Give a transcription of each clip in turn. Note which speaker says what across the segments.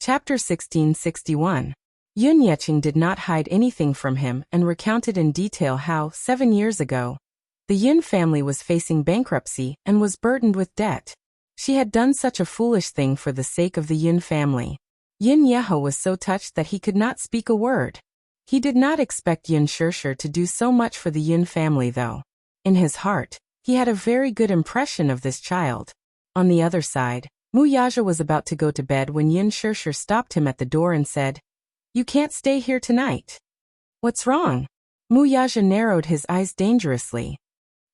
Speaker 1: Chapter 1661. Yun Yeching did not hide anything from him and recounted in detail how, 7 years ago, the Yun family was facing bankruptcy and was burdened with debt. She had done such a foolish thing for the sake of the Yun family. Yin Yeho was so touched that he could not speak a word. He did not expect Yun Shishir to do so much for the Yun family though. In his heart, he had a very good impression of this child. On the other side, Mu Yaja was about to go to bed when Yun Shishir stopped him at the door and said, "You can't stay here tonight." "What's wrong?" Mu Yaja narrowed his eyes dangerously.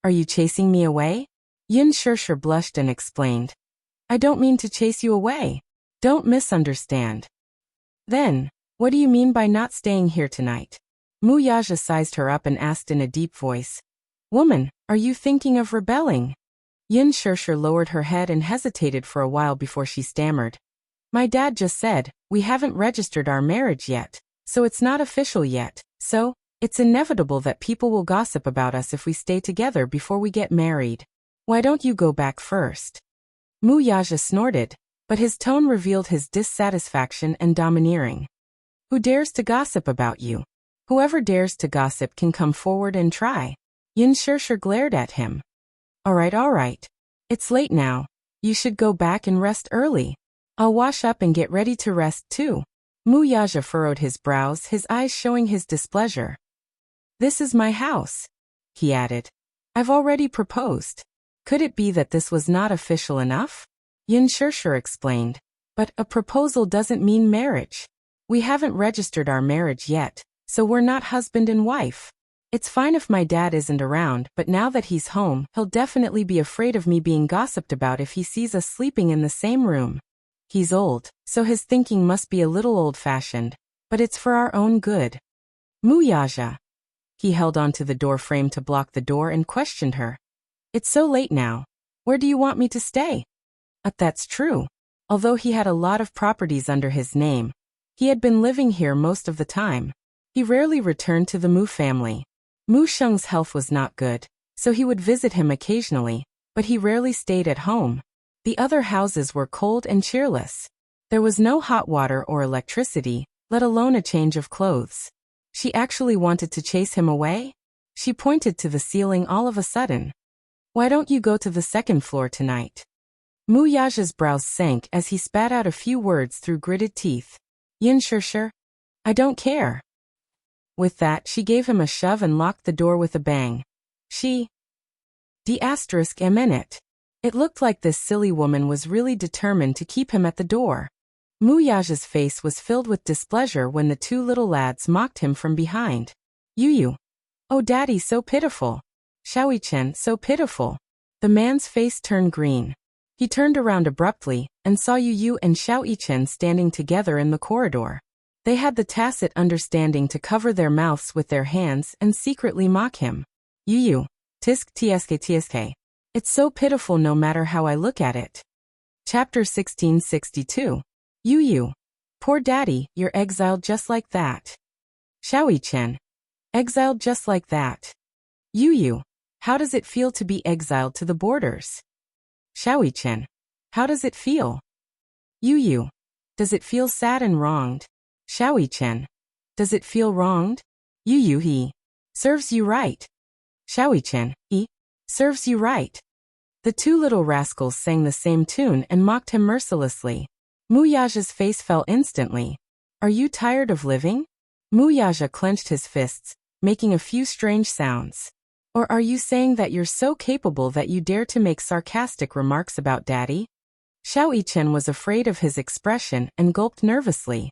Speaker 1: "Are you chasing me away?" Yun Shishir blushed and explained, "I don't mean to chase you away. Don't misunderstand." "Then, what do you mean by not staying here tonight?" Mu Yaja sized her up and asked in a deep voice, "Woman, are you thinking of rebelling?" Yun Shishir lowered her head and hesitated for a while before she stammered, "My dad just said, we haven't registered our marriage yet, so it's not official yet, so, it's inevitable that people will gossip about us if we stay together before we get married. Why don't you go back first?" Mu Yaja snorted, but his tone revealed his dissatisfaction and domineering. "Who dares to gossip about you? Whoever dares to gossip can come forward and try." Yun Shishir glared at him. All right. It's late now. You should go back and rest early. I'll wash up and get ready to rest too." Mu Yaja furrowed his brows, his eyes showing his displeasure. "This is my house," he added. "I've already proposed. Could it be that this was not official enough?" Yun Shishir explained, "But a proposal doesn't mean marriage. We haven't registered our marriage yet, so we're not husband and wife. It's fine if my dad isn't around, but now that he's home, he'll definitely be afraid of me being gossiped about if he sees us sleeping in the same room. He's old, so his thinking must be a little old-fashioned, but it's for our own good." "Mu Yaja." He held onto the door frame to block the door and questioned her. "It's so late now. Where do you want me to stay?" That's true. Although he had a lot of properties under his name, he had been living here most of the time. He rarely returned to the Mu family. Mu Sheng's health was not good, so he would visit him occasionally, but he rarely stayed at home. The other houses were cold and cheerless. There was no hot water or electricity, let alone a change of clothes. She actually wanted to chase him away? She pointed to the ceiling all of a sudden. "Why don't you go to the second floor tonight?" Mu Yaja's brows sank as he spat out a few words through gritted teeth. "Yun Shishir, I don't care." With that, she gave him a shove and locked the door with a bang. It looked like this silly woman was really determined to keep him at the door. Mu Yaja's face was filled with displeasure when the two little lads mocked him from behind. "Yu. Oh daddy, so pitiful. Xiaoyi-chen, so pitiful." The man's face turned green. He turned around abruptly and saw Yu and Xiaoyi-chen standing together in the corridor. They had the tacit understanding to cover their mouths with their hands and secretly mock him. "Yu, tisk tsk. It's so pitiful no matter how I look at it." Chapter 1662. Yu. Poor daddy, you're exiled just like that. Xiaoyi-chen. Exiled just like that. Yu. How does it feel to be exiled to the borders? Xiaoyi-chen. How does it feel? Yu. Does it feel sad and wronged? Xiaoyi-chen. Does it feel wronged? Yu, he. Serves you right. Xiaoyi-chen, he. Serves you right. The two little rascals sang the same tune and mocked him mercilessly. Mu Yaja's face fell instantly. "Are you tired of living?" Mu Yaja clenched his fists, making a few strange sounds. "Or are you saying that you're so capable that you dare to make sarcastic remarks about daddy?" Xiaoyi-chen was afraid of his expression and gulped nervously.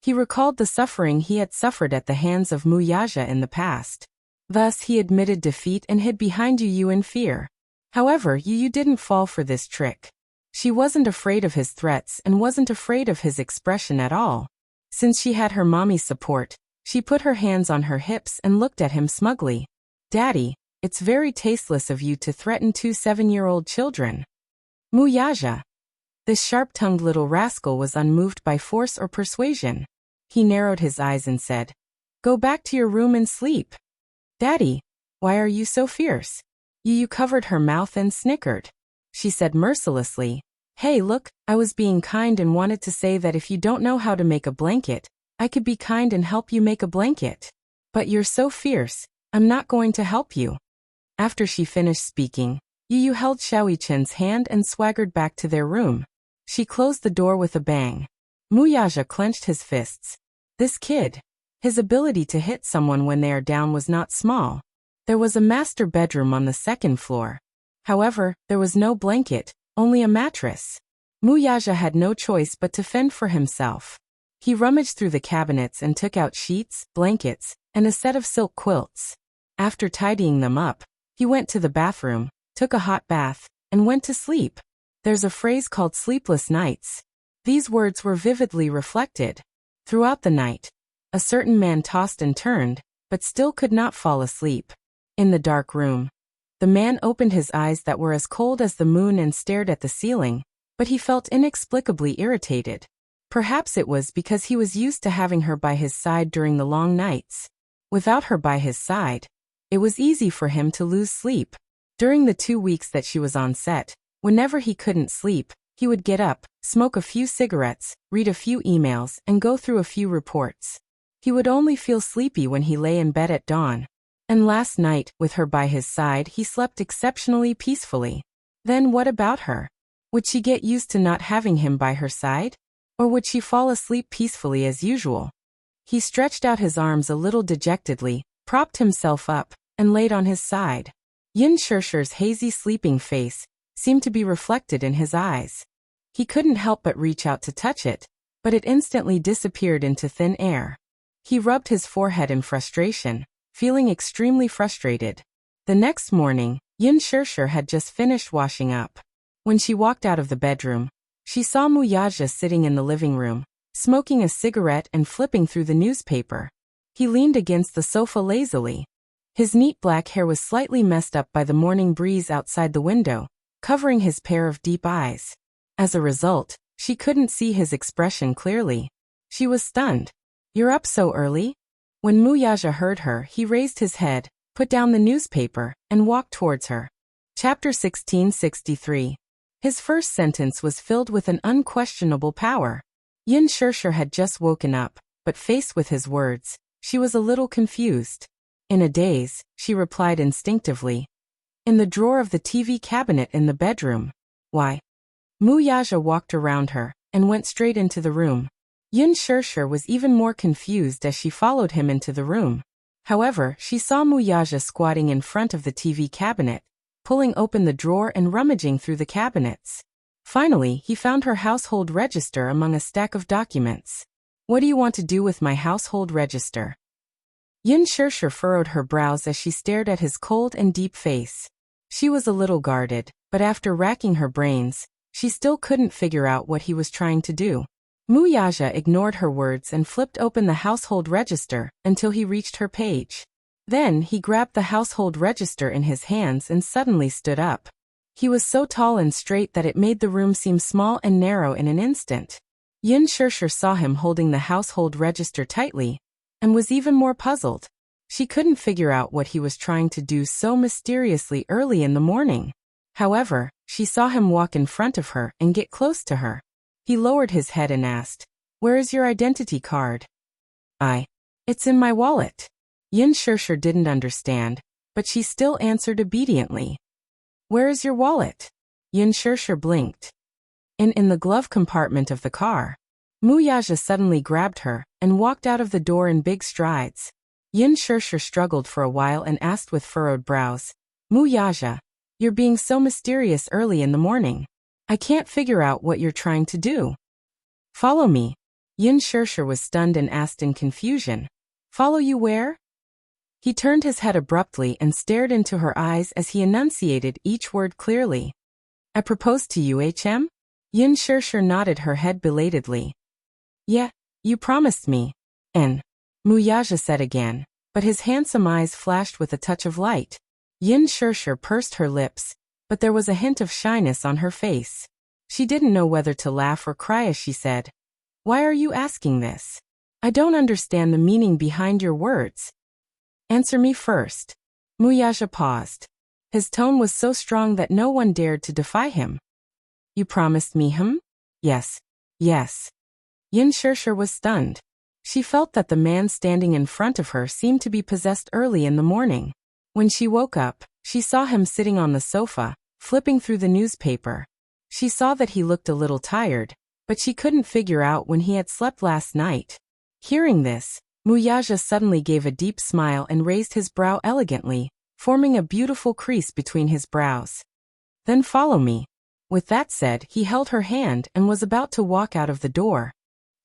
Speaker 1: He recalled the suffering he had suffered at the hands of Mu Yaja in the past. Thus he admitted defeat and hid behind Yu in fear. However, Yu didn't fall for this trick. She wasn't afraid of his threats and wasn't afraid of his expression at all. Since she had her mommy's support, she put her hands on her hips and looked at him smugly. "Daddy, it's very tasteless of you to threaten 2 7-year-old children." Mu Yaja. This sharp-tongued little rascal was unmoved by force or persuasion. He narrowed his eyes and said, "Go back to your room and sleep." "Daddy, why are you so fierce?" Yu covered her mouth and snickered. She said mercilessly, Hey look, I was being kind and wanted to say that if you don't know how to make a blanket, I could be kind and help you make a blanket. But you're so fierce, I'm not going to help you. After she finished speaking, Yu held Xiaoichen's hand and swaggered back to their room. She closed the door with a bang. Muyaja clenched his fists. This kid. His ability to hit someone when they are down was not small. There was a master bedroom on the second floor. However, there was no blanket, only a mattress. Muyaja had no choice but to fend for himself. He rummaged through the cabinets and took out sheets, blankets, and a set of silk quilts. After tidying them up, he went to the bathroom, took a hot bath, and went to sleep. There's a phrase called sleepless nights. These words were vividly reflected. Throughout the night, a certain man tossed and turned, but still could not fall asleep. In the dark room, the man opened his eyes that were as cold as the moon and stared at the ceiling, but he felt inexplicably irritated. Perhaps it was because he was used to having her by his side during the long nights. Without her by his side, it was easy for him to lose sleep. During the 2 weeks that she was on set, whenever he couldn't sleep, he would get up, smoke a few cigarettes, read a few emails, and go through a few reports. He would only feel sleepy when he lay in bed at dawn. And last night, with her by his side, he slept exceptionally peacefully. Then what about her? Would she get used to not having him by her side? Or would she fall asleep peacefully as usual? He stretched out his arms a little dejectedly, propped himself up, and laid on his side. Yin Shishir's hazy sleeping face seemed to be reflected in his eyes. He couldn't help but reach out to touch it, but it instantly disappeared into thin air. He rubbed his forehead in frustration, feeling extremely frustrated. The next morning, Yin Shishir had just finished washing up. When she walked out of the bedroom, she saw Muyaja sitting in the living room, smoking a cigarette and flipping through the newspaper. He leaned against the sofa lazily. His neat black hair was slightly messed up by the morning breeze outside the window, covering his pair of deep eyes. As a result, she couldn't see his expression clearly. She was stunned. "You're up so early?" When Muyaja heard her, he raised his head, put down the newspaper, and walked towards her. Chapter 1663. His first sentence was filled with an unquestionable power. Yin Shishir had just woken up, but faced with his words, she was a little confused. In a daze, she replied instinctively, "In the drawer of the TV cabinet in the bedroom." "Why?" Muyaja walked around her, and went straight into the room. Yin Shishir was even more confused as she followed him into the room. However, she saw Muyaja squatting in front of the TV cabinet, pulling open the drawer and rummaging through the cabinets. Finally, he found her household register among a stack of documents. "What do you want to do with my household register?" Yin Shishir furrowed her brows as she stared at his cold and deep face. She was a little guarded, but after racking her brains, she still couldn't figure out what he was trying to do. Muyaja ignored her words and flipped open the household register until he reached her page. Then he grabbed the household register in his hands and suddenly stood up. He was so tall and straight that it made the room seem small and narrow in an instant. Yin Shishir saw him holding the household register tightly, and was even more puzzled. She couldn't figure out what he was trying to do so mysteriously early in the morning. However, she saw him walk in front of her and get close to her. He lowered his head and asked, "Where is your identity card?" It's in my wallet." Yin Shishir didn't understand, but she still answered obediently. "Where is your wallet?" Yin Shishir blinked. In the glove compartment of the car." Muyaja suddenly grabbed her and walked out of the door in big strides. Yin Shishir struggled for a while and asked with furrowed brows, "Muyaja, you're being so mysterious early in the morning. I can't figure out what you're trying to do." "Follow me." Yin Shishir was stunned and asked in confusion, "Follow you where?" He turned his head abruptly and stared into her eyes as he enunciated each word clearly. "I proposed to you, HM?" Yin Shishir nodded her head belatedly. "Yeah, you promised me." "And?" Muyaja said again, but his handsome eyes flashed with a touch of light. Yin Shishir pursed her lips, but there was a hint of shyness on her face. She didn't know whether to laugh or cry as she said, "Why are you asking this? I don't understand the meaning behind your words. Answer me first." Muyaja paused. His tone was so strong that no one dared to defy him. You promised me him? Yes. Yes. Yin Shirshir was stunned. She felt that the man standing in front of her seemed to be possessed early in the morning. When she woke up, she saw him sitting on the sofa, flipping through the newspaper. She saw that he looked a little tired, but she couldn't figure out when he had slept last night. Hearing this, Muyaja suddenly gave a deep smile and raised his brow elegantly, forming a beautiful crease between his brows. Then follow me. With that said, he held her hand and was about to walk out of the door.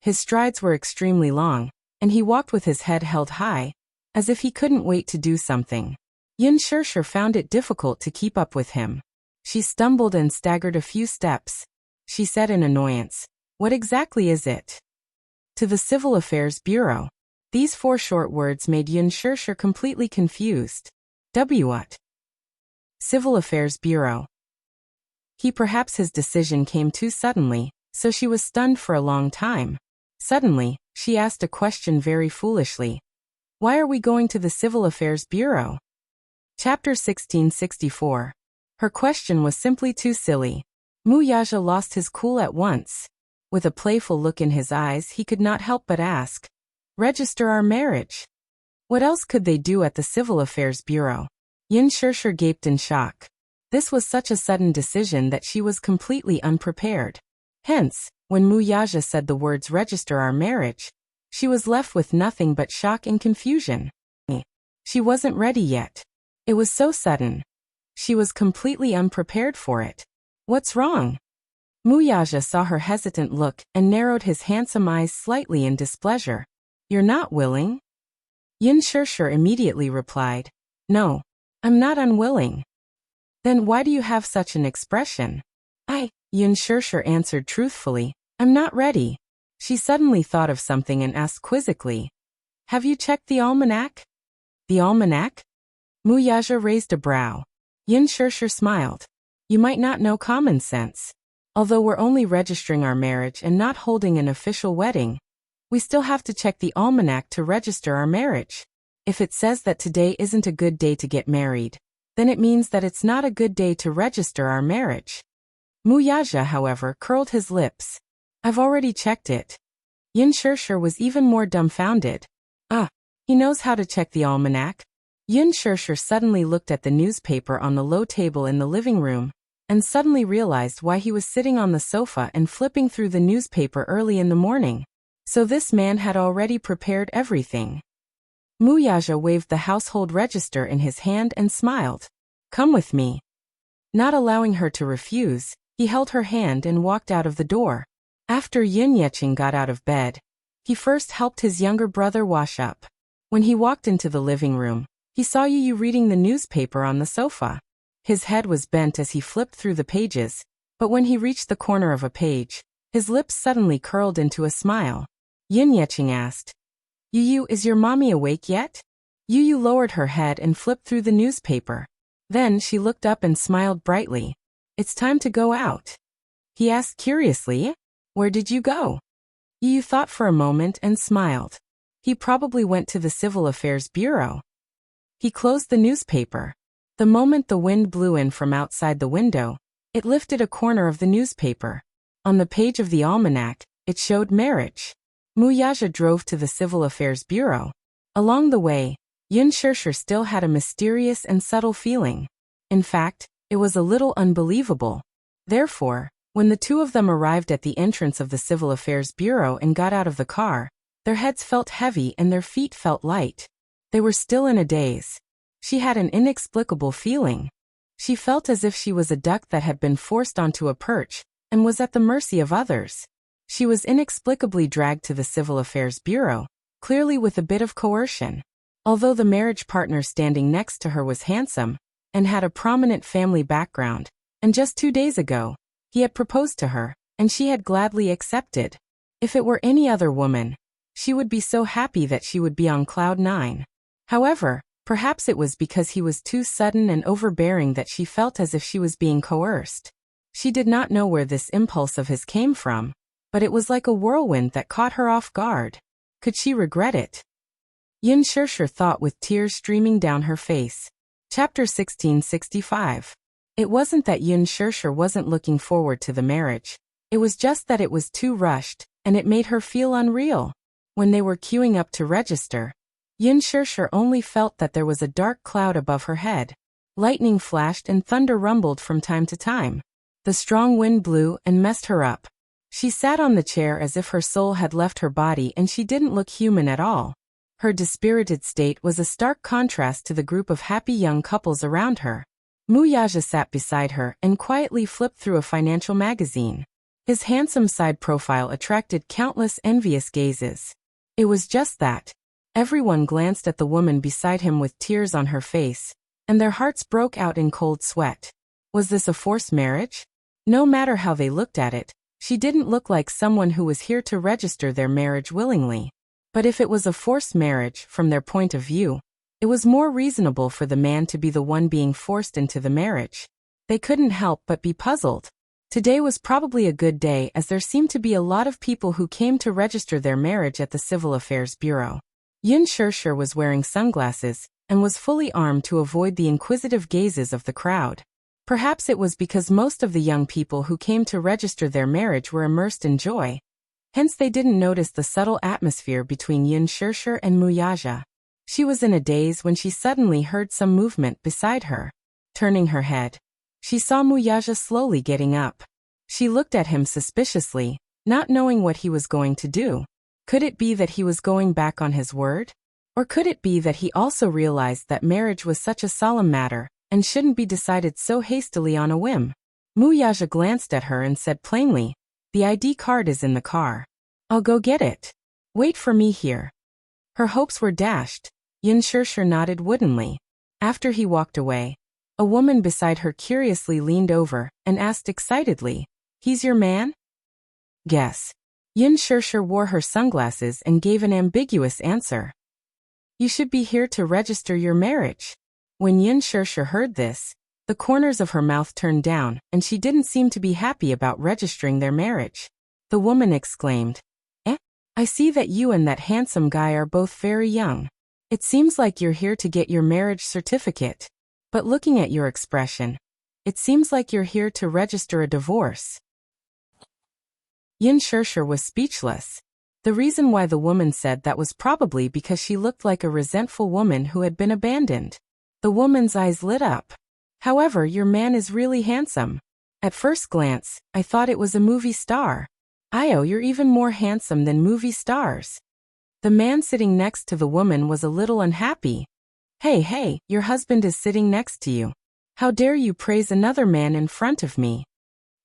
Speaker 1: His strides were extremely long, and he walked with his head held high, as if he couldn't wait to do something. Yin Shirshir found it difficult to keep up with him. She stumbled and staggered a few steps. She said in annoyance, "What exactly is it?" "To the Civil Affairs Bureau." These 4 short words made Yin Shirshir completely confused. What? Civil Affairs Bureau. Perhaps his decision came too suddenly, so she was stunned for a long time. Suddenly, she asked a question very foolishly. "Why are we going to the Civil Affairs Bureau?" Chapter 1664. Her question was simply too silly. Muyaja lost his cool at once. With a playful look in his eyes, he could not help but ask, "Register our marriage?" What else could they do at the Civil Affairs Bureau? Yin Shirshir gaped in shock. This was such a sudden decision that she was completely unprepared. Hence, when Muyaja said the words "register our marriage," she was left with nothing but shock and confusion. She wasn't ready yet. It was so sudden. She was completely unprepared for it. "What's wrong?" Muyaja saw her hesitant look and narrowed his handsome eyes slightly in displeasure. "You're not willing?" Yin Shirshir immediately replied, "No, I'm not unwilling." "Then why do you have such an expression?" Yin Shirshir answered truthfully, "I'm not ready." She suddenly thought of something and asked quizzically, "Have you checked the almanac?" "The almanac?" Muyaja raised a brow. Yin Shirshir smiled. "You might not know common sense. Although we're only registering our marriage and not holding an official wedding, we still have to check the almanac to register our marriage. If it says that today isn't a good day to get married, then it means that it's not a good day to register our marriage." Muyaja, however, curled his lips. "I've already checked it." Yin Shirshir was even more dumbfounded. He knows how to check the almanac." Yin Shirshir suddenly looked at the newspaper on the low table in the living room, and suddenly realized why he was sitting on the sofa and flipping through the newspaper early in the morning. So this man had already prepared everything. Muyaja waved the household register in his hand and smiled. "Come with me." Not allowing her to refuse, he held her hand and walked out of the door. After Yin Yeching got out of bed, he first helped his younger brother wash up. When he walked into the living room, he saw Yu reading the newspaper on the sofa. His head was bent as he flipped through the pages, but when he reached the corner of a page, his lips suddenly curled into a smile. Yin Yeching asked, "Yu, is your mommy awake yet?" Yu lowered her head and flipped through the newspaper. Then she looked up and smiled brightly. "It's time to go out." He asked curiously, "Where did you go?" Yu thought for a moment and smiled. He probably went to the Civil Affairs Bureau. He closed the newspaper. The moment the wind blew in from outside the window, it lifted a corner of the newspaper. On the page of the almanac, it showed marriage. Muyaja drove to the Civil Affairs Bureau. Along the way, Yin Shirshir still had a mysterious and subtle feeling. In fact, it was a little unbelievable. Therefore, when the two of them arrived at the entrance of the Civil Affairs Bureau and got out of the car, their heads felt heavy and their feet felt light. They were still in a daze. She had an inexplicable feeling. She felt as if she was a duck that had been forced onto a perch and was at the mercy of others. She was inexplicably dragged to the Civil Affairs Bureau, clearly with a bit of coercion. Although the marriage partner standing next to her was handsome and had a prominent family background, and just 2 days ago, he had proposed to her, and she had gladly accepted. If it were any other woman, she would be so happy that she would be on cloud 9. However, perhaps it was because he was too sudden and overbearing that she felt as if she was being coerced. She did not know where this impulse of his came from, but it was like a whirlwind that caught her off guard. Could she regret it? Yin Shirshir thought with tears streaming down her face. Chapter 1665. It wasn't that Yun Shirshir wasn't looking forward to the marriage. It was just that it was too rushed, and it made her feel unreal. When they were queuing up to register, Yun Shirshir only felt that there was a dark cloud above her head. Lightning flashed and thunder rumbled from time to time. The strong wind blew and messed her up. She sat on the chair as if her soul had left her body and she didn't look human at all. Her dispirited state was a stark contrast to the group of happy young couples around her. Muyaja sat beside her and quietly flipped through a financial magazine. His handsome side profile attracted countless envious gazes. It was just that. Everyone glanced at the woman beside him with tears on her face, and their hearts broke out in cold sweat. Was this a forced marriage? No matter how they looked at it, she didn't look like someone who was here to register their marriage willingly. But if it was a forced marriage, from their point of view, it was more reasonable for the man to be the one being forced into the marriage. They couldn't help but be puzzled. Today was probably a good day as there seemed to be a lot of people who came to register their marriage at the Civil Affairs Bureau. Yun Shirshir was wearing sunglasses and was fully armed to avoid the inquisitive gazes of the crowd. Perhaps it was because most of the young people who came to register their marriage were immersed in joy. Hence they didn't notice the subtle atmosphere between Yun Shirshir and Muyaja. She was in a daze when she suddenly heard some movement beside her. Turning her head, she saw Muyaja slowly getting up. She looked at him suspiciously, not knowing what he was going to do. Could it be that he was going back on his word? Or could it be that he also realized that marriage was such a solemn matter and shouldn't be decided so hastily on a whim? Muyaja glanced at her and said plainly, "The ID card is in the car. I'll go get it. Wait for me here." Her hopes were dashed. Yun Shirshir nodded woodenly. After he walked away, a woman beside her curiously leaned over and asked excitedly, "He's your man?" "Guess." Yun Shirshir wore her sunglasses and gave an ambiguous answer. "You should be here to register your marriage." When Yun Shirshir heard this, the corners of her mouth turned down and she didn't seem to be happy about registering their marriage. The woman exclaimed, "I see that you and that handsome guy are both very young. It seems like you're here to get your marriage certificate. But looking at your expression, it seems like you're here to register a divorce." Yun Shirshir was speechless. The reason why the woman said that was probably because she looked like a resentful woman who had been abandoned. The woman's eyes lit up. "However, your man is really handsome. At first glance, I thought it was a movie star. You're even more handsome than movie stars." The man sitting next to the woman was a little unhappy. Hey, your husband is sitting next to you. How dare you praise another man in front of me?"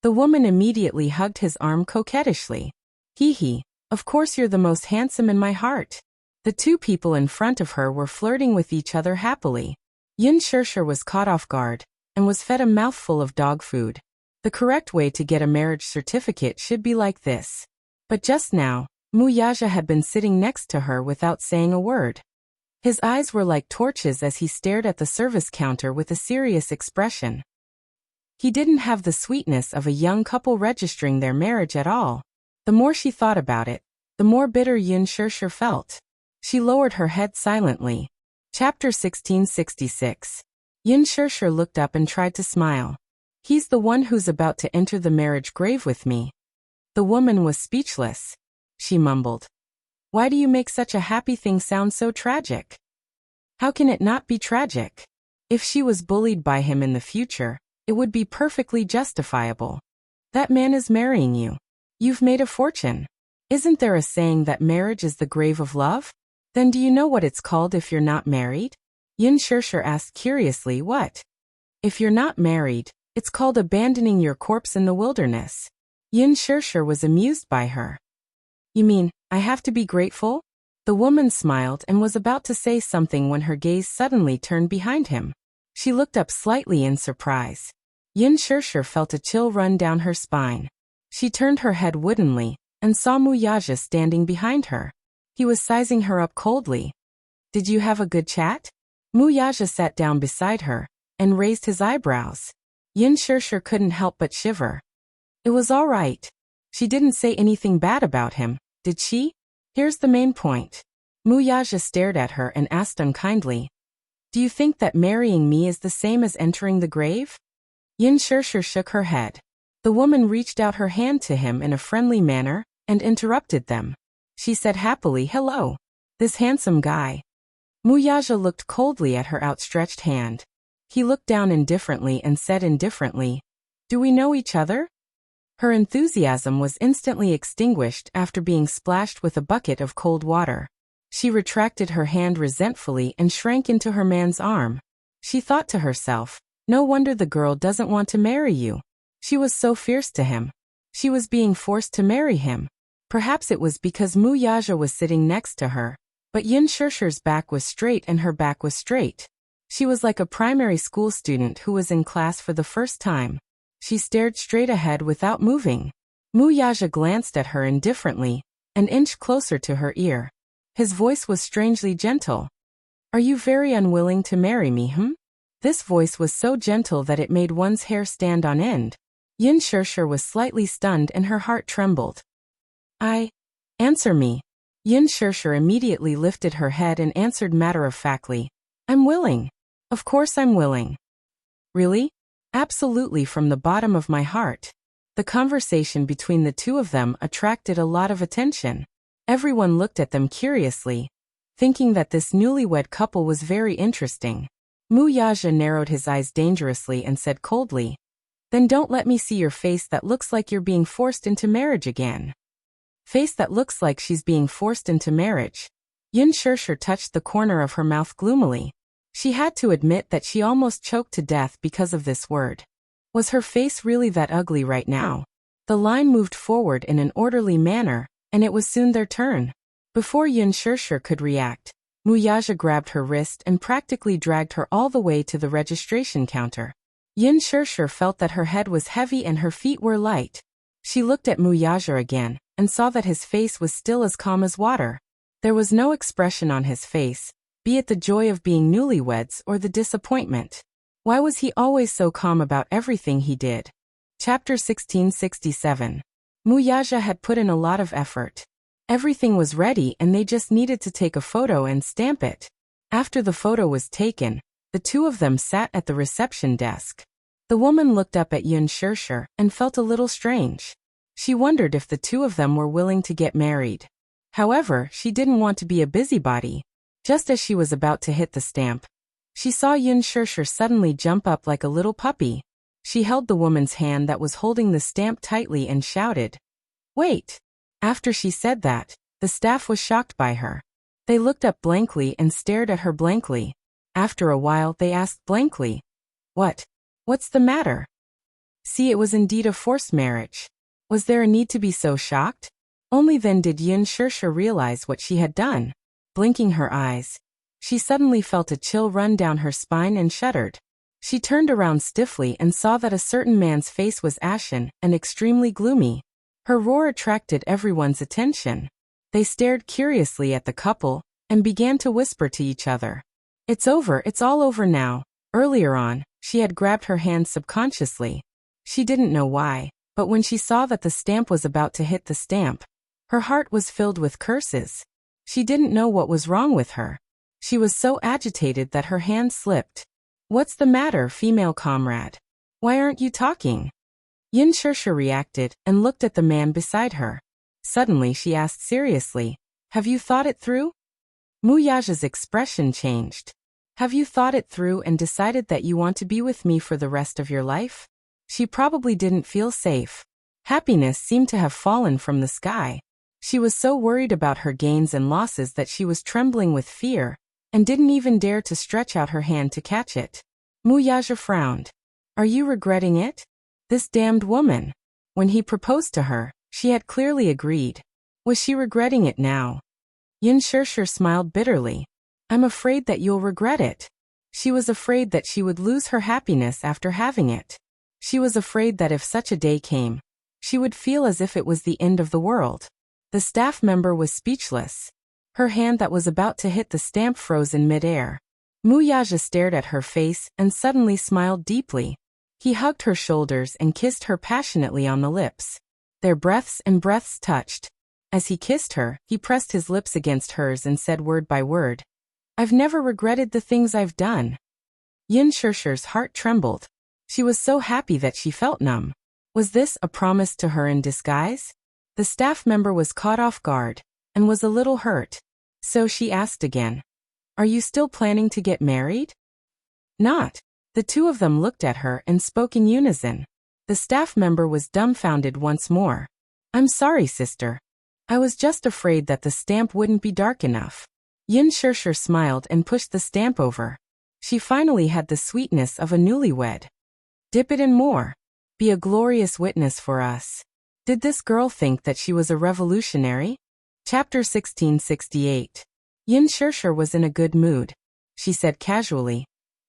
Speaker 1: The woman immediately hugged his arm coquettishly. Hee, of course you're the most handsome in my heart." The two people in front of her were flirting with each other happily. Yun Shirshir was caught off guard and was fed a mouthful of dog food. The correct way to get a marriage certificate should be like this. But just now, Muyaja had been sitting next to her without saying a word. His eyes were like torches as he stared at the service counter with a serious expression. He didn't have the sweetness of a young couple registering their marriage at all. The more she thought about it, the more bitter Yun Shirshir felt. She lowered her head silently. Chapter 1666. Yun Shirshir looked up and tried to smile. "He's the one who's about to enter the marriage grave with me." The woman was speechless. She mumbled, "Why do you make such a happy thing sound so tragic?" How can it not be tragic? If she was bullied by him in the future, it would be perfectly justifiable. That man is marrying you. You've made a fortune. Isn't there a saying that marriage is the grave of love? Then do you know what it's called if you're not married? Yun Shirshir asked curiously. What? If you're not married, it's called abandoning your corpse in the wilderness. Yun Shirshir was amused by her. "You mean, I have to be grateful?" The woman smiled and was about to say something when her gaze suddenly turned behind him. She looked up slightly in surprise. Yun Shirshir felt a chill run down her spine. She turned her head woodenly and saw Muyaja standing behind her. He was sizing her up coldly. "Did you have a good chat?" Muyaja sat down beside her and raised his eyebrows. Yun Shirshir couldn't help but shiver. It was all right. She didn't say anything bad about him, did she? Here's the main point. Muyaja stared at her and asked unkindly, "Do you think that marrying me is the same as entering the grave?" Yin Shirshir shook her head. The woman reached out her hand to him in a friendly manner and interrupted them. She said happily, "Hello. This handsome guy." Muyaja looked coldly at her outstretched hand. He looked down indifferently and said indifferently, "Do we know each other?" Her enthusiasm was instantly extinguished after being splashed with a bucket of cold water. She retracted her hand resentfully and shrank into her man's arm. She thought to herself, "No wonder the girl doesn't want to marry you. She was so fierce to him. She was being forced to marry him." Perhaps it was because Muyaja was sitting next to her, but Yin Shirshir's back was straight and her back was straight. She was like a primary school student who was in class for the first time. She stared straight ahead without moving. Muyaja glanced at her indifferently, an inch closer to her ear. His voice was strangely gentle. "Are you very unwilling to marry me, hm?" This voice was so gentle that it made one's hair stand on end. Yin Shirshir was slightly stunned and her heart trembled. Answer me." Yin Shirshir immediately lifted her head and answered matter-of-factly, "I'm willing. Of course I'm willing." "Really?" "Absolutely, from the bottom of my heart." The conversation between the two of them attracted a lot of attention. Everyone looked at them curiously, thinking that this newlywed couple was very interesting. Muyaja narrowed his eyes dangerously and said coldly, "Then don't let me see your face that looks like you're being forced into marriage again." Face that looks like she's being forced into marriage. Yin Shirshir touched the corner of her mouth gloomily. She had to admit that she almost choked to death because of this word. Was her face really that ugly right now? The line moved forward in an orderly manner, and it was soon their turn. Before Yin Shirshir could react, Muyaja grabbed her wrist and practically dragged her all the way to the registration counter. Yin Shirshir felt that her head was heavy and her feet were light. She looked at Muyaja again, and saw that his face was still as calm as water. There was no expression on his face, be it the joy of being newlyweds or the disappointment. Why was he always so calm about everything he did? Chapter 1667. Muyaja had put in a lot of effort. Everything was ready and they just needed to take a photo and stamp it. After the photo was taken, the two of them sat at the reception desk. The woman looked up at Yin Shirshir and felt a little strange. She wondered if the two of them were willing to get married. However, she didn't want to be a busybody. Just as she was about to hit the stamp, she saw Yin Shirshir suddenly jump up like a little puppy. She held the woman's hand that was holding the stamp tightly and shouted, "Wait!" After she said that, the staff was shocked by her. They looked up blankly and stared at her blankly. After a while they asked blankly, What's the matter?" See, it was indeed a forced marriage. Was there a need to be so shocked? Only then did Yin Shirshir realize what she had done. Blinking her eyes, she suddenly felt a chill run down her spine and shuddered. She turned around stiffly and saw that a certain man's face was ashen and extremely gloomy. Her roar attracted everyone's attention. They stared curiously at the couple and began to whisper to each other. "It's over, it's all over now." Earlier on, she had grabbed her hand subconsciously. She didn't know why, but when she saw that the stamp was about to hit the stamp, her heart was filled with curses. She didn't know what was wrong with her. She was so agitated that her hand slipped. "What's the matter, female comrade? Why aren't you talking?" Yin Shirshir reacted and looked at the man beside her. Suddenly she asked seriously, "Have you thought it through?" Muyaja's expression changed. "Have you thought it through and decided that you want to be with me for the rest of your life?" She probably didn't feel safe. Happiness seemed to have fallen from the sky. She was so worried about her gains and losses that she was trembling with fear, and didn't even dare to stretch out her hand to catch it. Muyaja frowned. "Are you regretting it? This damned woman." When he proposed to her, she had clearly agreed. Was she regretting it now? Yin Shirshir smiled bitterly. "I'm afraid that you'll regret it." She was afraid that she would lose her happiness after having it. She was afraid that if such a day came, she would feel as if it was the end of the world. The staff member was speechless. Her hand that was about to hit the stamp froze in midair. Muyaja stared at her face and suddenly smiled deeply. He hugged her shoulders and kissed her passionately on the lips. Their breaths touched. As he kissed her, he pressed his lips against hers and said word by word, "I've never regretted the things I've done." Yin Shirshir's heart trembled. She was so happy that she felt numb. Was this a promise to her in disguise? The staff member was caught off guard and was a little hurt. So she asked again, "Are you still planning to get married?" Not. The two of them looked at her and spoke in unison. The staff member was dumbfounded once more. "I'm sorry, sister. I was just afraid that the stamp wouldn't be dark enough." Yin Shirshir smiled and pushed the stamp over. She finally had the sweetness of a newlywed. "Dip it in more. Be a glorious witness for us." Did this girl think that she was a revolutionary? Chapter 1668. Yin Shirshir was in a good mood. She said casually,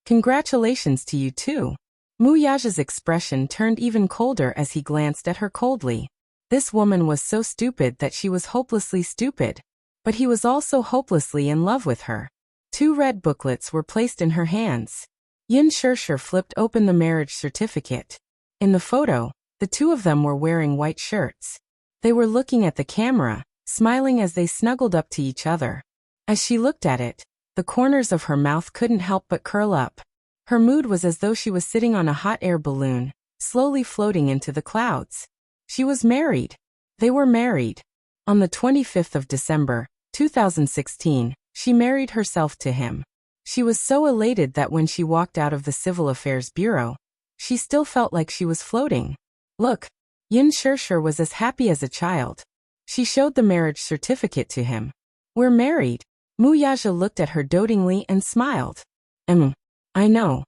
Speaker 1: "Congratulations to you too." Mu Yaja's expression turned even colder as he glanced at her coldly. This woman was so stupid that she was hopelessly stupid. But he was also hopelessly in love with her. 2 red booklets were placed in her hands. Yin Shirshir flipped open the marriage certificate. In the photo, the two of them were wearing white shirts. They were looking at the camera, smiling as they snuggled up to each other. As she looked at it, the corners of her mouth couldn't help but curl up. Her mood was as though she was sitting on a hot air balloon, slowly floating into the clouds. She was married. They were married. On the 25th of December, 2016, she married herself to him. She was so elated that when she walked out of the Civil Affairs Bureau, she still felt like she was floating. Look, Yin Shirshir was as happy as a child. She showed the marriage certificate to him. "We're married." Mu Yaja looked at her dotingly and smiled. I know."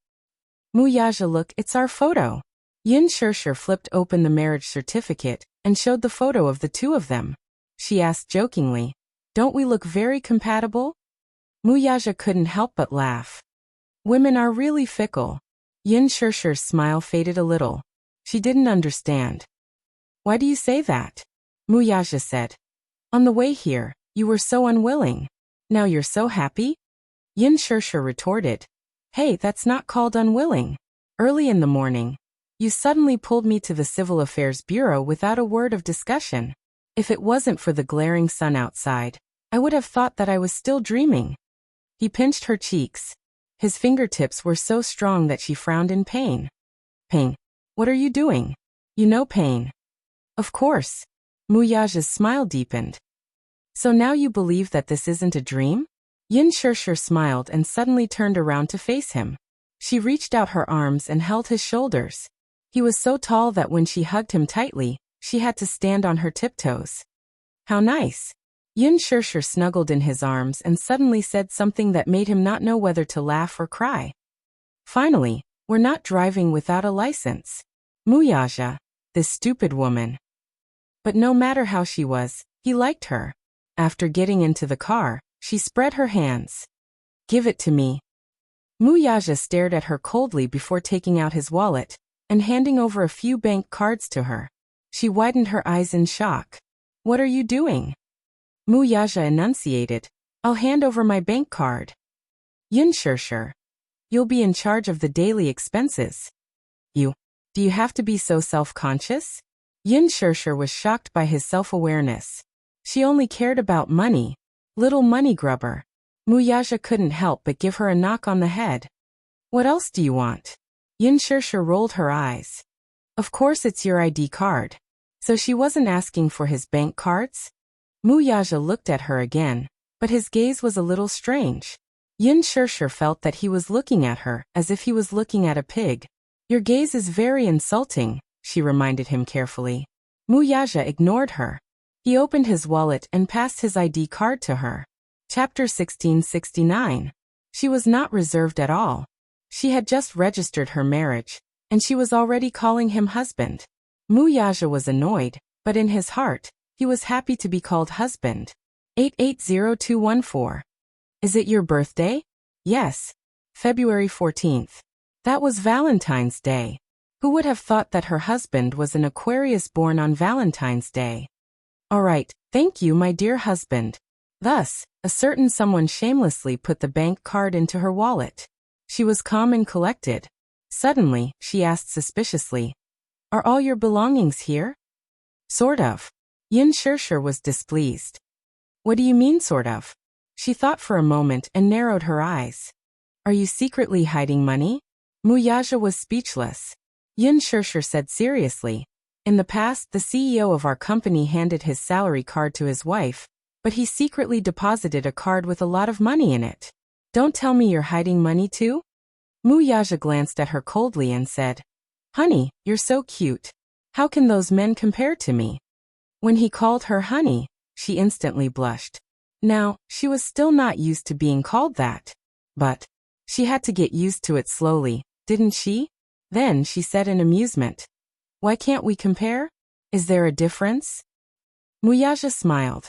Speaker 1: Mu Yaja, "Look, it's our photo." Yin Shirshir flipped open the marriage certificate and showed the photo of the two of them. She asked jokingly, "Don't we look very compatible?" Mu Yaja couldn't help but laugh. Women are really fickle. Yin Shirshir's smile faded a little. She didn't understand. "Why do you say that?" Mu Yaja said. "On the way here, you were so unwilling. Now you're so happy?" Yin Shirshir retorted, "Hey, that's not called unwilling. Early in the morning, you suddenly pulled me to the Civil Affairs Bureau without a word of discussion. If it wasn't for the glaring sun outside, I would have thought that I was still dreaming." He pinched her cheeks. His fingertips were so strong that she frowned in pain. "Pain? What are you doing? You know pain." "Of course." Mu Yaja's smile deepened. "So now you believe that this isn't a dream?" Yin Shirshir smiled and suddenly turned around to face him. She reached out her arms and held his shoulders. He was so tall that when she hugged him tightly, she had to stand on her tiptoes. "How nice." Yin Shirshir snuggled in his arms and suddenly said something that made him not know whether to laugh or cry. "Finally, we're not driving without a license." Mu Yaja, this stupid woman. But no matter how she was, he liked her. After getting into the car, she spread her hands. "Give it to me." Mu Yaja stared at her coldly before taking out his wallet and handing over a few bank cards to her. She widened her eyes in shock. "What are you doing?" Mu Yaja enunciated, "I'll hand over my bank card." Yin Shirshir, "You'll be in charge of the daily expenses." Do you have to be so self-conscious?" Yin Shirshir was shocked by his self-awareness. She only cared about money. Little money grubber. Mu Yaja couldn't help but give her a knock on the head. "What else do you want?" Yin Shirshir rolled her eyes. "Of course it's your ID card." So she wasn't asking for his bank cards? Mu Yaja looked at her again, but his gaze was a little strange. Yin Shirshir felt that he was looking at her as if he was looking at a pig. "Your gaze is very insulting," she reminded him carefully. Mu Yaja ignored her. He opened his wallet and passed his ID card to her. Chapter 1669. She was not reserved at all. She had just registered her marriage, and she was already calling him husband. Mu Yaja was annoyed, but in his heart, he was happy to be called husband. 880214. "Is it your birthday?" "Yes. February 14th. That was Valentine's Day. Who would have thought that her husband was an Aquarius born on Valentine's Day?" "All right, thank you, my dear husband." Thus, a certain someone shamelessly put the bank card into her wallet. She was calm and collected. Suddenly, she asked suspiciously, "Are all your belongings here?" "Sort of." Yin Shirshir was displeased. "What do you mean, sort of?" She thought for a moment and narrowed her eyes. "Are you secretly hiding money?" Mu Yaja was speechless. Yun Shirshir said seriously. In the past, the CEO of our company handed his salary card to his wife, but he secretly deposited a card with a lot of money in it. Don't tell me you're hiding money too? Mu Yaja glanced at her coldly and said, Honey, you're so cute. How can those men compare to me? When he called her honey, she instantly blushed. Now, she was still not used to being called that. But she had to get used to it slowly, didn't she? Then she said in amusement, Why can't we compare? Is there a difference? Muyaja smiled.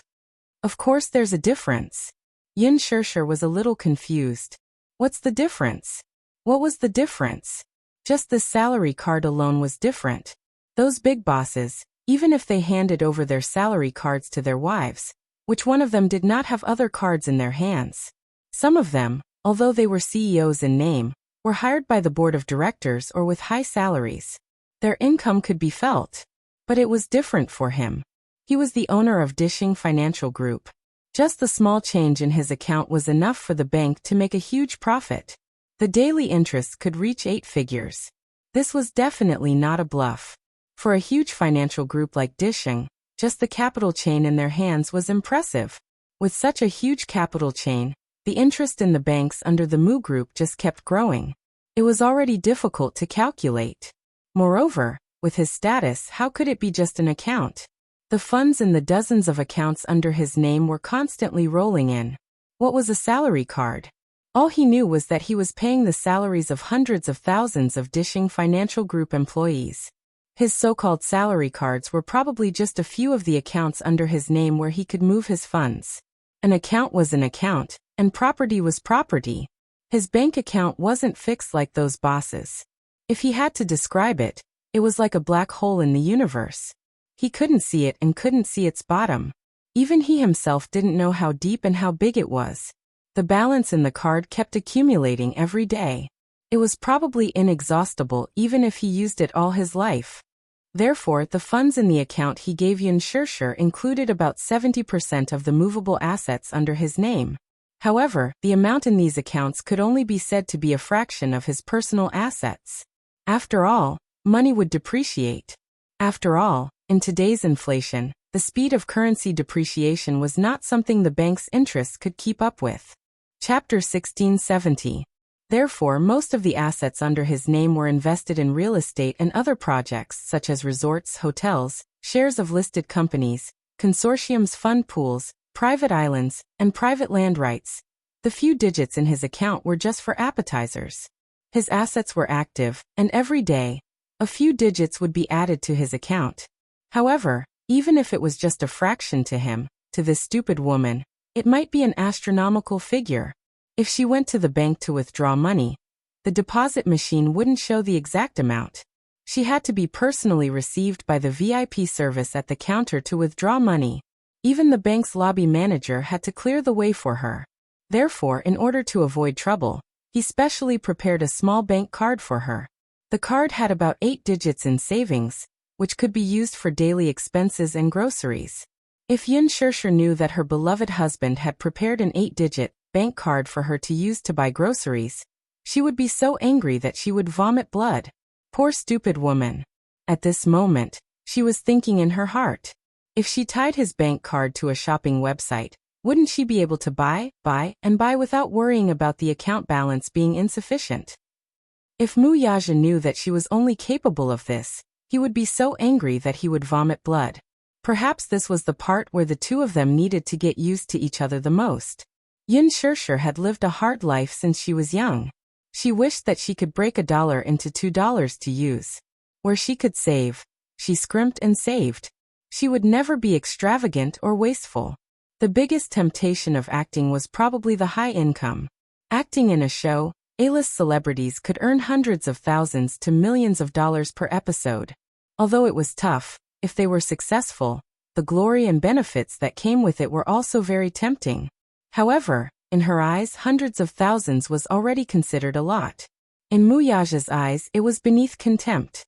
Speaker 1: Of course there's a difference. Yun Shirshir was a little confused. What's the difference? What was the difference? Just the salary card alone was different. Those big bosses, even if they handed over their salary cards to their wives, which one of them did not have other cards in their hands? Some of them, although they were CEOs in name, were hired by the board of directors or with high salaries. Their income could be felt. But it was different for him. He was the owner of Dishing Financial Group. Just the small change in his account was enough for the bank to make a huge profit. The daily interest could reach 8 figures. This was definitely not a bluff. For a huge financial group like Dishing, just the capital chain in their hands was impressive. With such a huge capital chain, the interest in the banks under the Mu Group just kept growing. It was already difficult to calculate. Moreover, with his status, how could it be just an account? The funds in the dozens of accounts under his name were constantly rolling in. What was a salary card? All he knew was that he was paying the salaries of hundreds of thousands of Dishing Financial Group employees. His so-called salary cards were probably just a few of the accounts under his name where he could move his funds. An account was an account, and property was property. His bank account wasn't fixed like those bosses. If he had to describe it, it was like a black hole in the universe. He couldn't see it and couldn't see its bottom. Even he himself didn't know how deep and how big it was. The balance in the card kept accumulating every day. It was probably inexhaustible even if he used it all his life. Therefore, the funds in the account he gave Yun Shirshir included about 70% of the movable assets under his name. However, the amount in these accounts could only be said to be a fraction of his personal assets. After all, money would depreciate. After all, in today's inflation, the speed of currency depreciation was not something the bank's interests could keep up with. Chapter 1670. Therefore, most of the assets under his name were invested in real estate and other projects such as resorts, hotels, shares of listed companies, consortiums, fund pools, private islands, and private land rights. The few digits in his account were just for appetizers. His assets were active, and every day, a few digits would be added to his account. However, even if it was just a fraction to him, to this stupid woman, it might be an astronomical figure. If she went to the bank to withdraw money, the deposit machine wouldn't show the exact amount. She had to be personally received by the VIP service at the counter to withdraw money. Even the bank's lobby manager had to clear the way for her. Therefore, in order to avoid trouble, he specially prepared a small bank card for her. The card had about 8 digits in savings, which could be used for daily expenses and groceries. If Yun Shirshir knew that her beloved husband had prepared an 8-digit bank card for her to use to buy groceries, she would be so angry that she would vomit blood. Poor stupid woman. At this moment, she was thinking in her heart. If she tied his bank card to a shopping website, wouldn't she be able to buy without worrying about the account balance being insufficient? If Mu Yaja knew that she was only capable of this, he would be so angry that he would vomit blood. Perhaps this was the part where the two of them needed to get used to each other the most. Yun Shirshir had lived a hard life since she was young. She wished that she could break $1 into $2 to use. Where she could save, she scrimped and saved. She would never be extravagant or wasteful. The biggest temptation of acting was probably the high income. Acting in a show, A-list celebrities could earn hundreds of thousands to millions of dollars per episode. Although it was tough, if they were successful, the glory and benefits that came with it were also very tempting. However, in her eyes, hundreds of thousands was already considered a lot. In Mu Yaja's eyes, it was beneath contempt.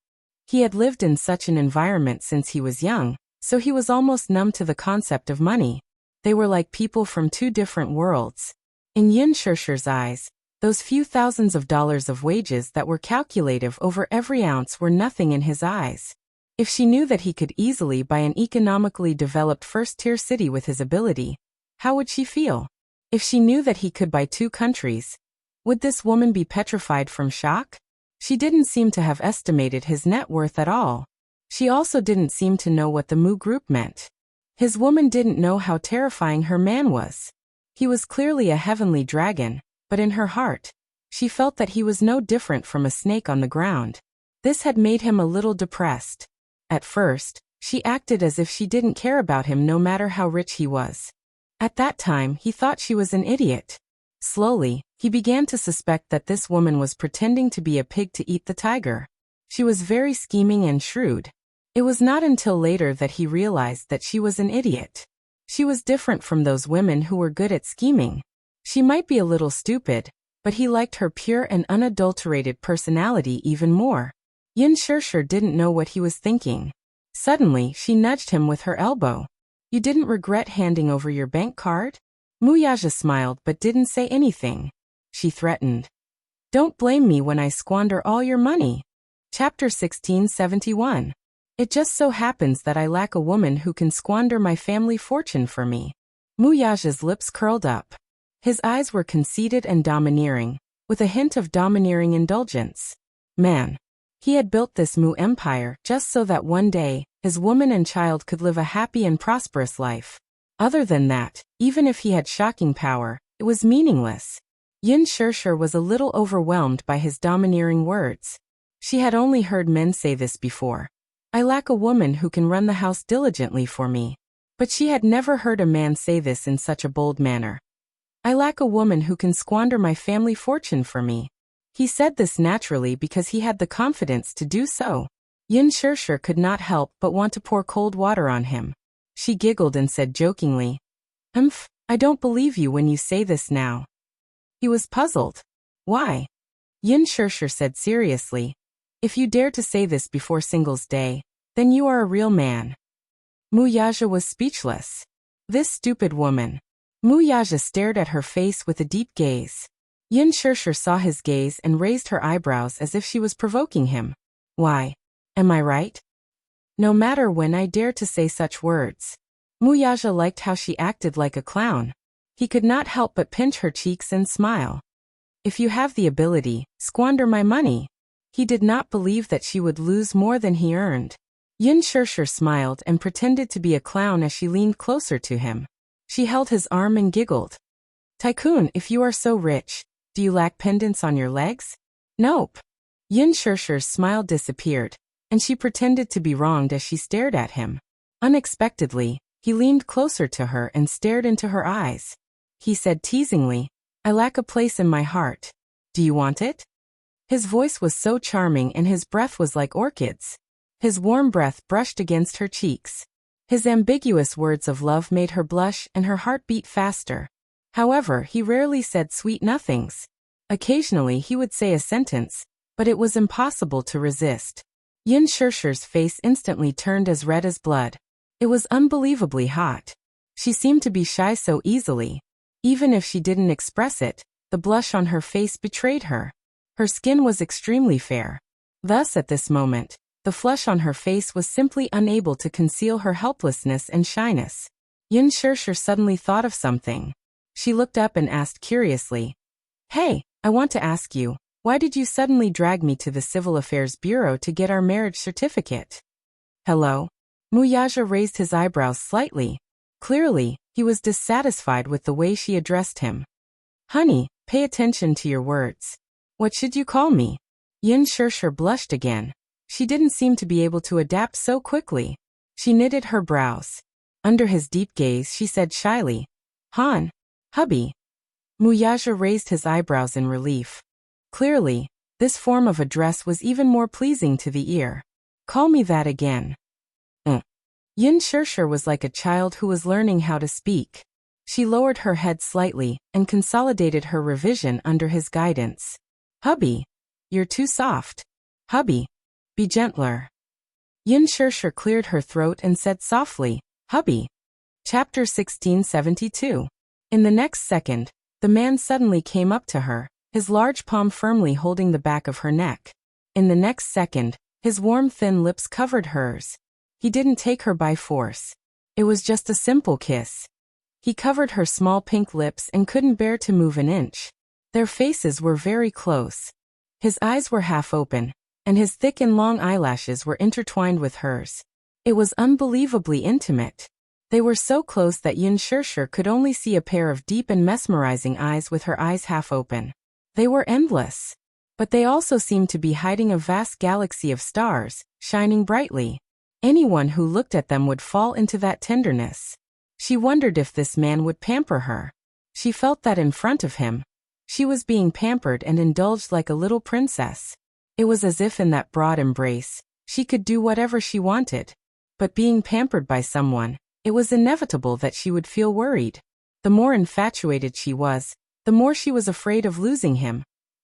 Speaker 1: He had lived in such an environment since he was young, so he was almost numb to the concept of money. They were like people from two different worlds. In Yun Shirshir's eyes, Those few thousands of dollars of wages that were calculative over every ounce were nothing in his eyes. If she knew that he could easily buy an economically developed first-tier city with his ability, how would she feel? If she knew that he could buy 2 countries, would this woman be petrified from shock? She didn't seem to have estimated his net worth at all. She also didn't seem to know what the Mu Group meant. His woman didn't know how terrifying her man was. He was clearly a heavenly dragon, but in her heart, she felt that he was no different from a snake on the ground. This had made him a little depressed. At first, she acted as if she didn't care about him no matter how rich he was. At that time, he thought she was an idiot. Slowly, he began to suspect that this woman was pretending to be a pig to eat the tiger. She was very scheming and shrewd. It was not until later that he realized that she was an idiot. She was different from those women who were good at scheming. She might be a little stupid, but he liked her pure and unadulterated personality even more. Yin Shirshir didn't know what he was thinking. Suddenly, she nudged him with her elbow. "You didn't regret handing over your bank card?" Muyaja smiled but didn't say anything. She threatened. "Don't blame me when I squander all your money." Chapter 1671. It just so happens that I lack a woman who can squander my family fortune for me. Muyaja's lips curled up. His eyes were conceited and domineering, with a hint of domineering indulgence. Man. He had built this Mu empire just so that one day, his woman and child could live a happy and prosperous life. Other than that, even if he had shocking power, it was meaningless. Yin Shirshir was a little overwhelmed by his domineering words. She had only heard men say this before. "I lack a woman who can run the house diligently for me." But she had never heard a man say this in such a bold manner. "I lack a woman who can squander my family fortune for me." He said this naturally because he had the confidence to do so. Yin Shirshir could not help but want to pour cold water on him. She giggled and said jokingly, I don't believe you when you say this now." He was puzzled. "Why?" Yin Shirshir said seriously, "If you dare to say this before Singles Day, then you are a real man." Muyaja was speechless. This stupid woman. Muyaja stared at her face with a deep gaze. Yin Shirshir saw his gaze and raised her eyebrows as if she was provoking him. "Why? Am I right? No matter when I dare to say such words." Muyaja liked how she acted like a clown. He could not help but pinch her cheeks and smile. "If you have the ability, squander my money." He did not believe that she would lose more than he earned. Yin Shirshir smiled and pretended to be a clown as she leaned closer to him. She held his arm and giggled. "Tycoon, if you are so rich, do you lack pendants on your legs?" "Nope." Yin Shirshir's smile disappeared, and she pretended to be wronged as she stared at him. Unexpectedly, he leaned closer to her and stared into her eyes. He said teasingly, "I lack a place in my heart. Do you want it?" His voice was so charming and his breath was like orchids. His warm breath brushed against her cheeks. His ambiguous words of love made her blush and her heart beat faster. However, he rarely said sweet nothings. Occasionally he would say a sentence, but it was impossible to resist. Yin Shirshir's face instantly turned as red as blood. It was unbelievably hot. She seemed to be shy so easily. Even if she didn't express it, the blush on her face betrayed her. Her skin was extremely fair. Thus, at this moment, the flush on her face was simply unable to conceal her helplessness and shyness. Yin Shirshir suddenly thought of something. She looked up and asked curiously, "Hey, I want to ask you, why did you suddenly drag me to the Civil Affairs Bureau to get our marriage certificate?" "Hello?" Muyaja raised his eyebrows slightly. Clearly, he was dissatisfied with the way she addressed him. "Honey, pay attention to your words. What should you call me?" Yin Shirshir blushed again. She didn't seem to be able to adapt so quickly. She knitted her brows. Under his deep gaze, she said shyly, "Han, hubby." Muyaja raised his eyebrows in relief. Clearly, this form of address was even more pleasing to the ear. "Call me that again." Yin Shirshir was like a child who was learning how to speak. She lowered her head slightly and consolidated her revision under his guidance. "Hubby, you're too soft. Hubby, be gentler." Yin Shirshir cleared her throat and said softly, "Hubby." Chapter 1672. In the next second, the man suddenly came up to her, his large palm firmly holding the back of her neck. In the next second, his warm thin lips covered hers. He didn't take her by force. It was just a simple kiss. He covered her small pink lips and couldn't bear to move an inch. Their faces were very close. His eyes were half open, and his thick and long eyelashes were intertwined with hers. It was unbelievably intimate. They were so close that Yin Shirshir could only see a pair of deep and mesmerizing eyes with her eyes half open. They were endless. But they also seemed to be hiding a vast galaxy of stars, shining brightly. Anyone who looked at them would fall into that tenderness. She wondered if this man would pamper her. She felt that in front of him. She was being pampered and indulged like a little princess. It was as if in that broad embrace, she could do whatever she wanted. But being pampered by someone, it was inevitable that she would feel worried. The more infatuated she was, the more she was afraid of losing him.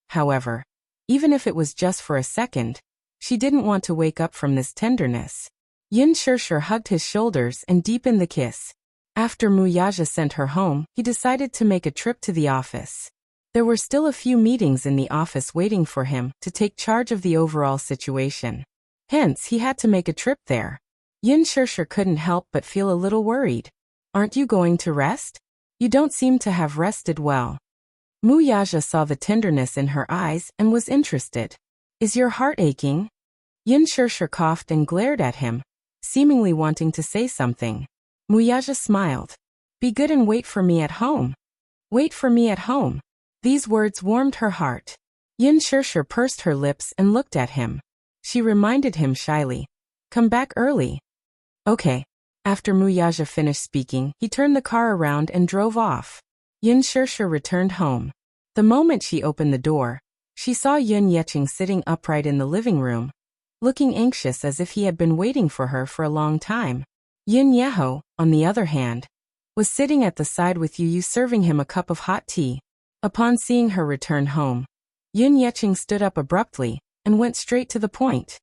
Speaker 1: However, even if it was just for a second, she didn't want to wake up from this tenderness. Yin Shirshir hugged his shoulders and deepened the kiss. After Muyaja sent her home, he decided to make a trip to the office. There were still a few meetings in the office waiting for him to take charge of the overall situation. Hence, he had to make a trip there. Yin Shirshir couldn't help but feel a little worried. "Aren't you going to rest? You don't seem to have rested well." Muyaja saw the tenderness in her eyes and was interested. "Is your heart aching?" Yin Shirshir coughed and glared at him, seemingly wanting to say something. Muyaja smiled. "Be good and wait for me at home." "Wait for me at home." These words warmed her heart. Yin Shirshir pursed her lips and looked at him. She reminded him shyly, "Come back early." "Okay." After Muyaja finished speaking, he turned the car around and drove off. Yin Shirshir returned home. The moment she opened the door, she saw Yun Yeching sitting upright in the living room, looking anxious as if he had been waiting for her for a long time. Yin Yeho, on the other hand, was sitting at the side with Yu serving him a cup of hot tea. Upon seeing her return home, Yun Yeching stood up abruptly and went straight to the point.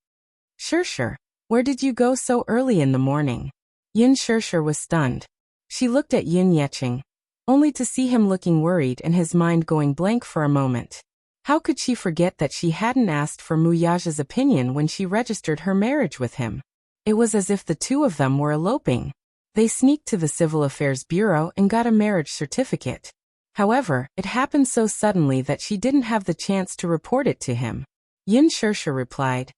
Speaker 1: "Shirshir, where did you go so early in the morning?" Yin Shirshir was stunned. She looked at Yun Yeching, only to see him looking worried and his mind going blank for a moment. How could she forget that she hadn't asked for Muyaja's opinion when she registered her marriage with him? It was as if the two of them were eloping. They sneaked to the Civil Affairs Bureau and got a marriage certificate. However, it happened so suddenly that she didn't have the chance to report it to him. Yin Shirshir replied,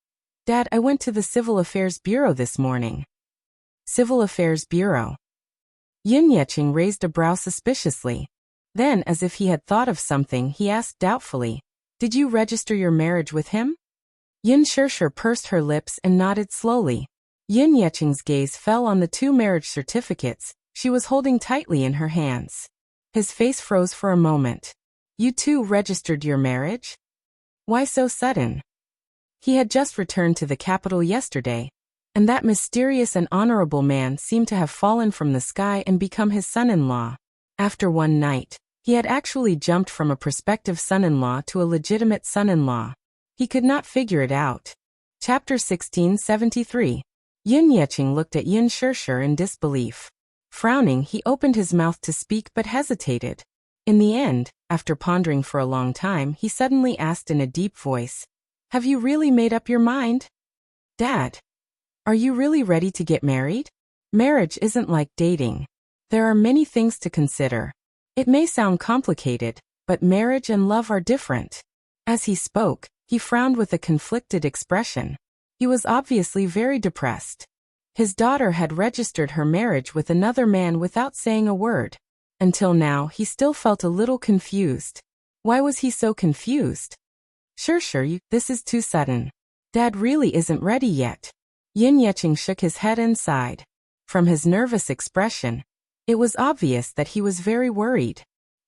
Speaker 1: "Dad, I went to the Civil Affairs Bureau this morning." Civil Affairs Bureau. Yin Yeching raised a brow suspiciously. Then, as if he had thought of something, he asked doubtfully, "Did you register your marriage with him?" Yin Shirshir pursed her lips and nodded slowly. Yin Yeching's gaze fell on the two marriage certificates she was holding tightly in her hands. His face froze for a moment. "You two registered your marriage? Why so sudden?" He had just returned to the capital yesterday, and that mysterious and honorable man seemed to have fallen from the sky and become his son-in-law. After one night, he had actually jumped from a prospective son-in-law to a legitimate son-in-law. He could not figure it out. Chapter 1673. Yin Yeching looked at Yin Shirshir in disbelief. Frowning, he opened his mouth to speak but hesitated. In the end, after pondering for a long time, he suddenly asked in a deep voice, "Have you really made up your mind? Dad, are you really ready to get married? Marriage isn't like dating. There are many things to consider. It may sound complicated, but marriage and love are different." As he spoke, he frowned with a conflicted expression. He was obviously very depressed. His daughter had registered her marriage with another man without saying a word. Until now, he still felt a little confused. Why was he so confused? "Shirshir, this is too sudden. Dad really isn't ready yet." Yin Yeching shook his head and sighed. From his nervous expression, it was obvious that he was very worried.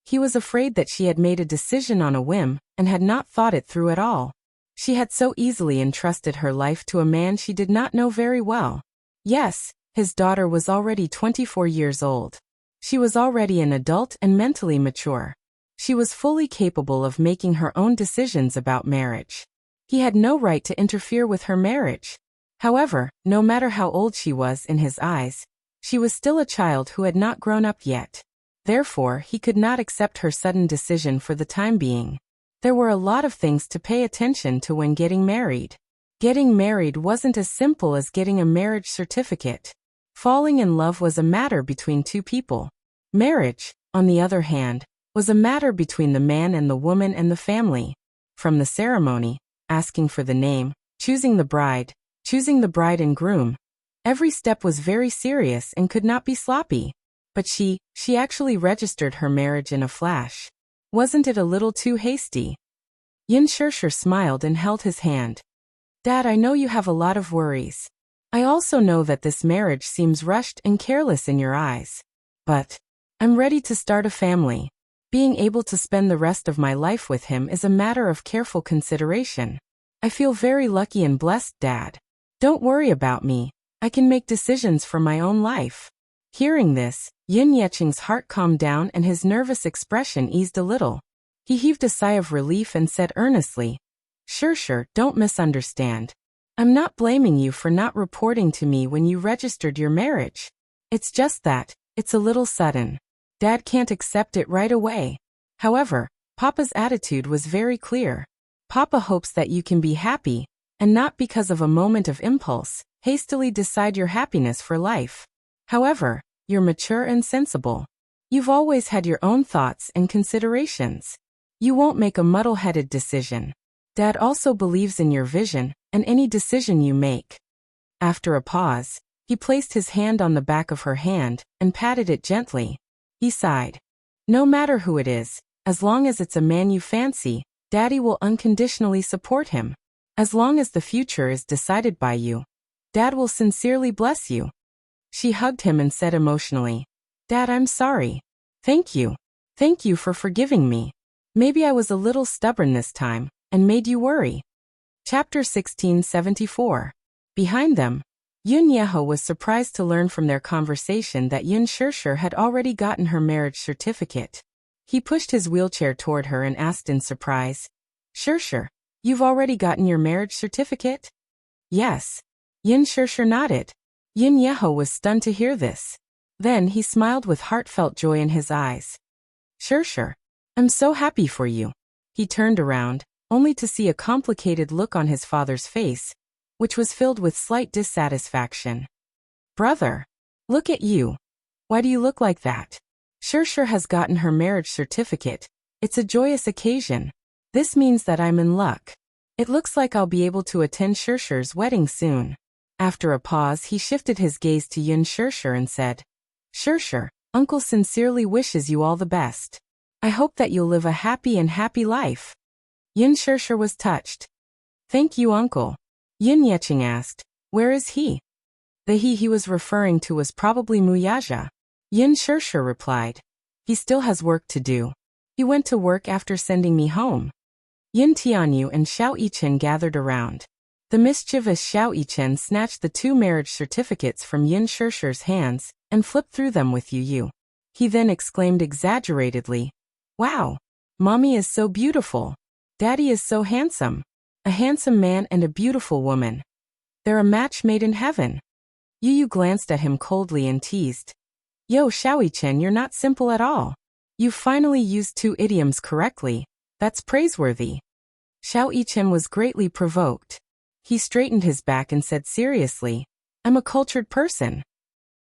Speaker 1: He was afraid that she had made a decision on a whim and had not thought it through at all. She had so easily entrusted her life to a man she did not know very well. Yes, his daughter was already 24 years old. She was already an adult and mentally mature. She was fully capable of making her own decisions about marriage. He had no right to interfere with her marriage. However, no matter how old she was in his eyes, she was still a child who had not grown up yet. Therefore, he could not accept her sudden decision for the time being. There were a lot of things to pay attention to when getting married. Getting married wasn't as simple as getting a marriage certificate. Falling in love was a matter between two people. Marriage, on the other hand, was a matter between the man and the woman and the family. From the ceremony, asking for the name, choosing the bride and groom, every step was very serious and could not be sloppy. But she actually registered her marriage in a flash. Wasn't it a little too hasty? Yin Shirshir smiled and held his hand. Dad, I know you have a lot of worries. I also know that this marriage seems rushed and careless in your eyes. But I'm ready to start a family. Being able to spend the rest of my life with him is a matter of careful consideration. I feel very lucky and blessed, Dad. Don't worry about me. I can make decisions for my own life. Hearing this, Yin Yeqing's heart calmed down and his nervous expression eased a little. He heaved a sigh of relief and said earnestly, Shirshir, don't misunderstand. I'm not blaming you for not reporting to me when you registered your marriage. It's just that, it's a little sudden. Dad can't accept it right away. However, Papa's attitude was very clear. Papa hopes that you can be happy, and not because of a moment of impulse, hastily decide your happiness for life. However, you're mature and sensible. You've always had your own thoughts and considerations. You won't make a muddle-headed decision. Dad also believes in your vision and any decision you make. After a pause, he placed his hand on the back of her hand and patted it gently. He sighed. No matter who it is, as long as it's a man you fancy, Daddy will unconditionally support him. As long as the future is decided by you, Dad will sincerely bless you. She hugged him and said emotionally, Dad, I'm sorry. Thank you. Thank you for forgiving me. Maybe I was a little stubborn this time and made you worry. Chapter 1674. Behind them, Yun Yeho was surprised to learn from their conversation that Yin Shirshir had already gotten her marriage certificate. He pushed his wheelchair toward her and asked in surprise, Shirshir, you've already gotten your marriage certificate? Yes. Yin Shirshir nodded. Yin Yeho was stunned to hear this. Then he smiled with heartfelt joy in his eyes. Shirshir, I'm so happy for you. He turned around, only to see a complicated look on his father's face, which was filled with slight dissatisfaction. Brother, look at you. Why do you look like that? Shirshir has gotten her marriage certificate. It's a joyous occasion. This means that I'm in luck. It looks like I'll be able to attend Shirshir's wedding soon. After a pause, he shifted his gaze to Yin Shirshir and said, Shirshir, Uncle sincerely wishes you all the best. I hope that you'll live a happy life. Yin Shirshir was touched. Thank you, Uncle. Yin Yeqing asked, where is he? The he was referring to was probably Muyaja. Yin Shirshir replied, he still has work to do. He went to work after sending me home. Yin Tianyu and Xiao Yichen gathered around. The mischievous Xiao Yichen snatched the 2 marriage certificates from Yin Shirshir's hands and flipped through them with Yu. He then exclaimed exaggeratedly, Wow! Mommy is so beautiful. Daddy is so handsome. A handsome man and a beautiful woman. They're a match made in heaven. Yu glanced at him coldly and teased. Yo, Xiao Yichen, you're not simple at all. You've finally used 2 idioms correctly. That's praiseworthy. Xiao Yichen was greatly provoked. He straightened his back and said seriously, I'm a cultured person.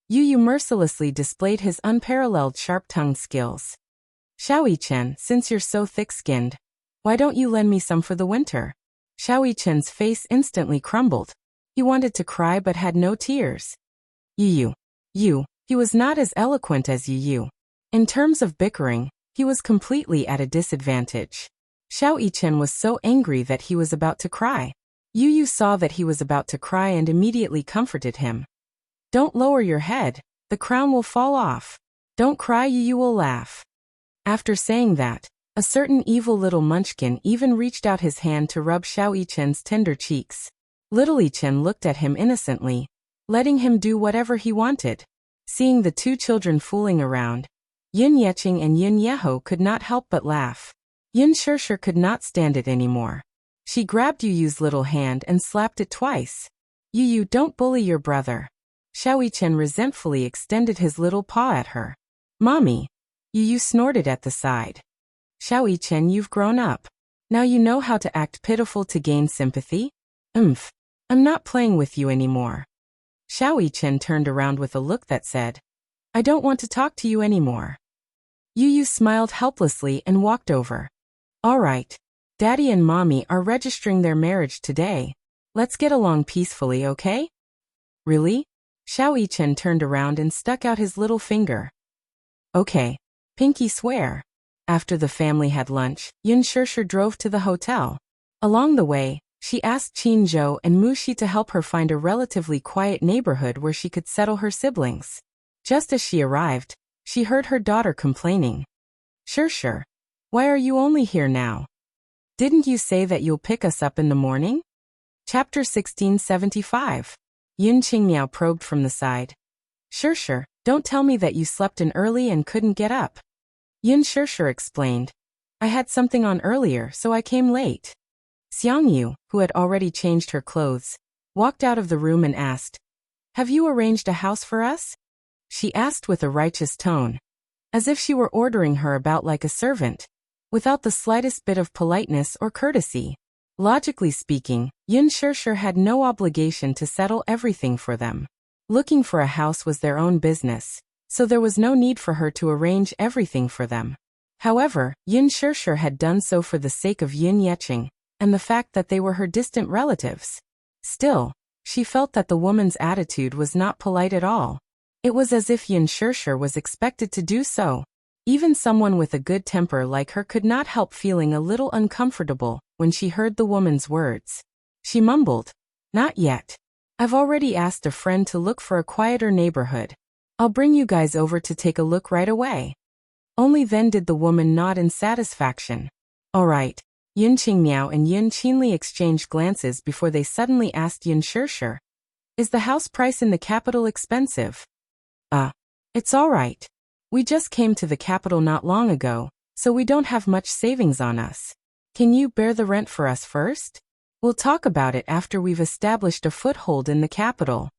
Speaker 1: Yu mercilessly displayed his unparalleled sharp-tongued skills. Xiao Yichen, since you're so thick-skinned, why don't you lend me some for the winter? Xiao Yichen's face instantly crumbled. He wanted to cry but had no tears. Yu, he was not as eloquent as Yu. In terms of bickering, he was completely at a disadvantage. Xiao Yichen was so angry that he was about to cry. Yu saw that he was about to cry and immediately comforted him. Don't lower your head, the crown will fall off. Don't cry, Yu will laugh. After saying that, a certain evil little munchkin even reached out his hand to rub Xiao Yichen's tender cheeks. Little Yichen looked at him innocently, letting him do whatever he wanted. Seeing the 2 children fooling around, Yin Yeqing and Yin Yeho could not help but laugh. Yin Shirshir could not stand it anymore. She grabbed Yu's little hand and slapped it twice. Yu, don't bully your brother. Xiao Yichen resentfully extended his little paw at her. Mommy. Yu snorted at the side. Xiao Yichen, you've grown up. Now you know how to act pitiful to gain sympathy? Umph. I'm not playing with you anymore. Xiao Yichen turned around with a look that said, I don't want to talk to you anymore. Yu Yu smiled helplessly and walked over. All right. Daddy and Mommy are registering their marriage today. Let's get along peacefully, okay? Really? Xiao Yichen turned around and stuck out his little finger. Okay. Pinky swear. After the family had lunch, Yun Shirshir drove to the hotel. Along the way, she asked Qin Zhou and Mu Shi to help her find a relatively quiet neighborhood where she could settle her siblings. Just as she arrived, she heard her daughter complaining. Shirshir, why are you only here now? Didn't you say that you'll pick us up in the morning? Chapter 1675. Yun Qingmiao probed from the side. Shirshir, don't tell me that you slept in early and couldn't get up. Yun Shirshir explained. I had something on earlier, so I came late. Xiang Yu, who had already changed her clothes, walked out of the room and asked, Have you arranged a house for us? She asked with a righteous tone, as if she were ordering her about like a servant, without the slightest bit of politeness or courtesy. Logically speaking, Yun Shirshir had no obligation to settle everything for them. Looking for a house was their own business, so there was no need for her to arrange everything for them. However, Yun Shirshir had done so for the sake of Yun Yeqing, and the fact that they were her distant relatives. Still, she felt that the woman's attitude was not polite at all. It was as if Yun Shirshir was expected to do so. Even someone with a good temper like her could not help feeling a little uncomfortable when she heard the woman's words. She mumbled, Not yet. I've already asked a friend to look for a quieter neighborhood. I'll bring you guys over to take a look right away. Only then did the woman nod in satisfaction. All right. Yun Qingmiao and Yun Qinli exchanged glances before they suddenly asked Yun Shirshir, Is the house price in the capital expensive? It's all right. We just came to the capital not long ago, so we don't have much savings on us. Can you bear the rent for us first? We'll talk about it after we've established a foothold in the capital.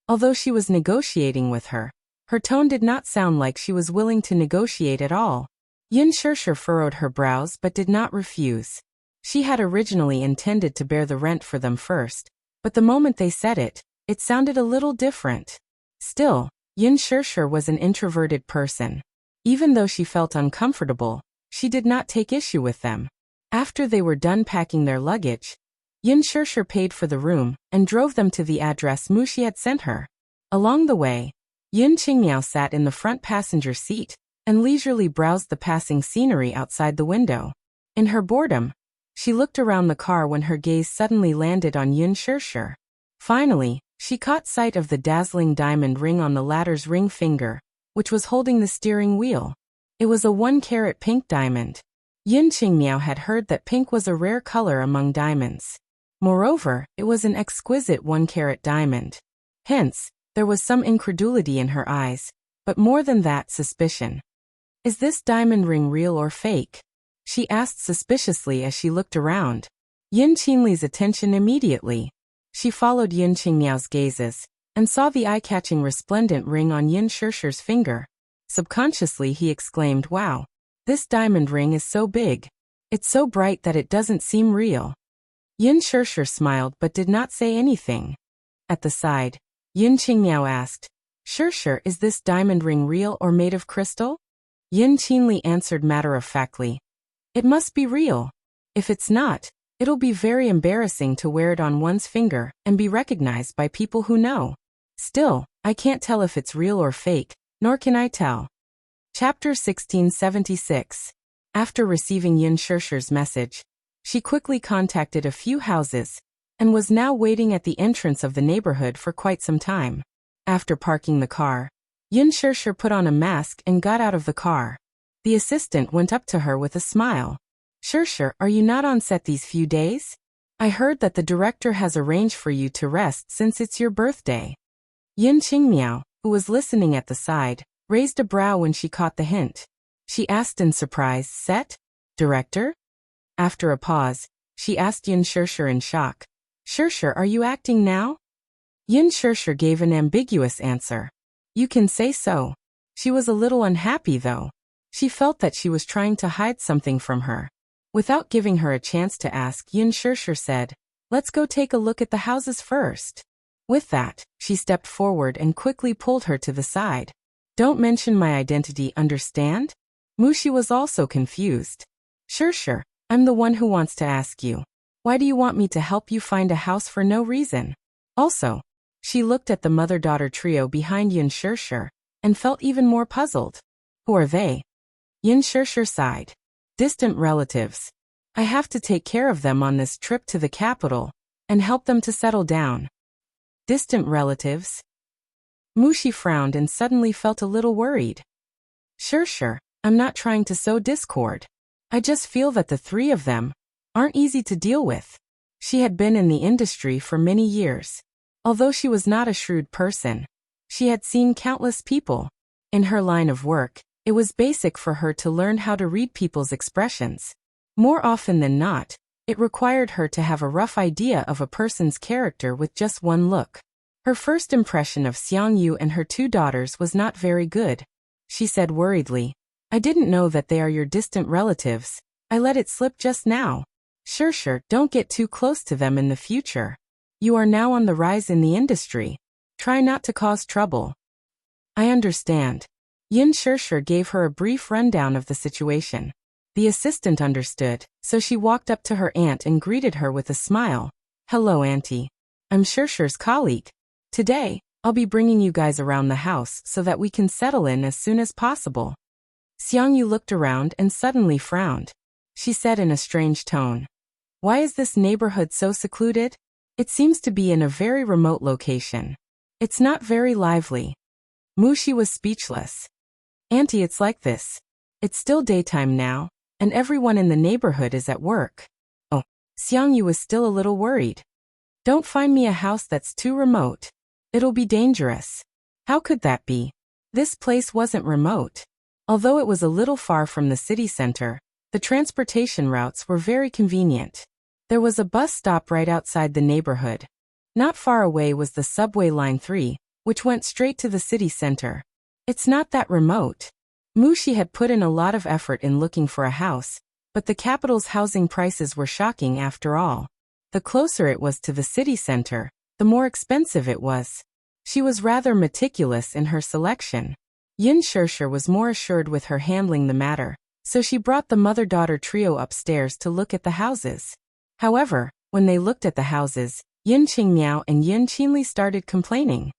Speaker 1: Although she was negotiating with her, her tone did not sound like she was willing to negotiate at all. Yun Shirshir furrowed her brows but did not refuse. She had originally intended to bear the rent for them first, but the moment they said it, it sounded a little different. Still, Yun Shirshir was an introverted person. Even though she felt uncomfortable, she did not take issue with them. After they were done packing their luggage, Yun Shirshir paid for the room and drove them to the address Mu Shi had sent her. Along the way, Yun Qingmiao sat in the front passenger seat and leisurely browsed the passing scenery outside the window. In her boredom, she looked around the car when her gaze suddenly landed on Yun Shirshir. Finally, she caught sight of the dazzling diamond ring on the latter's ring finger, which was holding the steering wheel. It was a 1-carat pink diamond. Yun Qingmiao had heard that pink was a rare color among diamonds. Moreover, it was an exquisite 1-carat diamond. Hence, there was some incredulity in her eyes, but more than that, suspicion. Is this diamond ring real or fake? She asked suspiciously as she looked around. Yun Qinli's attention immediately. She followed Yun Qingmiao's gazes, and saw the eye-catching resplendent ring on Yun Shirshir's finger. Subconsciously he exclaimed, Wow! This diamond ring is so big. It's so bright that it doesn't seem real. Yun Shirshir smiled but did not say anything. At the side, Yun Qingmiao asked, Shirshir, is this diamond ring real or made of crystal? Yun Qinli answered matter-of-factly, It must be real. If it's not, it'll be very embarrassing to wear it on one's finger and be recognized by people who know. Still, I can't tell if it's real or fake, nor can I tell. Chapter 1676. After receiving Yun Shirshir's message, she quickly contacted a few houses, and was now waiting at the entrance of the neighborhood for quite some time. After parking the car, Yun Shirshir put on a mask and got out of the car. The assistant went up to her with a smile. Shirshir, are you not on set these few days? I heard that the director has arranged for you to rest since it's your birthday. Yun Qingmiao, who was listening at the side, raised a brow when she caught the hint. She asked in surprise, Set? Director? After a pause, she asked Yun Shirshir in shock. Shirshir, are you acting now? Yun Shirshir gave an ambiguous answer. You can say so. She was a little unhappy though. She felt that she was trying to hide something from her. Without giving her a chance to ask, Yun Shirshir said, "Let's go take a look at the houses first." With that, she stepped forward and quickly pulled her to the side. "Don't mention my identity, understand?" Mushi was also confused. "Shirshir, I'm the one who wants to ask you. Why do you want me to help you find a house for no reason?" Also, she looked at the mother-daughter trio behind Yun Shirshir and felt even more puzzled. Who are they? Yun Shirshir sighed. "Distant relatives. I have to take care of them on this trip to the capital and help them to settle down." Distant relatives? Mushi frowned and suddenly felt a little worried. "Shirshir, I'm not trying to sow discord. I just feel that the three of them aren't easy to deal with." She had been in the industry for many years. Although she was not a shrewd person, she had seen countless people. In her line of work, it was basic for her to learn how to read people's expressions. More often than not, it required her to have a rough idea of a person's character with just one look. Her first impression of Xiang Yu and her two daughters was not very good. She said worriedly, "I didn't know that they are your distant relatives. I let it slip just now." "Shirshir, don't get too close to them in the future. You are now on the rise in the industry. Try not to cause trouble." "I understand." Yin Shirshir gave her a brief rundown of the situation. The assistant understood, so she walked up to her aunt and greeted her with a smile. "Hello, Auntie. I'm Shirshir's colleague. Today, I'll be bringing you guys around the house so that we can settle in as soon as possible." Xiang Yu looked around and suddenly frowned. She said in a strange tone, "Why is this neighborhood so secluded? It seems to be in a very remote location. It's not very lively." Mushi was speechless. "Auntie, it's like this. It's still daytime now, and everyone in the neighborhood is at work." "Oh." Xiang Yu was still a little worried. "Don't find me a house that's too remote. It'll be dangerous." How could that be? This place wasn't remote. Although it was a little far from the city center, the transportation routes were very convenient. There was a bus stop right outside the neighborhood. Not far away was the subway line 3, which went straight to the city center. It's not that remote. Mushi had put in a lot of effort in looking for a house, but the capital's housing prices were shocking after all. The closer it was to the city center, the more expensive it was. She was rather meticulous in her selection. Yin Shirshir was more assured with her handling the matter, so she brought the mother-daughter trio upstairs to look at the houses. However, when they looked at the houses, Yin Qingmiao and Yin Qinli started complaining.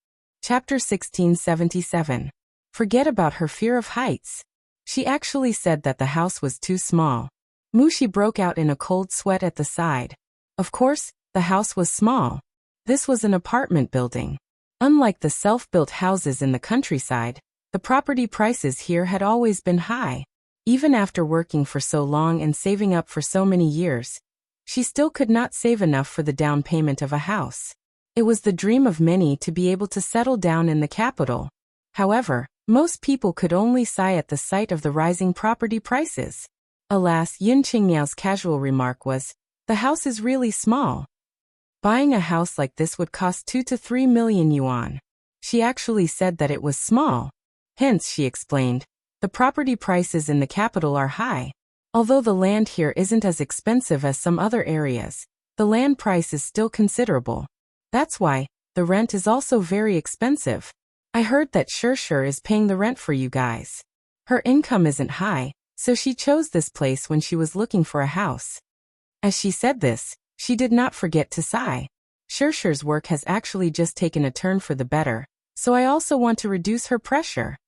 Speaker 1: Chapter 1677. Forget about her fear of heights. She actually said that the house was too small. Mushi broke out in a cold sweat at the side. Of course, the house was small. This was an apartment building. Unlike the self-built houses in the countryside, the property prices here had always been high. Even after working for so long and saving up for so many years, she still could not save enough for the down payment of a house. It was the dream of many to be able to settle down in the capital. However, most people could only sigh at the sight of the rising property prices. Alas, Yin Qingmiao's casual remark was, "The house is really small. Buying a house like this would cost 2 to 3 million yuan." She actually said that it was small. Hence, she explained, the property prices in the capital are high. Although the land here isn't as expensive as some other areas, the land price is still considerable. That's why the rent is also very expensive. I heard that Shirshir is paying the rent for you guys. Her income isn't high, so she chose this place when she was looking for a house. As she said this, she did not forget to sigh. Shirshir's work has actually just taken a turn for the better, so I also want to reduce her pressure.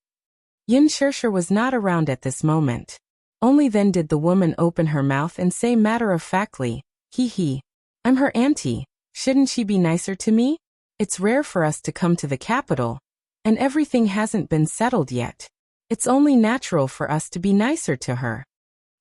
Speaker 1: Yin Shirshir was not around at this moment. Only then did the woman open her mouth and say matter-of-factly, "Hee. I'm her auntie. Shouldn't she be nicer to me? It's rare for us to come to the capital, and everything hasn't been settled yet. It's only natural for us to be nicer to her."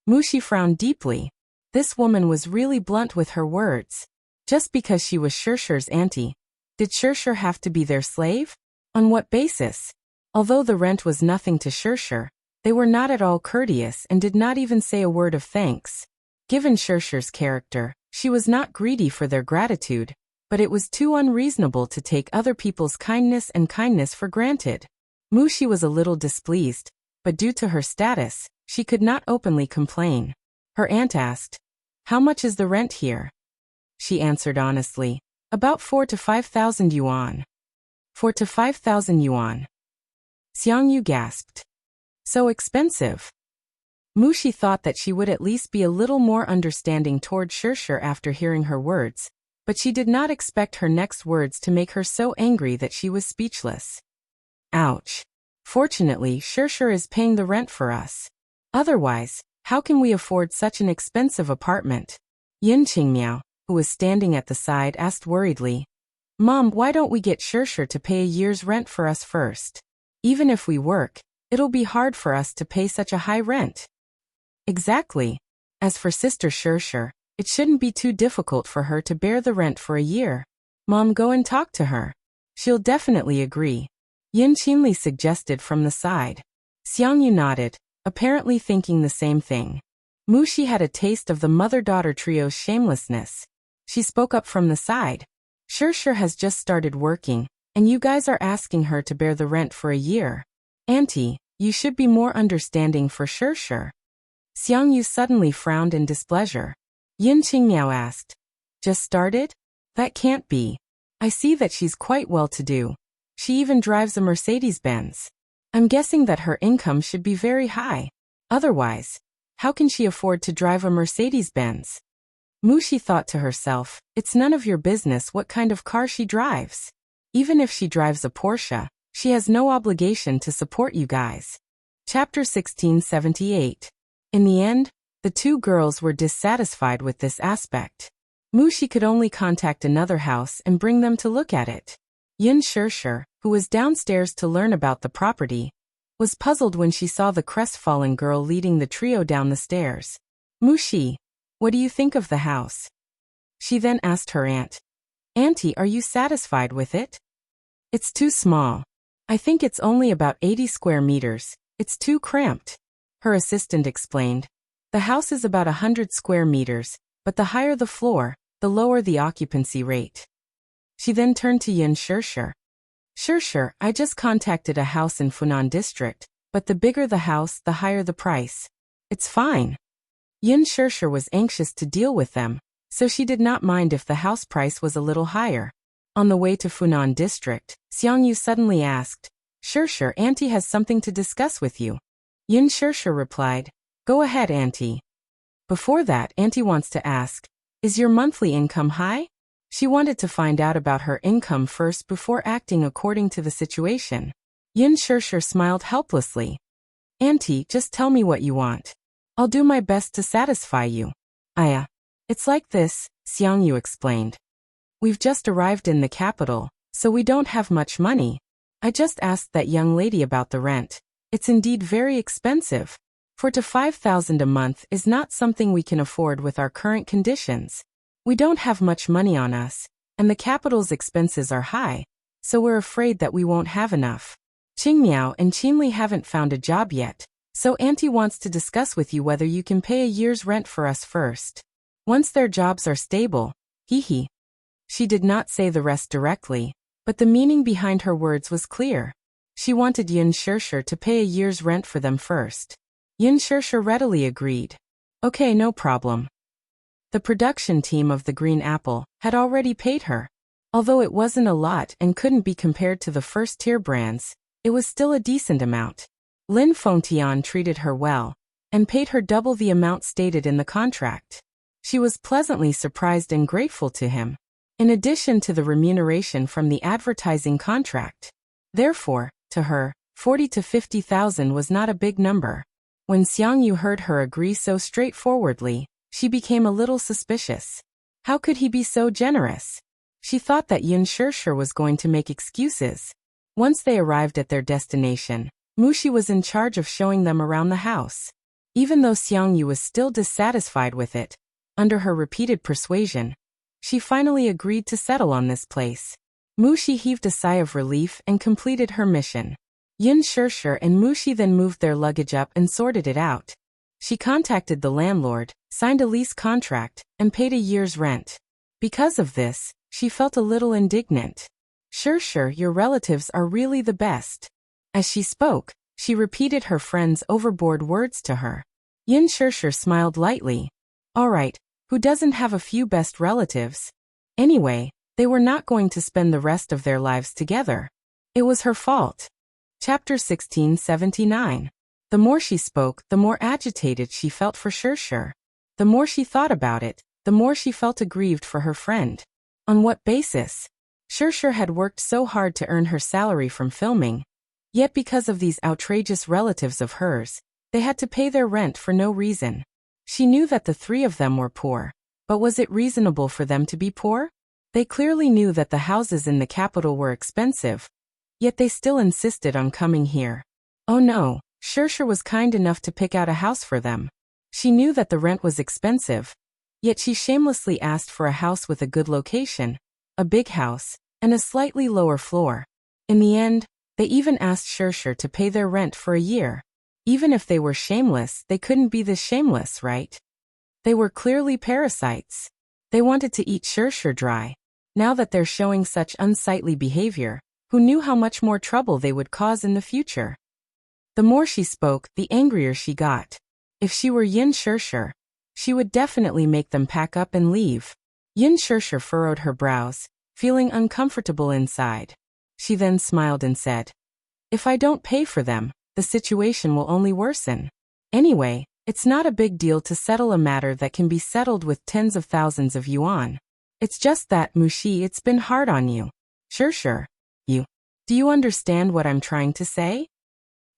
Speaker 1: Mushi frowned deeply. This woman was really blunt with her words. Just because she was Shirshir's auntie, did Shirshir have to be their slave? On what basis? Although the rent was nothing to Shirshir, they were not at all courteous and did not even say a word of thanks. Given Shirshir's character, she was not greedy for their gratitude, but it was too unreasonable to take other people's kindness for granted. Mushi was a little displeased, but due to her status, she could not openly complain. Her aunt asked, "How much is the rent here?" She answered honestly, "About 4 to 5,000 yuan." 4 to 5,000 yuan. Xiang Yu gasped. So expensive. Mushi thought that she would at least be a little more understanding toward Shirshir after hearing her words, but she did not expect her next words to make her so angry that she was speechless. Ouch. Fortunately, Shirshir is paying the rent for us. Otherwise, how can we afford such an expensive apartment? Yin Qingmiao, who was standing at the side, asked worriedly, "Mom, why don't we get Shirshir to pay a year's rent for us first? Even if we work, it'll be hard for us to pay such a high rent." Exactly. As for Sister Shirshir, it shouldn't be too difficult for her to bear the rent for a year. Mom, go and talk to her. She'll definitely agree. Yin Qinli suggested from the side. Xiang Yu nodded, apparently thinking the same thing. Mushi had a taste of the mother-daughter trio's shamelessness. She spoke up from the side. Shirshir has just started working, and you guys are asking her to bear the rent for a year. Auntie, you should be more understanding for Shirshir. Xiang Yu suddenly frowned in displeasure. Yin Qingmiao asked, "Just started? That can't be. I see that she's quite well-to-do. She even drives a Mercedes-Benz. I'm guessing that her income should be very high. Otherwise, how can she afford to drive a Mercedes-Benz?" Mushi thought to herself, it's none of your business what kind of car she drives. Even if she drives a Porsche, she has no obligation to support you guys. Chapter 1678. In the end, the two girls were dissatisfied with this aspect. Mushi could only contact another house and bring them to look at it. Yin Shirshir, who was downstairs to learn about the property, was puzzled when she saw the crestfallen girl leading the trio down the stairs. "Mushi, what do you think of the house?" She then asked her aunt. "Auntie, are you satisfied with it?" "It's too small. I think it's only about 80 square meters. It's too cramped," her assistant explained. "The house is about 100 square meters, but the higher the floor, the lower the occupancy rate." She then turned to Yin Shirshir. "Shirshir, I just contacted a house in Funan district, but the bigger the house, the higher the price. It's fine." Yin Shirshir was anxious to deal with them, so she did not mind if the house price was a little higher. On the way to Funan district, Xiang Yu suddenly asked, "Shirshir, Auntie has something to discuss with you." Yin Shirshir replied, "Go ahead, Auntie." Before that, Auntie wants to ask, "Is your monthly income high?" She wanted to find out about her income first before acting according to the situation. Yin Shirshir smiled helplessly. "Auntie, just tell me what you want. I'll do my best to satisfy you." It's like this," Xiang Yu explained. "We've just arrived in the capital, so we don't have much money. I just asked that young lady about the rent. It's indeed very expensive. 4 to 5,000 a month is not something we can afford with our current conditions. We don't have much money on us, and the capital's expenses are high, so we're afraid that we won't have enough. Qingmiao and Qinli haven't found a job yet, so Auntie wants to discuss with you whether you can pay a year's rent for us first. Once their jobs are stable, hee." She did not say the rest directly, but the meaning behind her words was clear. She wanted Yin Shirshir to pay a year's rent for them first. Yin Shirshir readily agreed. "Okay, no problem." The production team of The Green Apple had already paid her. Although it wasn't a lot and couldn't be compared to the first-tier brands, it was still a decent amount. Lin Fengtian treated her well, and paid her double the amount stated in the contract. She was pleasantly surprised and grateful to him, in addition to the remuneration from the advertising contract. Therefore, to her, 40 to 50,000 was not a big number. When Xiang Yu heard her agree so straightforwardly, she became a little suspicious. How could he be so generous? She thought that Yin Shirshir was going to make excuses. Once they arrived at their destination, Mushi was in charge of showing them around the house. Even though Xiang Yu was still dissatisfied with it, under her repeated persuasion, she finally agreed to settle on this place. Mushi heaved a sigh of relief and completed her mission. Yin Shirshir and Mushi then moved their luggage up and sorted it out. She contacted the landlord, signed a lease contract, and paid a year's rent. Because of this, she felt a little indignant. "Shirshir, your relatives are really the best." As she spoke, she repeated her friend's overboard words to her. Yin Shirshir smiled lightly. All right, who doesn't have a few best relatives? Anyway, they were not going to spend the rest of their lives together. It was her fault. Chapter 1679. The more she spoke, the more agitated she felt for Shirshir. The more she thought about it, the more she felt aggrieved for her friend. On what basis? Shirshir had worked so hard to earn her salary from filming. Yet because of these outrageous relatives of hers, they had to pay their rent for no reason. She knew that the three of them were poor, but was it reasonable for them to be poor? They clearly knew that the houses in the capital were expensive, yet they still insisted on coming here. Oh no, Shirshir was kind enough to pick out a house for them. She knew that the rent was expensive, yet she shamelessly asked for a house with a good location, a big house, and a slightly lower floor. In the end, they even asked Shirshir to pay their rent for a year. Even if they were shameless, they couldn't be this shameless, right? They were clearly parasites. They wanted to eat Shirshir dry. Now that they're showing such unsightly behavior, who knew how much more trouble they would cause in the future? The more she spoke, the angrier she got. If she were Yin Shirshir, she would definitely make them pack up and leave. Yin Shirshir furrowed her brows, feeling uncomfortable inside. She then smiled and said, "If I don't pay for them, the situation will only worsen. Anyway, it's not a big deal to settle a matter that can be settled with tens of thousands of yuan. It's just that, Mushi, it's been hard on you. Shirshir, do you understand what I'm trying to say?"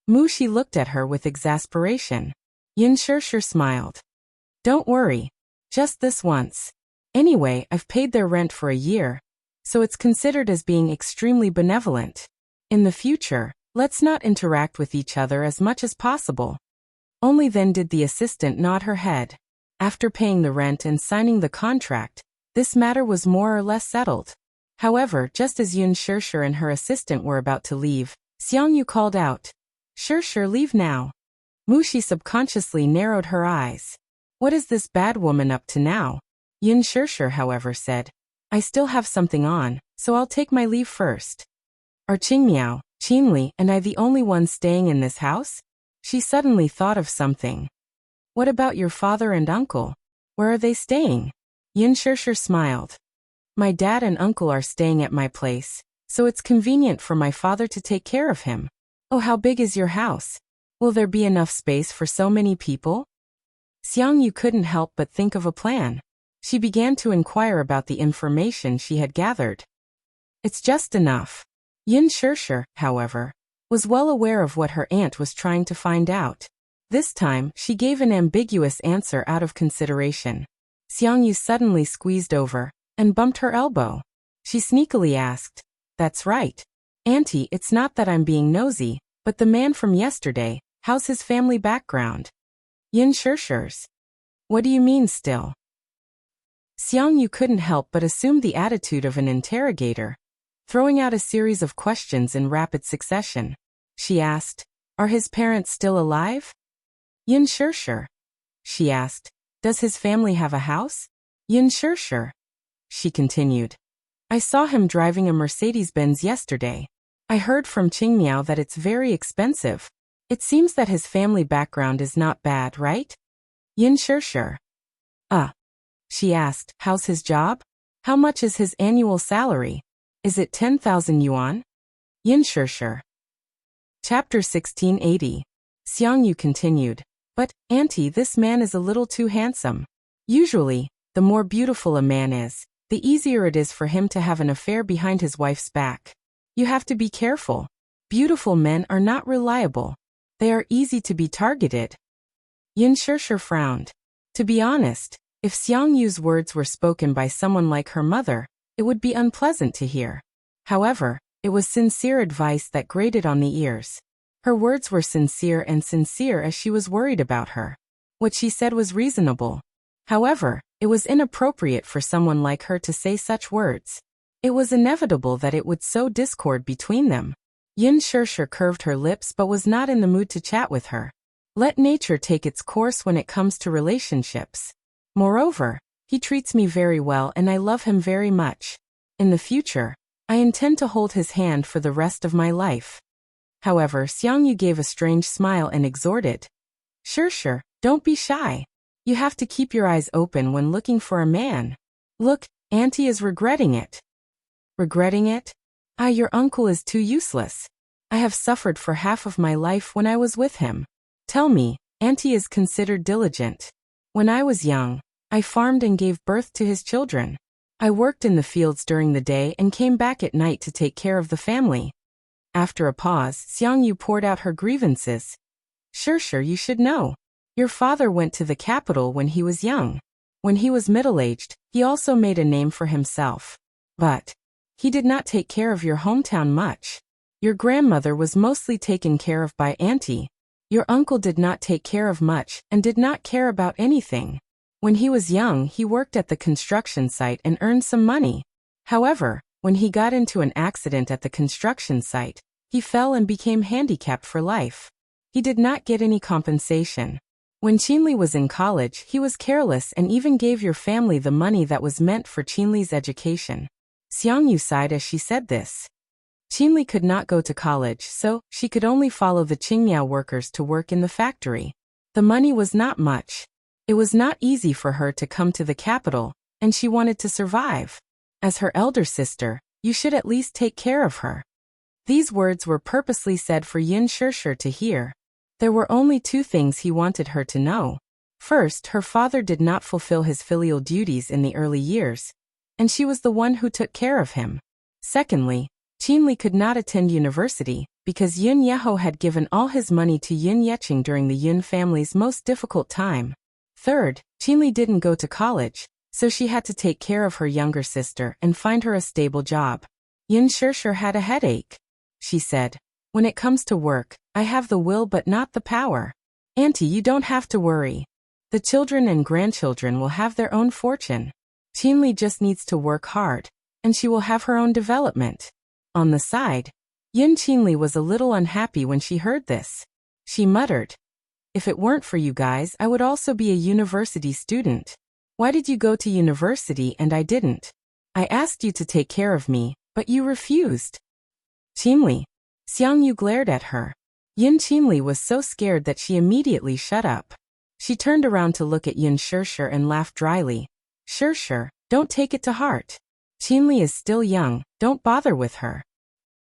Speaker 1: Mushi looked at her with exasperation. Yin Shirshir smiled. "Don't worry. Just this once. Anyway, I've paid their rent for a year, so it's considered as being extremely benevolent. In the future, let's not interact with each other as much as possible." Only then did the assistant nod her head. After paying the rent and signing the contract, this matter was more or less settled. However, just as Yin Shirshir and her assistant were about to leave, Xiangyu called out, "Shirshir, leave now." Mushi subconsciously narrowed her eyes. What is this bad woman up to now? Yin Shirshir, however, said, "I still have something on, so I'll take my leave first." Are Qingmiao, Qinli, and I the only ones staying in this house? She suddenly thought of something. What about your father and uncle? Where are they staying? Yin Shirshir smiled. My dad and uncle are staying at my place, so it's convenient for my father to take care of him. Oh, how big is your house? Will there be enough space for so many people? Xiangyu couldn't help but think of a plan. She began to inquire about the information she had gathered. It's just enough. Yin Shirshir, however, was well aware of what her aunt was trying to find out. This time, she gave an ambiguous answer out of consideration. Xiangyu suddenly squeezed over and bumped her elbow. She sneakily asked, "That's right. Auntie, it's not that I'm being nosy, but the man from yesterday, how's his family background?" Yin Shirshir's. What do you mean still? Xiangyu couldn't help but assume the attitude of an interrogator, throwing out a series of questions in rapid succession. She asked, "Are his parents still alive?" Yin Shirshir. She asked, "Does his family have a house?" Yin Shirshir. She continued, "I saw him driving a Mercedes-Benz yesterday. I heard from Qingmiao that it's very expensive. It seems that his family background is not bad, right?" Yin Shirshir. She asked, "How's his job? How much is his annual salary? Is it 10,000 yuan?" Yin Shirshir. Chapter 1680. Xiangyu continued, "But, Auntie, this man is a little too handsome. Usually, the more beautiful a man is, the easier it is for him to have an affair behind his wife's back. You have to be careful. Beautiful men are not reliable. They are easy to be targeted." Yin Shirshir frowned. To be honest, if Xiangyu's words were spoken by someone like her mother, it would be unpleasant to hear. However, it was sincere advice that grated on the ears. Her words were sincere as she was worried about her. What she said was reasonable. However, it was inappropriate for someone like her to say such words. It was inevitable that it would sow discord between them. Yin Shirshir curved her lips but was not in the mood to chat with her. Let nature take its course when it comes to relationships. Moreover, he treats me very well and I love him very much. In the future, I intend to hold his hand for the rest of my life. However, Xiangyu gave a strange smile and exhorted, "Shirshir, Don't be shy. You have to keep your eyes open when looking for a man. Look, Auntie is regretting it. Regretting it? Ah, your uncle is too useless. I have suffered for half of my life when I was with him. Tell me, Auntie is considered diligent. When I was young, I farmed and gave birth to his children. I worked in the fields during the day and came back at night to take care of the family. After a pause, Xiangyu poured out her grievances. Sure, you should know. Your father went to the capital when he was young. When he was middle-aged, he also made a name for himself. But he did not take care of your hometown much. Your grandmother was mostly taken care of by Auntie. Your uncle did not take care of much and did not care about anything. When he was young, he worked at the construction site and earned some money. However, when he got into an accident at the construction site, he fell and became handicapped for life. He did not get any compensation. When Qinli was in college, he was careless and even gave your family the money that was meant for Qinli's education. Xiangyu sighed as she said this. Qinli could not go to college, so she could only follow the Qingmiao workers to work in the factory. The money was not much. It was not easy for her to come to the capital, and she wanted to survive. As her elder sister, you should at least take care of her. These words were purposely said for Yin Shishir to hear. There were only two things he wanted her to know. First, her father did not fulfill his filial duties in the early years, and she was the one who took care of him. Secondly, Qinli could not attend university because Yun Yeho had given all his money to Yun Yeqing during the Yun family's most difficult time. Third, Qinli didn't go to college, so she had to take care of her younger sister and find her a stable job. Yin Shishir had a headache. She said, when it comes to work, I have the will but not the power. Auntie, you don't have to worry. The children and grandchildren will have their own fortune. Qinli just needs to work hard, and she will have her own development. On the side, Yin Qinli was a little unhappy when she heard this. She muttered, if it weren't for you guys, I would also be a university student. Why did you go to university and I didn't? I asked you to take care of me, but you refused. Qinli. Xiangyu glared at her. Yin Qinli was so scared that she immediately shut up. She turned around to look at Yin Shishir and laughed dryly. Shishir, don't take it to heart. Qinli is still young, don't bother with her.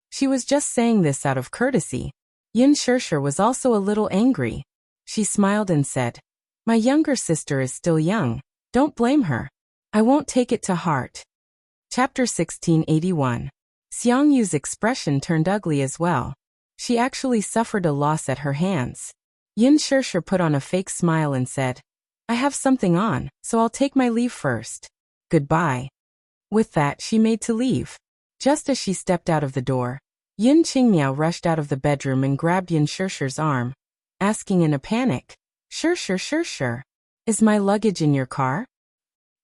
Speaker 1: She was just saying this out of courtesy. Yin Shishir was also a little angry. She smiled and said, my younger sister is still young. Don't blame her. I won't take it to heart. Chapter 1681. Xiangyu's expression turned ugly as well. She actually suffered a loss at her hands. Yin Shishir put on a fake smile and said, I have something on, so I'll take my leave first. Goodbye. With that, she made to leave. Just as she stepped out of the door, Yin Qingmiao rushed out of the bedroom and grabbed Yin Shishir's arm, asking in a panic, Shishir, is my luggage in your car?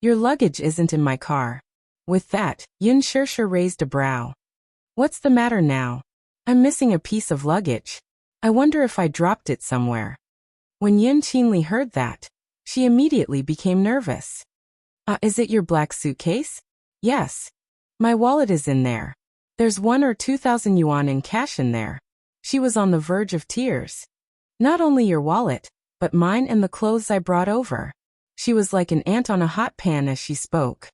Speaker 1: Your luggage isn't in my car. With that, Yin Shishir raised a brow. What's the matter now? I'm missing a piece of luggage. I wonder if I dropped it somewhere. When Yin Qinli heard that, she immediately became nervous. Is it your black suitcase? Yes. My wallet is in there. There's 1,000 or 2,000 yuan in cash in there. She was on the verge of tears. Not only your wallet, but mine and the clothes I brought over. She was like an ant on a hot pan as she spoke.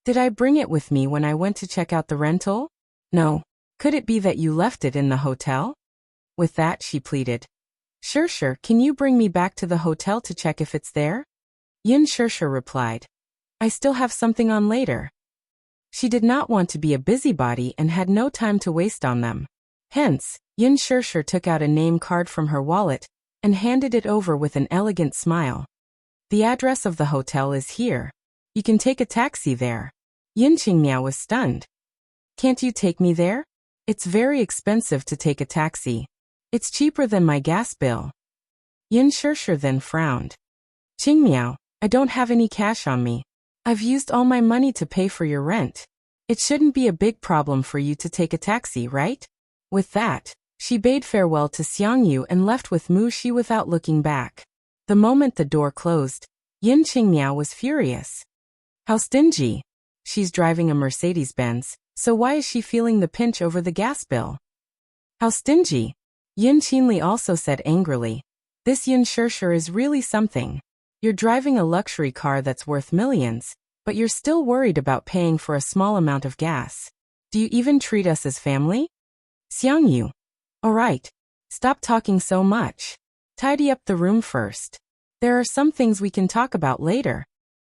Speaker 1: Did I bring it with me when I went to check out the rental? No. Could it be that you left it in the hotel? With that, she pleaded. Shishir, can you bring me back to the hotel to check if it's there? Yin Shishir replied. I still have something on later. She did not want to be a busybody and had no time to waste on them. Hence, Yin Shishir took out a name card from her wallet and handed it over with an elegant smile. The address of the hotel is here. You can take a taxi there. Yin Qingmiao was stunned. Can't you take me there? It's very expensive to take a taxi. It's cheaper than my gas bill. Yin Shishir then frowned. Qingmiao, I don't have any cash on me. I've used all my money to pay for your rent. It shouldn't be a big problem for you to take a taxi, right? With that, she bade farewell to Xiangyu and left with Mu Shi without looking back. The moment the door closed, Yin Qingmiao was furious. How stingy. She's driving a Mercedes-Benz, so why is she feeling the pinch over the gas bill? How stingy. Yin Qinli also said angrily. This Yin Shirshir is really something. You're driving a luxury car that's worth millions, but you're still worried about paying for a small amount of gas. Do you even treat us as family? Xiangyu. Alright. Stop talking so much. Tidy up the room first. There are some things we can talk about later.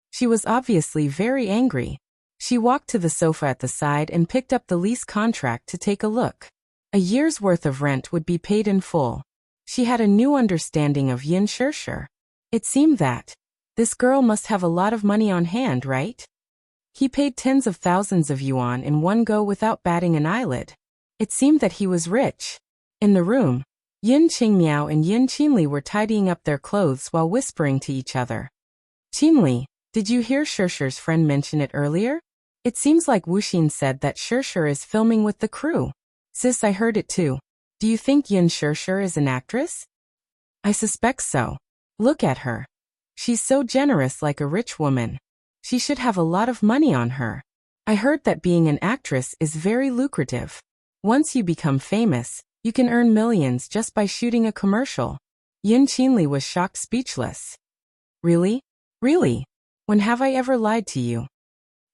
Speaker 1: She was obviously very angry. She walked to the sofa at the side and picked up the lease contract to take a look. A year's worth of rent would be paid in full. She had a new understanding of Yin Shirshir. It seemed that this girl must have a lot of money on hand, right? He paid tens of thousands of yuan in one go without batting an eyelid. It seemed that he was rich. In the room, Yin Qingmiao and Yin Qinli were tidying up their clothes while whispering to each other. Qinli, did you hear Shirshir's friend mention it earlier? It seems like Wuxin said that Shirshir is filming with the crew. Sis, I heard it too. Do you think Yin Shirshir is an actress? I suspect so. Look at her. She's so generous, like a rich woman. She should have a lot of money on her. I heard that being an actress is very lucrative. Once you become famous, you can earn millions just by shooting a commercial. Yin Qinli was shocked speechless. Really? Really? When have I ever lied to you?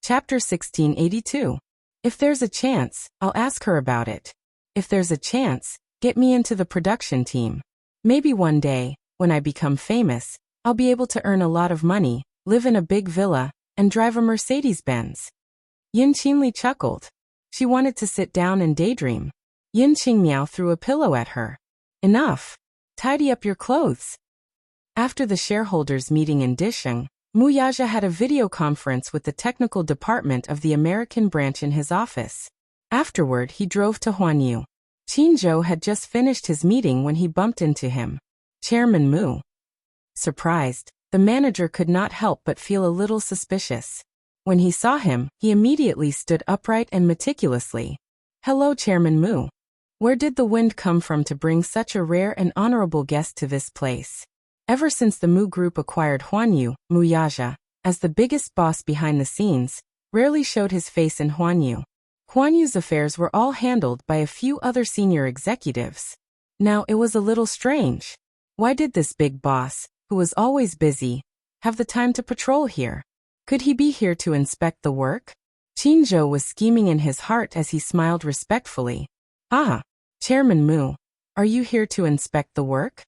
Speaker 1: Chapter 1682. If there's a chance, I'll ask her about it. If there's a chance, get me into the production team. Maybe one day, when I become famous, I'll be able to earn a lot of money, live in a big villa, and drive a Mercedes-Benz. Yin Qinli chuckled. She wanted to sit down and daydream. Yin Qingmiao threw a pillow at her. Enough. Tidy up your clothes. After the shareholders' meeting in Disheng, Mu Yaja had a video conference with the technical department of the American branch in his office. Afterward, he drove to Huanyu. Qinzhou had just finished his meeting when he bumped into him. Chairman Mu. Surprised, the manager could not help but feel a little suspicious. When he saw him, he immediately stood upright and meticulously. Hello, Chairman Mu. Where did the wind come from to bring such a rare and honorable guest to this place? Ever since the Mu Group acquired Huanyu, Mu Yaja, as the biggest boss behind the scenes, rarely showed his face in Huanyu. Huanyu's affairs were all handled by a few other senior executives. Now it was a little strange. Why did this big boss, who was always busy, have the time to patrol here? Could he be here to inspect the work? Qinzhou was scheming in his heart as he smiled respectfully. Ah, Chairman Mu, are you here to inspect the work?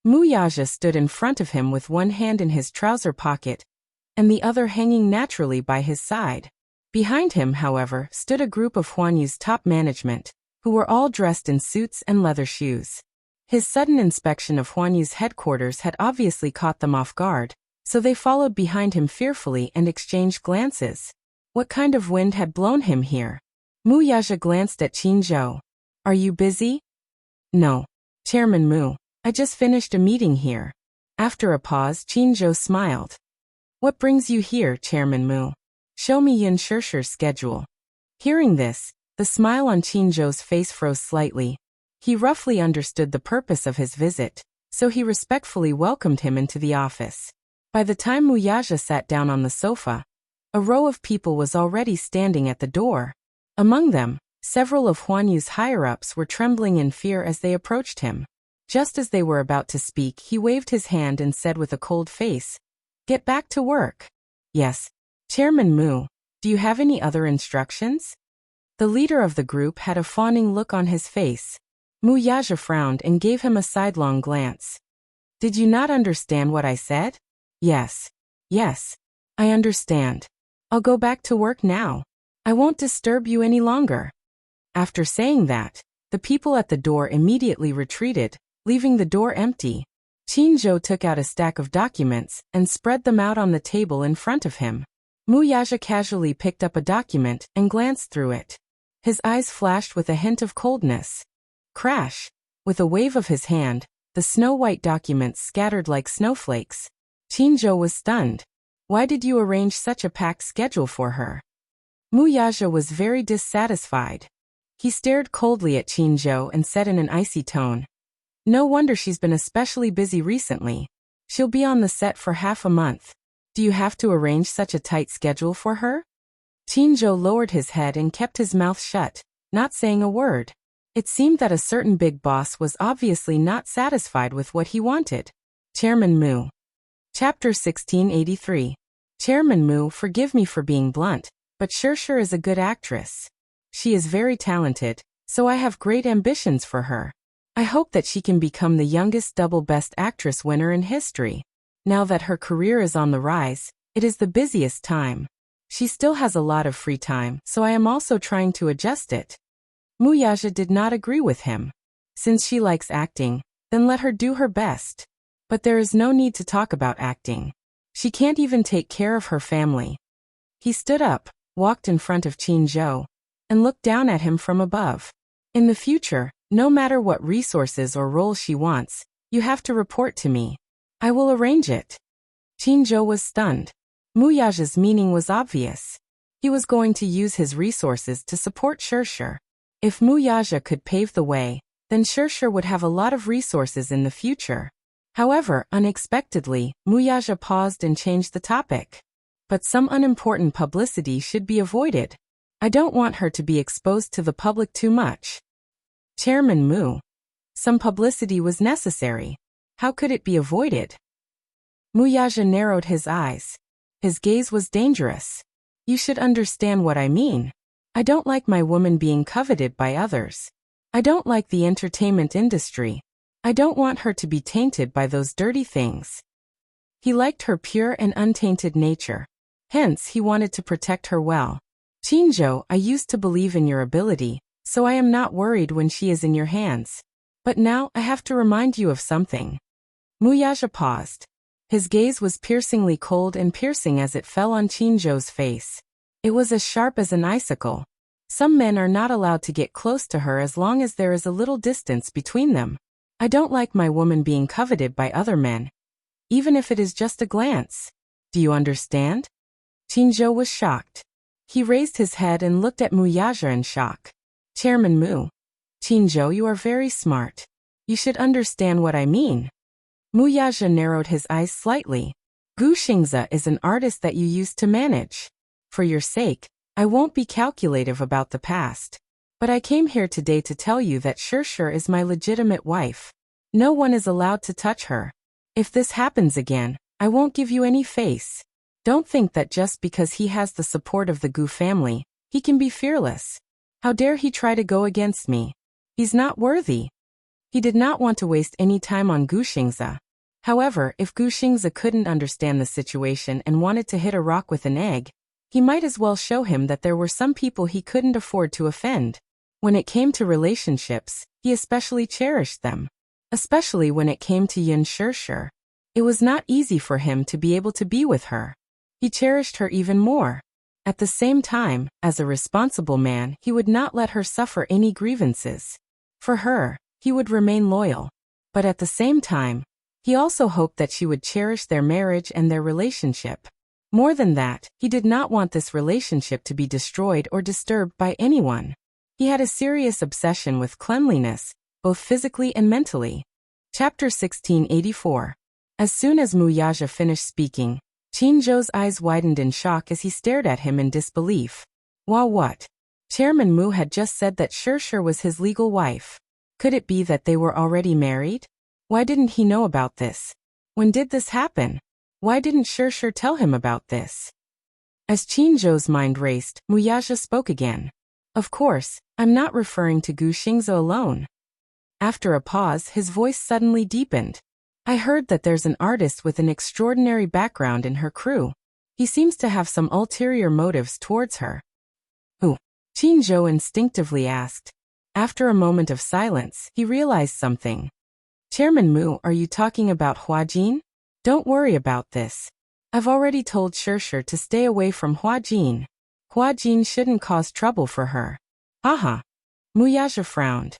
Speaker 1: Mu Yaja stood in front of him with one hand in his trouser pocket and the other hanging naturally by his side. Behind him, however, stood a group of Huanyu's top management, who were all dressed in suits and leather shoes. His sudden inspection of Huanyu's headquarters had obviously caught them off guard, so they followed behind him fearfully and exchanged glances. What kind of wind had blown him here? Mu Yaja glanced at Qinzhou. Are you busy? No. Chairman Mu, I just finished a meeting here. After a pause, Qinzhou smiled. What brings you here, Chairman Mu? Show me Yin Shirshir's schedule. Hearing this, the smile on Qinzhou's face froze slightly. He roughly understood the purpose of his visit, so he respectfully welcomed him into the office. By the time Mu Yaja sat down on the sofa, a row of people was already standing at the door. Among them, several of Huanyu's higher-ups were trembling in fear as they approached him. Just as they were about to speak, he waved his hand and said with a cold face, "Get back to work." Yes. Chairman Mu, do you have any other instructions? The leader of the group had a fawning look on his face. Mu Yaja frowned and gave him a sidelong glance. Did you not understand what I said? Yes. Yes. I understand. I'll go back to work now. I won't disturb you any longer. After saying that, the people at the door immediately retreated, leaving the door empty. Qinzhou took out a stack of documents and spread them out on the table in front of him. Mu Yaja casually picked up a document and glanced through it. His eyes flashed with a hint of coldness. Crash! With a wave of his hand, the snow-white documents scattered like snowflakes. Qinzhou was stunned. Why did you arrange such a packed schedule for her? Mu Yaja was very dissatisfied. He stared coldly at Qinzhou and said in an icy tone, "No wonder she's been especially busy recently. She'll be on the set for half a month. Do you have to arrange such a tight schedule for her?" Qinzhou lowered his head and kept his mouth shut, not saying a word. It seemed that a certain big boss was obviously not satisfied with what he wanted. Chairman Mu. Chapter 1683. Chairman Mu, forgive me for being blunt, but Shirshir is a good actress. She is very talented, so I have great ambitions for her. I hope that she can become the youngest double Best Actress winner in history. Now that her career is on the rise, it is the busiest time. She still has a lot of free time, so I am also trying to adjust it. Muyaja did not agree with him. Since she likes acting, then let her do her best. But there is no need to talk about acting. She can't even take care of her family. He stood up, walked in front of Qin Zhou, and looked down at him from above. In the future, no matter what resources or role she wants, you have to report to me. I will arrange it. Qin Zhou was stunned. Muyaja's meaning was obvious. He was going to use his resources to support Shirshir. If Muyaja could pave the way, then Shirshir would have a lot of resources in the future. However, unexpectedly, Muyaja paused and changed the topic. But some unimportant publicity should be avoided. I don't want her to be exposed to the public too much. Chairman Mu. Some publicity was necessary. How could it be avoided? Muyaja narrowed his eyes. His gaze was dangerous. You should understand what I mean. I don't like my woman being coveted by others. I don't like the entertainment industry. I don't want her to be tainted by those dirty things. He liked her pure and untainted nature. Hence, he wanted to protect her well. Qinzhou, I used to believe in your ability, so I am not worried when she is in your hands. But now, I have to remind you of something. Muyaja paused. His gaze was piercingly cold and piercing as it fell on Qinzhou's face. It was as sharp as an icicle. Some men are not allowed to get close to her as long as there is a little distance between them. I don't like my woman being coveted by other men, even if it is just a glance. Do you understand? Qinzhou was shocked. He raised his head and looked at Muyaja in shock. Chairman Mu. Qinzhou, you are very smart. You should understand what I mean. Muyaja narrowed his eyes slightly. Gu Xingze is an artist that you used to manage. For your sake, I won't be calculative about the past. But I came here today to tell you that Shirshir is my legitimate wife. No one is allowed to touch her. If this happens again, I won't give you any face. Don't think that just because he has the support of the Gu family, he can be fearless. How dare he try to go against me? He's not worthy. He did not want to waste any time on Gu Xingze. However, if Gu Xingze couldn't understand the situation and wanted to hit a rock with an egg, he might as well show him that there were some people he couldn't afford to offend. When it came to relationships, he especially cherished them. Especially when it came to Yin Shirshir. It was not easy for him to be able to be with her. He cherished her even more. At the same time, as a responsible man, he would not let her suffer any grievances. For her, he would remain loyal. But at the same time, he also hoped that she would cherish their marriage and their relationship. More than that, he did not want this relationship to be destroyed or disturbed by anyone. He had a serious obsession with cleanliness, both physically and mentally. Chapter 1684. As soon as Muyaja finished speaking, Qinzhou's eyes widened in shock as he stared at him in disbelief. What? Chairman Mu had just said that Shirshir was his legal wife. Could it be that they were already married? Why didn't he know about this? When did this happen? Why didn't Shirshir tell him about this? As Qinzhou's mind raced, Muyaja spoke again. Of course, I'm not referring to Gu Xingze alone. After a pause, his voice suddenly deepened. I heard that there's an artist with an extraordinary background in her crew. He seems to have some ulterior motives towards her. Who? Qinzhou instinctively asked. After a moment of silence, he realized something. Chairman Mu, are you talking about Huajin? Don't worry about this. I've already told Shirshir to stay away from Huajin. Huajin shouldn't cause trouble for her. Aha! Muyaja frowned.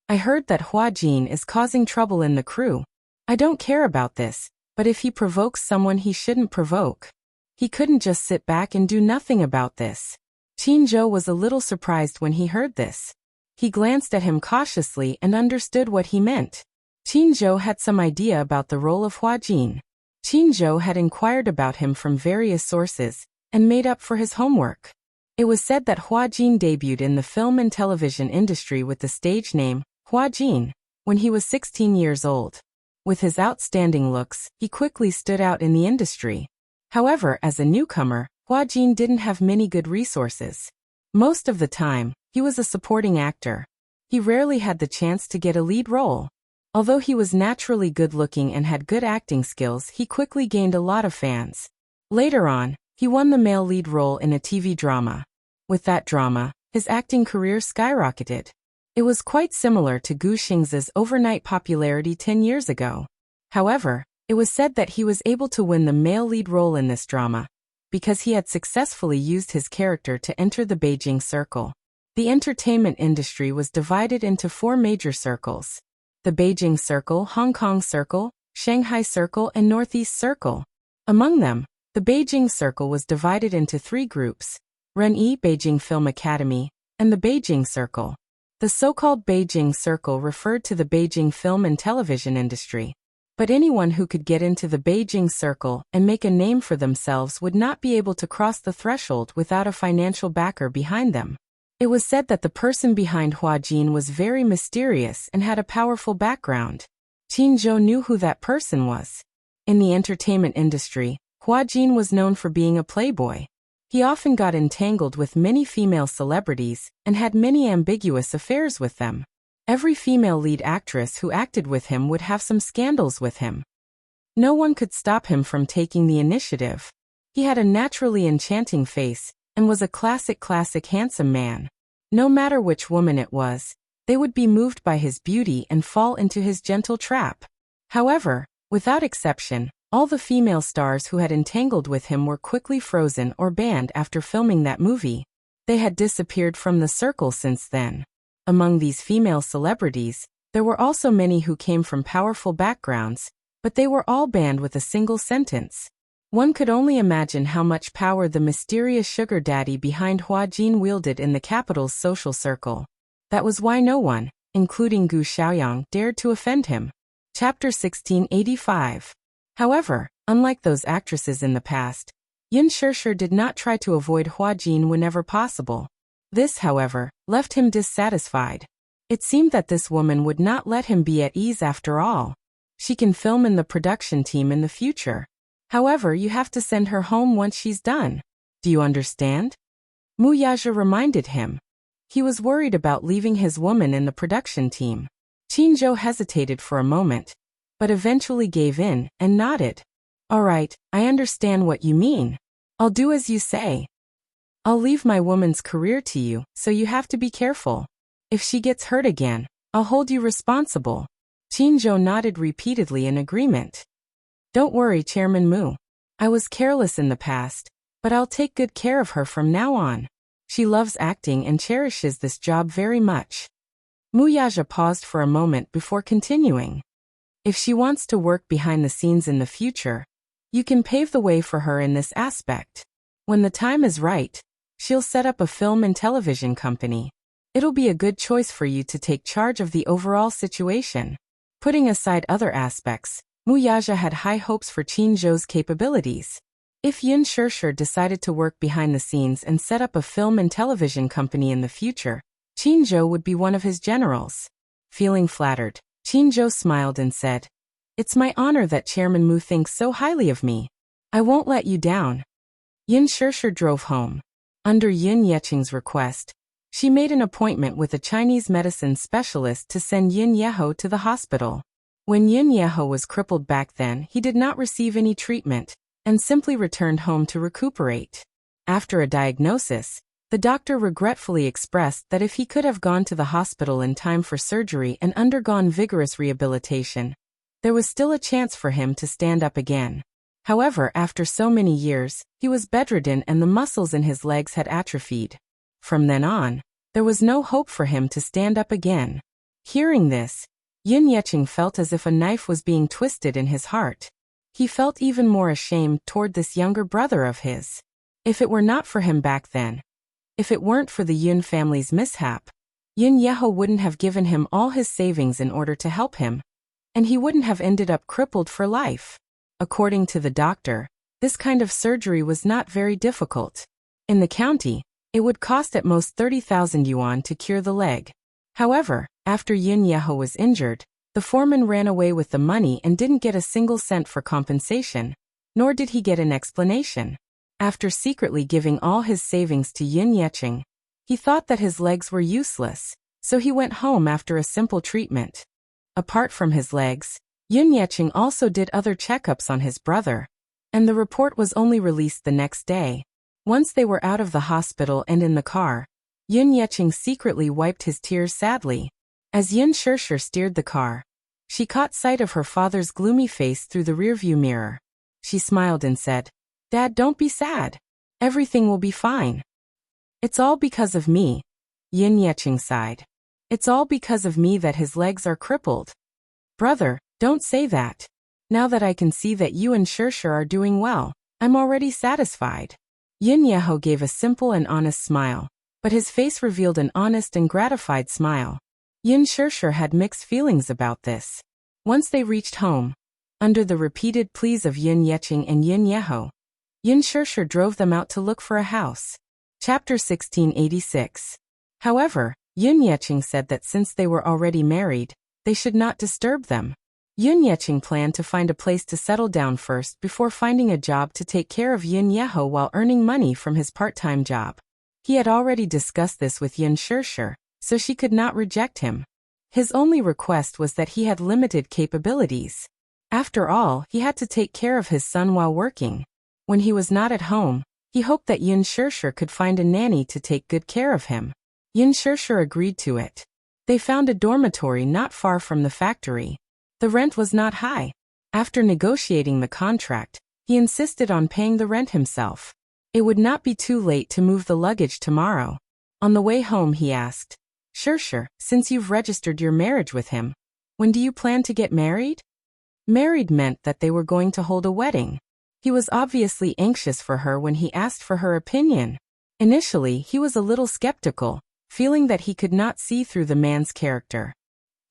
Speaker 1: I heard that Huajin is causing trouble in the crew. I don't care about this, but if he provokes someone he shouldn't provoke. He couldn't just sit back and do nothing about this. Qinzhou was a little surprised when he heard this. He glanced at him cautiously and understood what he meant. Qinzhou had some idea about the role of Huajin. Qinzhou had inquired about him from various sources, and made up for his homework. It was said that Hua Jin debuted in the film and television industry with the stage name Hua Jin when he was 16 years old. With his outstanding looks, he quickly stood out in the industry. However, as a newcomer, Hua Jin didn't have many good resources. Most of the time, he was a supporting actor. He rarely had the chance to get a lead role. Although he was naturally good-looking and had good acting skills, he quickly gained a lot of fans. Later on, he won the male lead role in a TV drama. With that drama, his acting career skyrocketed. It was quite similar to Gu Xing's overnight popularity 10 years ago. However, it was said that he was able to win the male lead role in this drama because he had successfully used his character to enter the Beijing Circle. The entertainment industry was divided into 4 major circles: the Beijing Circle, Hong Kong Circle, Shanghai Circle, and Northeast Circle. Among them, the Beijing Circle was divided into 3 groups: Renyi Beijing Film Academy, and the Beijing Circle. The so-called Beijing Circle referred to the Beijing film and television industry. But anyone who could get into the Beijing Circle and make a name for themselves would not be able to cross the threshold without a financial backer behind them. It was said that the person behind Hua Jin was very mysterious and had a powerful background. Qin Zhou knew who that person was. In the entertainment industry, Hua Jin was known for being a playboy. He often got entangled with many female celebrities and had many ambiguous affairs with them. Every female lead actress who acted with him would have some scandals with him. No one could stop him from taking the initiative. He had a naturally enchanting face and was a classic handsome man. No matter which woman it was, they would be moved by his beauty and fall into his gentle trap. However, without exception, all the female stars who had entangled with him were quickly frozen or banned after filming that movie. They had disappeared from the circle since then. Among these female celebrities, there were also many who came from powerful backgrounds, but they were all banned with a single sentence. One could only imagine how much power the mysterious sugar daddy behind Hua Jin wielded in the capital's social circle. That was why no one, including Gu Xiaoyang, dared to offend him. Chapter 1685. However, unlike those actresses in the past, Yin Shishir did not try to avoid Hua Jin whenever possible. This, however, left him dissatisfied. It seemed that this woman would not let him be at ease after all. She can film in the production team in the future. However, you have to send her home once she's done. Do you understand? Mu Yaja reminded him. He was worried about leaving his woman in the production team. Qin Zhou hesitated for a moment, but eventually gave in and nodded. All right, I understand what you mean. I'll do as you say. I'll leave my woman's career to you, so you have to be careful. If she gets hurt again, I'll hold you responsible. Qin Zhou nodded repeatedly in agreement. Don't worry, Chairman Mu. I was careless in the past, but I'll take good care of her from now on. She loves acting and cherishes this job very much. Mu Yaja paused for a moment before continuing. If she wants to work behind the scenes in the future, you can pave the way for her in this aspect. When the time is right, she'll set up a film and television company. It'll be a good choice for you to take charge of the overall situation. Putting aside other aspects, Mu Yaja had high hopes for Qin Zhou's capabilities. If Yin Shishir decided to work behind the scenes and set up a film and television company in the future, Qin Zhou would be one of his generals. Feeling flattered, Qin Zhou smiled and said, It's my honor that Chairman Mu thinks so highly of me. I won't let you down. Yin Shishir drove home. Under Yin Yeqing's request, she made an appointment with a Chinese medicine specialist to send Yin Yeho to the hospital. When Yin Yeho was crippled back then, he did not receive any treatment and simply returned home to recuperate. After a diagnosis, the doctor regretfully expressed that if he could have gone to the hospital in time for surgery and undergone vigorous rehabilitation, there was still a chance for him to stand up again. However, after so many years, he was bedridden and the muscles in his legs had atrophied. From then on, there was no hope for him to stand up again. Hearing this, Yin Yeqing felt as if a knife was being twisted in his heart. He felt even more ashamed toward this younger brother of his. If it were not for him back then, if it weren't for the Yun family's mishap, Yin Yeho wouldn't have given him all his savings in order to help him, and he wouldn't have ended up crippled for life. According to the doctor, this kind of surgery was not very difficult. In the county, It would cost at most 30,000 yuan to cure the leg. However, after Yun Yeho was injured, the foreman ran away with the money and didn't get a single cent for compensation, nor did he get an explanation. After secretly giving all his savings to Yun Yecheng, he thought that his legs were useless, so he went home after a simple treatment. Apart from his legs, Yun Yecheng also did other checkups on his brother, and the report was only released the next day. Once they were out of the hospital and in the car, Yun Yecheng secretly wiped his tears sadly. As Yun Shishir steered the car, she caught sight of her father's gloomy face through the rearview mirror. She smiled and said, "Dad, don't be sad. Everything will be fine." "It's all because of me," Yun Yecheng sighed. "It's all because of me that his legs are crippled." "Brother, don't say that. Now that I can see that you and Shishir are doing well, I'm already satisfied." Yun Yeho gave a simple and honest smile, but his face revealed an honest and gratified smile. Yun Shishir had mixed feelings about this. Once they reached home, under the repeated pleas of Yun Yecheng and Yun Yeho, Yun Shishir drove them out to look for a house. Chapter 1686. However, Yun Yecheng said that since they were already married, they should not disturb them. Yun Yecheng planned to find a place to settle down first before finding a job to take care of Yun Yeho while earning money from his part-time job. He had already discussed this with Yun Shishir, so she could not reject him. His only request was that he had limited capabilities. After all, he had to take care of his son while working. When he was not at home, he hoped that Yun Shishir could find a nanny to take good care of him. Yun Shishir agreed to it. They found a dormitory not far from the factory. The rent was not high. After negotiating the contract, he insisted on paying the rent himself. It would not be too late to move the luggage tomorrow. On the way home he asked, "Shishir, since you've registered your marriage with him, when do you plan to get married?" Married meant that they were going to hold a wedding. He was obviously anxious for her when he asked for her opinion. Initially, he was a little skeptical, feeling that he could not see through the man's character.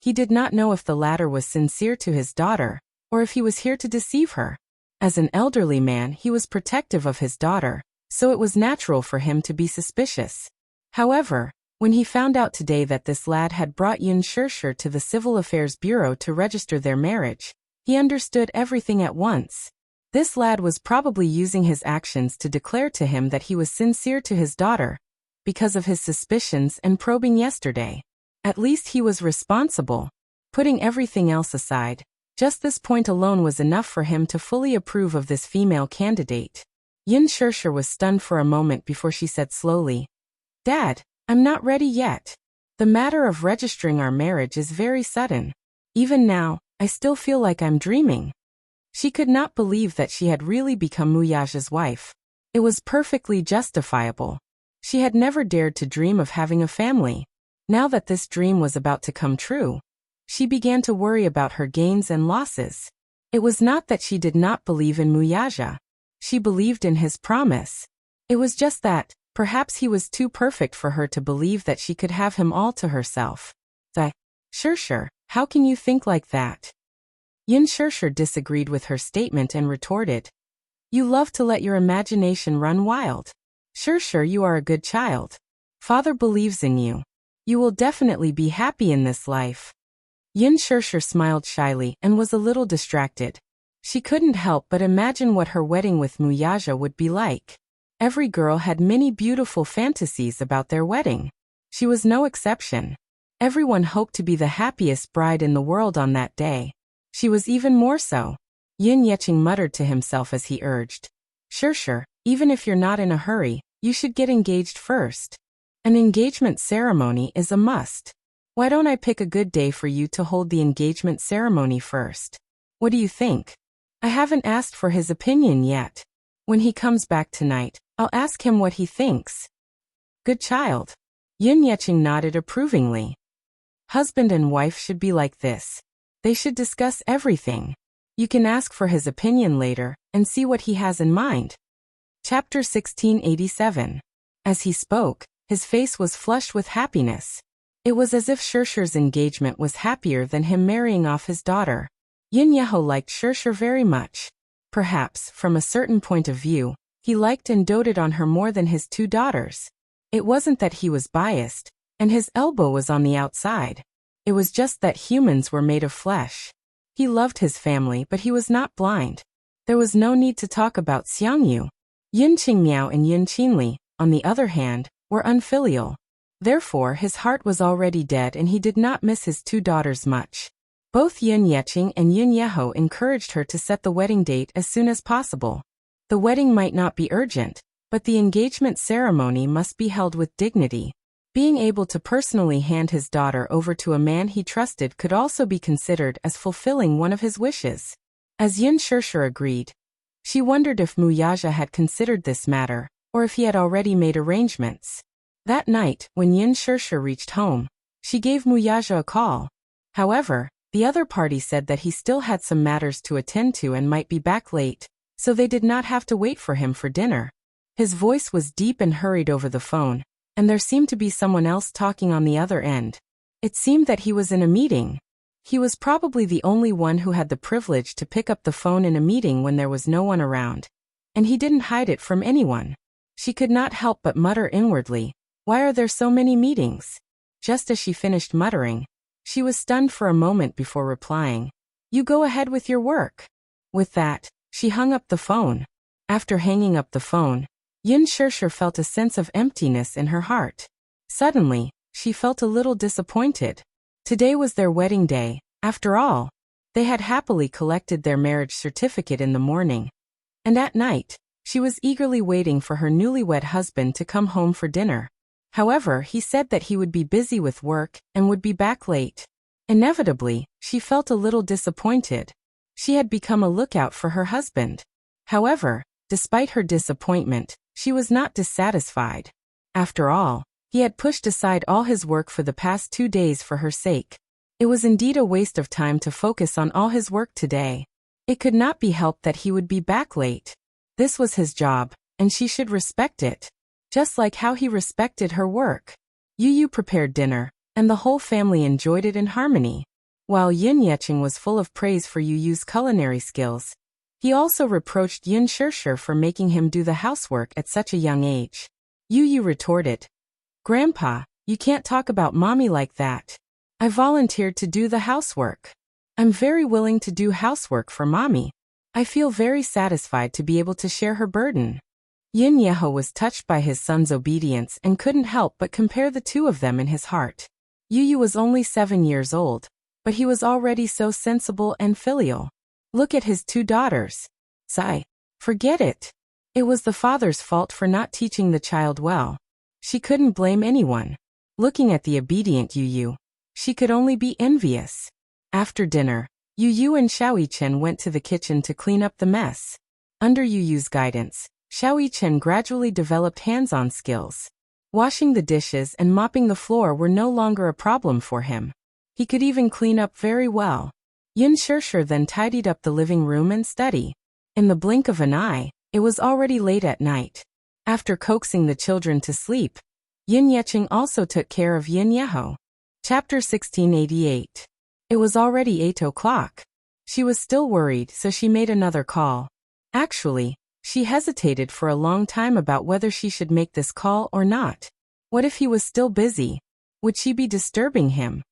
Speaker 1: He did not know if the latter was sincere to his daughter, or if he was here to deceive her. As an elderly man, he was protective of his daughter, so it was natural for him to be suspicious. However, when he found out today that this lad had brought Yun Shishir to the Civil Affairs Bureau to register their marriage, he understood everything at once. This lad was probably using his actions to declare to him that he was sincere to his daughter, because of his suspicions and probing yesterday. At least he was responsible. Putting everything else aside, just this point alone was enough for him to fully approve of this female candidate. Yun Shishir was stunned for a moment before she said slowly, "Dad, I'm not ready yet. The matter of registering our marriage is very sudden. Even now, I still feel like I'm dreaming." She could not believe that she had really become Muyaja's wife. It was perfectly justifiable. She had never dared to dream of having a family. Now that this dream was about to come true, she began to worry about her gains and losses. It was not that she did not believe in Muyaja. She believed in his promise. It was just that, perhaps he was too perfect for her to believe that she could have him all to herself. Shishir, how can you think like that?" Yun Shishir disagreed with her statement and retorted, "You love to let your imagination run wild. Shishir, you are a good child. Father believes in you. You will definitely be happy in this life." Yun Shishir smiled shyly and was a little distracted. She couldn't help but imagine what her wedding with Muyaja would be like. Every girl had many beautiful fantasies about their wedding. She was no exception. Everyone hoped to be the happiest bride in the world on that day. She was even more so. Yun Yecheng muttered to himself as he urged, "Shishir, even if you're not in a hurry, you should get engaged first. An engagement ceremony is a must. Why don't I pick a good day for you to hold the engagement ceremony first? What do you think? I haven't asked for his opinion yet. When he comes back tonight, I'll ask him what he thinks." "Good child." Yun Yecheng nodded approvingly. Husband and wife should be like this. They should discuss everything. You can ask for his opinion later and see what he has in mind. Chapter 1687. As he spoke, his face was flushed with happiness. It was as if Shishir's engagement was happier than him marrying off his daughter. Yun Yeho liked Shishir very much. Perhaps, from a certain point of view, he liked and doted on her more than his two daughters. It wasn't that he was biased, and his elbow was on the outside. It was just that humans were made of flesh. He loved his family, but he was not blind. There was no need to talk about Xiangyu. Yun Qingmiao and Yun Qinli, on the other hand, were unfilial. Therefore his heart was already dead and he did not miss his two daughters much. Both Yun Yeqing and Yun Yeho encouraged her to set the wedding date as soon as possible. The wedding might not be urgent, but the engagement ceremony must be held with dignity. Being able to personally hand his daughter over to a man he trusted could also be considered as fulfilling one of his wishes. As Yun Shishir agreed, she wondered if Muyaja had considered this matter, or if he had already made arrangements. That night, when Yun Shishir reached home, she gave Muyaja a call. However, the other party said that he still had some matters to attend to and might be back late, so they did not have to wait for him for dinner. His voice was deep and hurried over the phone, and there seemed to be someone else talking on the other end. It seemed that he was in a meeting. He was probably the only one who had the privilege to pick up the phone in a meeting when there was no one around. And he didn't hide it from anyone. She could not help but mutter inwardly, "Why are there so many meetings?" Just as she finished muttering, she was stunned for a moment before replying, "You go ahead with your work." With that, she hung up the phone. After hanging up the phone, Yun Shishir felt a sense of emptiness in her heart. Suddenly, she felt a little disappointed. Today was their wedding day, after all. They had happily collected their marriage certificate in the morning. And at night, she was eagerly waiting for her newlywed husband to come home for dinner. However, he said that he would be busy with work and would be back late. Inevitably, she felt a little disappointed. She had become a lookout for her husband. However, despite her disappointment, she was not dissatisfied. After all, he had pushed aside all his work for the past 2 days for her sake. It was indeed a waste of time to focus on all his work today. It could not be helped that he would be back late. This was his job, and she should respect it. Just like how he respected her work. Yu prepared dinner, and the whole family enjoyed it in harmony. While Yun Yeqing was full of praise for Yu's culinary skills, he also reproached Yun Shishir for making him do the housework at such a young age. Yu retorted, "Grandpa, you can't talk about mommy like that. I volunteered to do the housework. I'm very willing to do housework for mommy. I feel very satisfied to be able to share her burden." Yun Yeho was touched by his son's obedience and couldn't help but compare the two of them in his heart. Yu was only 7 years old, but he was already so sensible and filial. Look at his 2 daughters. Sigh. Forget it. It was the father's fault for not teaching the child well. She couldn't blame anyone. Looking at the obedient Yu, she could only be envious. After dinner, Yu and Xiaoyichen went to the kitchen to clean up the mess. Under Yu's guidance, Xiaoyichen gradually developed hands-on skills. Washing the dishes and mopping the floor were no longer a problem for him. He could even clean up very well. Yun Shishir then tidied up the living room and study. In the blink of an eye, it was already late at night. After coaxing the children to sleep, Yun Yeqing also took care of Yun Yeho. Chapter 1688. It was already 8 o'clock. She was still worried, so she made another call. Actually, she hesitated for a long time about whether she should make this call or not. What if he was still busy? Would she be disturbing him?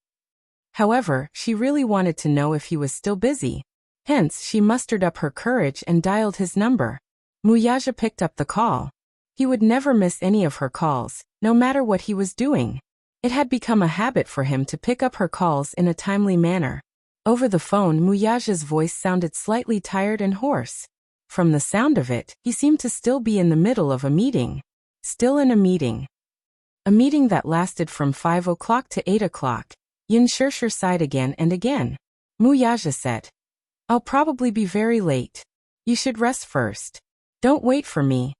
Speaker 1: However, she really wanted to know if he was still busy. Hence, she mustered up her courage and dialed his number. Muyaja picked up the call. He would never miss any of her calls, no matter what he was doing. It had become a habit for him to pick up her calls in a timely manner. Over the phone, Muyaja's voice sounded slightly tired and hoarse. From the sound of it, he seemed to still be in the middle of a meeting. Still in a meeting. A meeting that lasted from 5 o'clock to 8 o'clock. Yun Shishir sighed again and again. Muyaja said, "I'll probably be very late. You should rest first. Don't wait for me.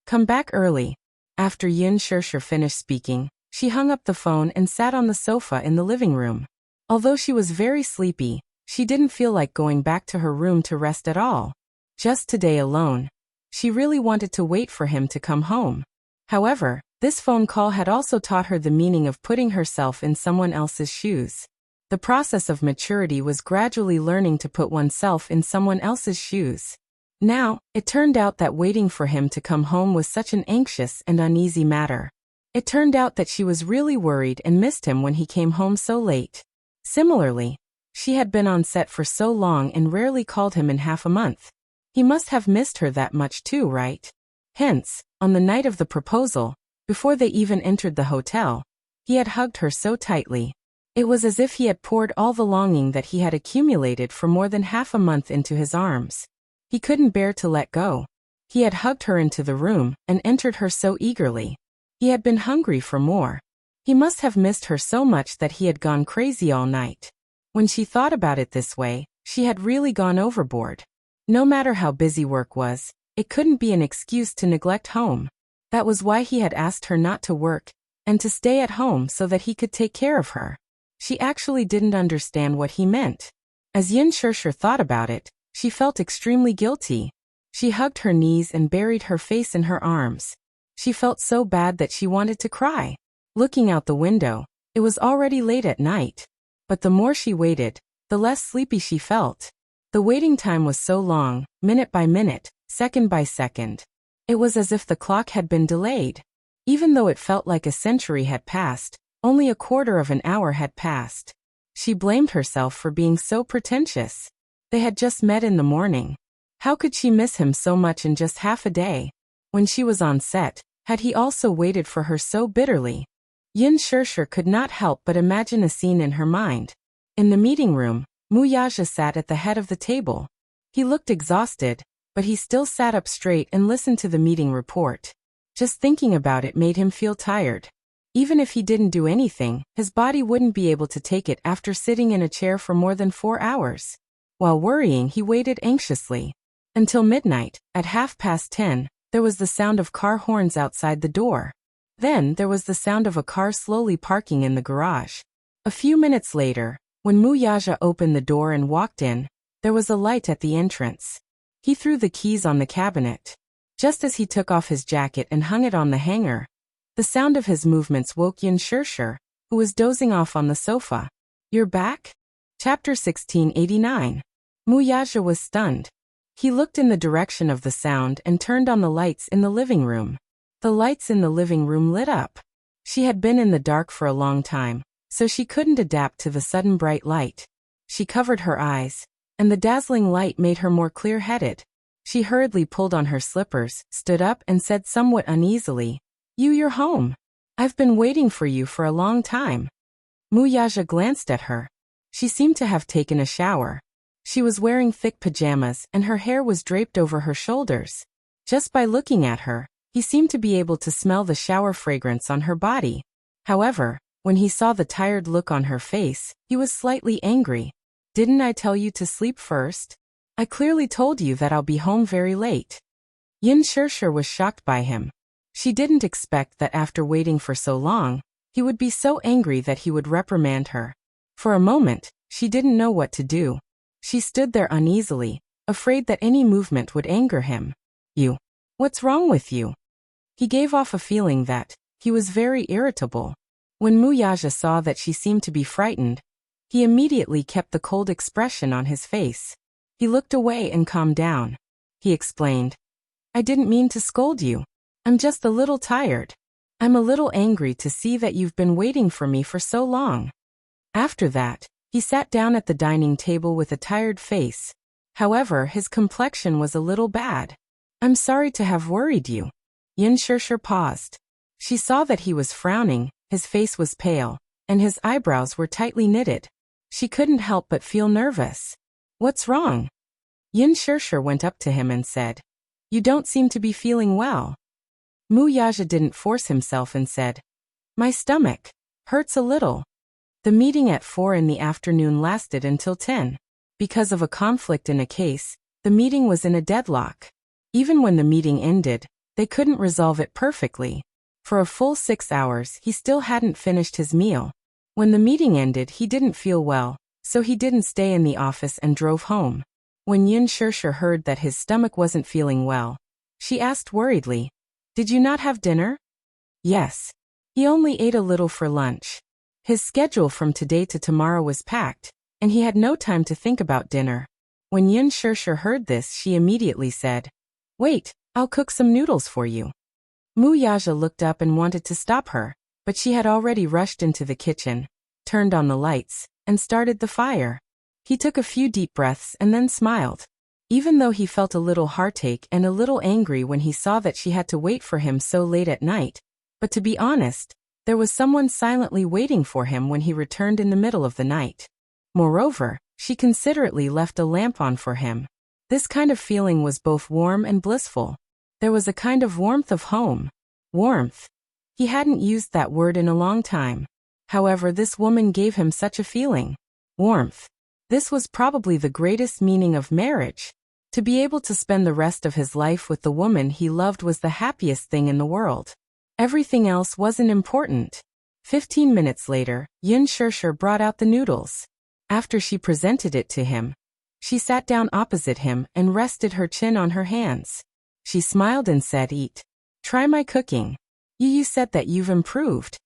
Speaker 1: Come back early." After Yun Shishir finished speaking, she hung up the phone and sat on the sofa in the living room. Although she was very sleepy, she didn't feel like going back to her room to rest at all. Just today alone, she really wanted to wait for him to come home. However, this phone call had also taught her the meaning of putting herself in someone else's shoes. The process of maturity was gradually learning to put oneself in someone else's shoes. Now, it turned out that waiting for him to come home was such an anxious and uneasy matter. It turned out that she was really worried and missed him when he came home so late. Similarly, she had been on set for so long and rarely called him in half a month. He must have missed her that much too, right? Hence, on the night of the proposal, before they even entered the hotel, he had hugged her so tightly. It was as if he had poured all the longing that he had accumulated for more than half a month into his arms. He couldn't bear to let go. He had hugged her into the room and entered her so eagerly. He had been hungry for more. He must have missed her so much that he had gone crazy all night. When she thought about it this way, she had really gone overboard. No matter how busy work was, it couldn't be an excuse to neglect home. That was why he had asked her not to work and to stay at home so that he could take care of her. She actually didn't understand what he meant. As Yin Shirshir thought about it, she felt extremely guilty. She hugged her knees and buried her face in her arms. She felt so bad that she wanted to cry. Looking out the window, it was already late at night. But the more she waited, the less sleepy she felt. The waiting time was so long, minute by minute, second by second. It was as if the clock had been delayed. Even though it felt like a century had passed, only a quarter of an hour had passed. She blamed herself for being so pretentious. They had just met in the morning. How could she miss him so much in just half a day? When she was on set, had he also waited for her so bitterly? Yin Shirshir could not help but imagine a scene in her mind. In the meeting room, Muyaja sat at the head of the table. He looked exhausted, but he still sat up straight and listened to the meeting report. Just thinking about it made him feel tired. Even if he didn't do anything, his body wouldn't be able to take it after sitting in a chair for more than 4 hours. While worrying, he waited anxiously. Until midnight, at 10:30, there was the sound of car horns outside the door. Then there was the sound of a car slowly parking in the garage. A few minutes later, when Muyaja opened the door and walked in, there was a light at the entrance. He threw the keys on the cabinet. Just as he took off his jacket and hung it on the hanger, the sound of his movements woke Yin Shirshir, who was dozing off on the sofa. "You're back?" Chapter 1689. Muyaja was stunned. He looked in the direction of the sound and turned on the lights in the living room. The lights in the living room lit up. She had been in the dark for a long time, so she couldn't adapt to the sudden bright light. She covered her eyes, and the dazzling light made her more clear-headed. She hurriedly pulled on her slippers, stood up and said somewhat uneasily, You're home. I've been waiting for you for a long time." Muyaja glanced at her. She seemed to have taken a shower. She was wearing thick pajamas and her hair was draped over her shoulders. Just by looking at her, he seemed to be able to smell the shower fragrance on her body. However, when he saw the tired look on her face, he was slightly angry. "Didn't I tell you to sleep first? I clearly told you that I'll be home very late." Yin Shirshir was shocked by him. She didn't expect that after waiting for so long, he would be so angry that he would reprimand her. For a moment, she didn't know what to do. She stood there uneasily, afraid that any movement would anger him. What's wrong with you?" He gave off a feeling that he was very irritable. When Muyaja saw that she seemed to be frightened, he immediately kept the cold expression on his face. He looked away and calmed down. He explained, "I didn't mean to scold you. I'm just a little tired. I'm a little angry to see that you've been waiting for me for so long." After that, he sat down at the dining table with a tired face. However, his complexion was a little bad. "I'm sorry to have worried you." Yin Shirshir paused. She saw that he was frowning, his face was pale, and his eyebrows were tightly knitted. She couldn't help but feel nervous. "What's wrong?" Yin Shirshir went up to him and said, "You don't seem to be feeling well." Muyaja didn't force himself and said, "My stomach hurts a little." The meeting at 4 in the afternoon lasted until 10. Because of a conflict in a case, the meeting was in a deadlock. Even when the meeting ended, they couldn't resolve it perfectly. For a full 6 hours, he still hadn't finished his meal. When the meeting ended, he didn't feel well, so he didn't stay in the office and drove home. When Yin Shirshir heard that his stomach wasn't feeling well, she asked worriedly, "Did you not have dinner?" "Yes. He only ate a little for lunch." His schedule from today to tomorrow was packed, and he had no time to think about dinner. When Yin Shirshir heard this, she immediately said, "Wait, I'll cook some noodles for you." Mu Yaja looked up and wanted to stop her, but she had already rushed into the kitchen, turned on the lights, and started the fire. He took a few deep breaths and then smiled. Even though he felt a little heartache and a little angry when he saw that she had to wait for him so late at night, but to be honest, there was someone silently waiting for him when he returned in the middle of the night. Moreover, she considerately left a lamp on for him. This kind of feeling was both warm and blissful. There was a kind of warmth of home. Warmth. He hadn't used that word in a long time. However, this woman gave him such a feeling. Warmth. This was probably the greatest meaning of marriage. To be able to spend the rest of his life with the woman he loved was the happiest thing in the world. Everything else wasn't important. 15 minutes later, Yin Shirshir brought out the noodles. After she presented it to him, she sat down opposite him and rested her chin on her hands. She smiled and said, "Eat. Try my cooking. You said that you've improved."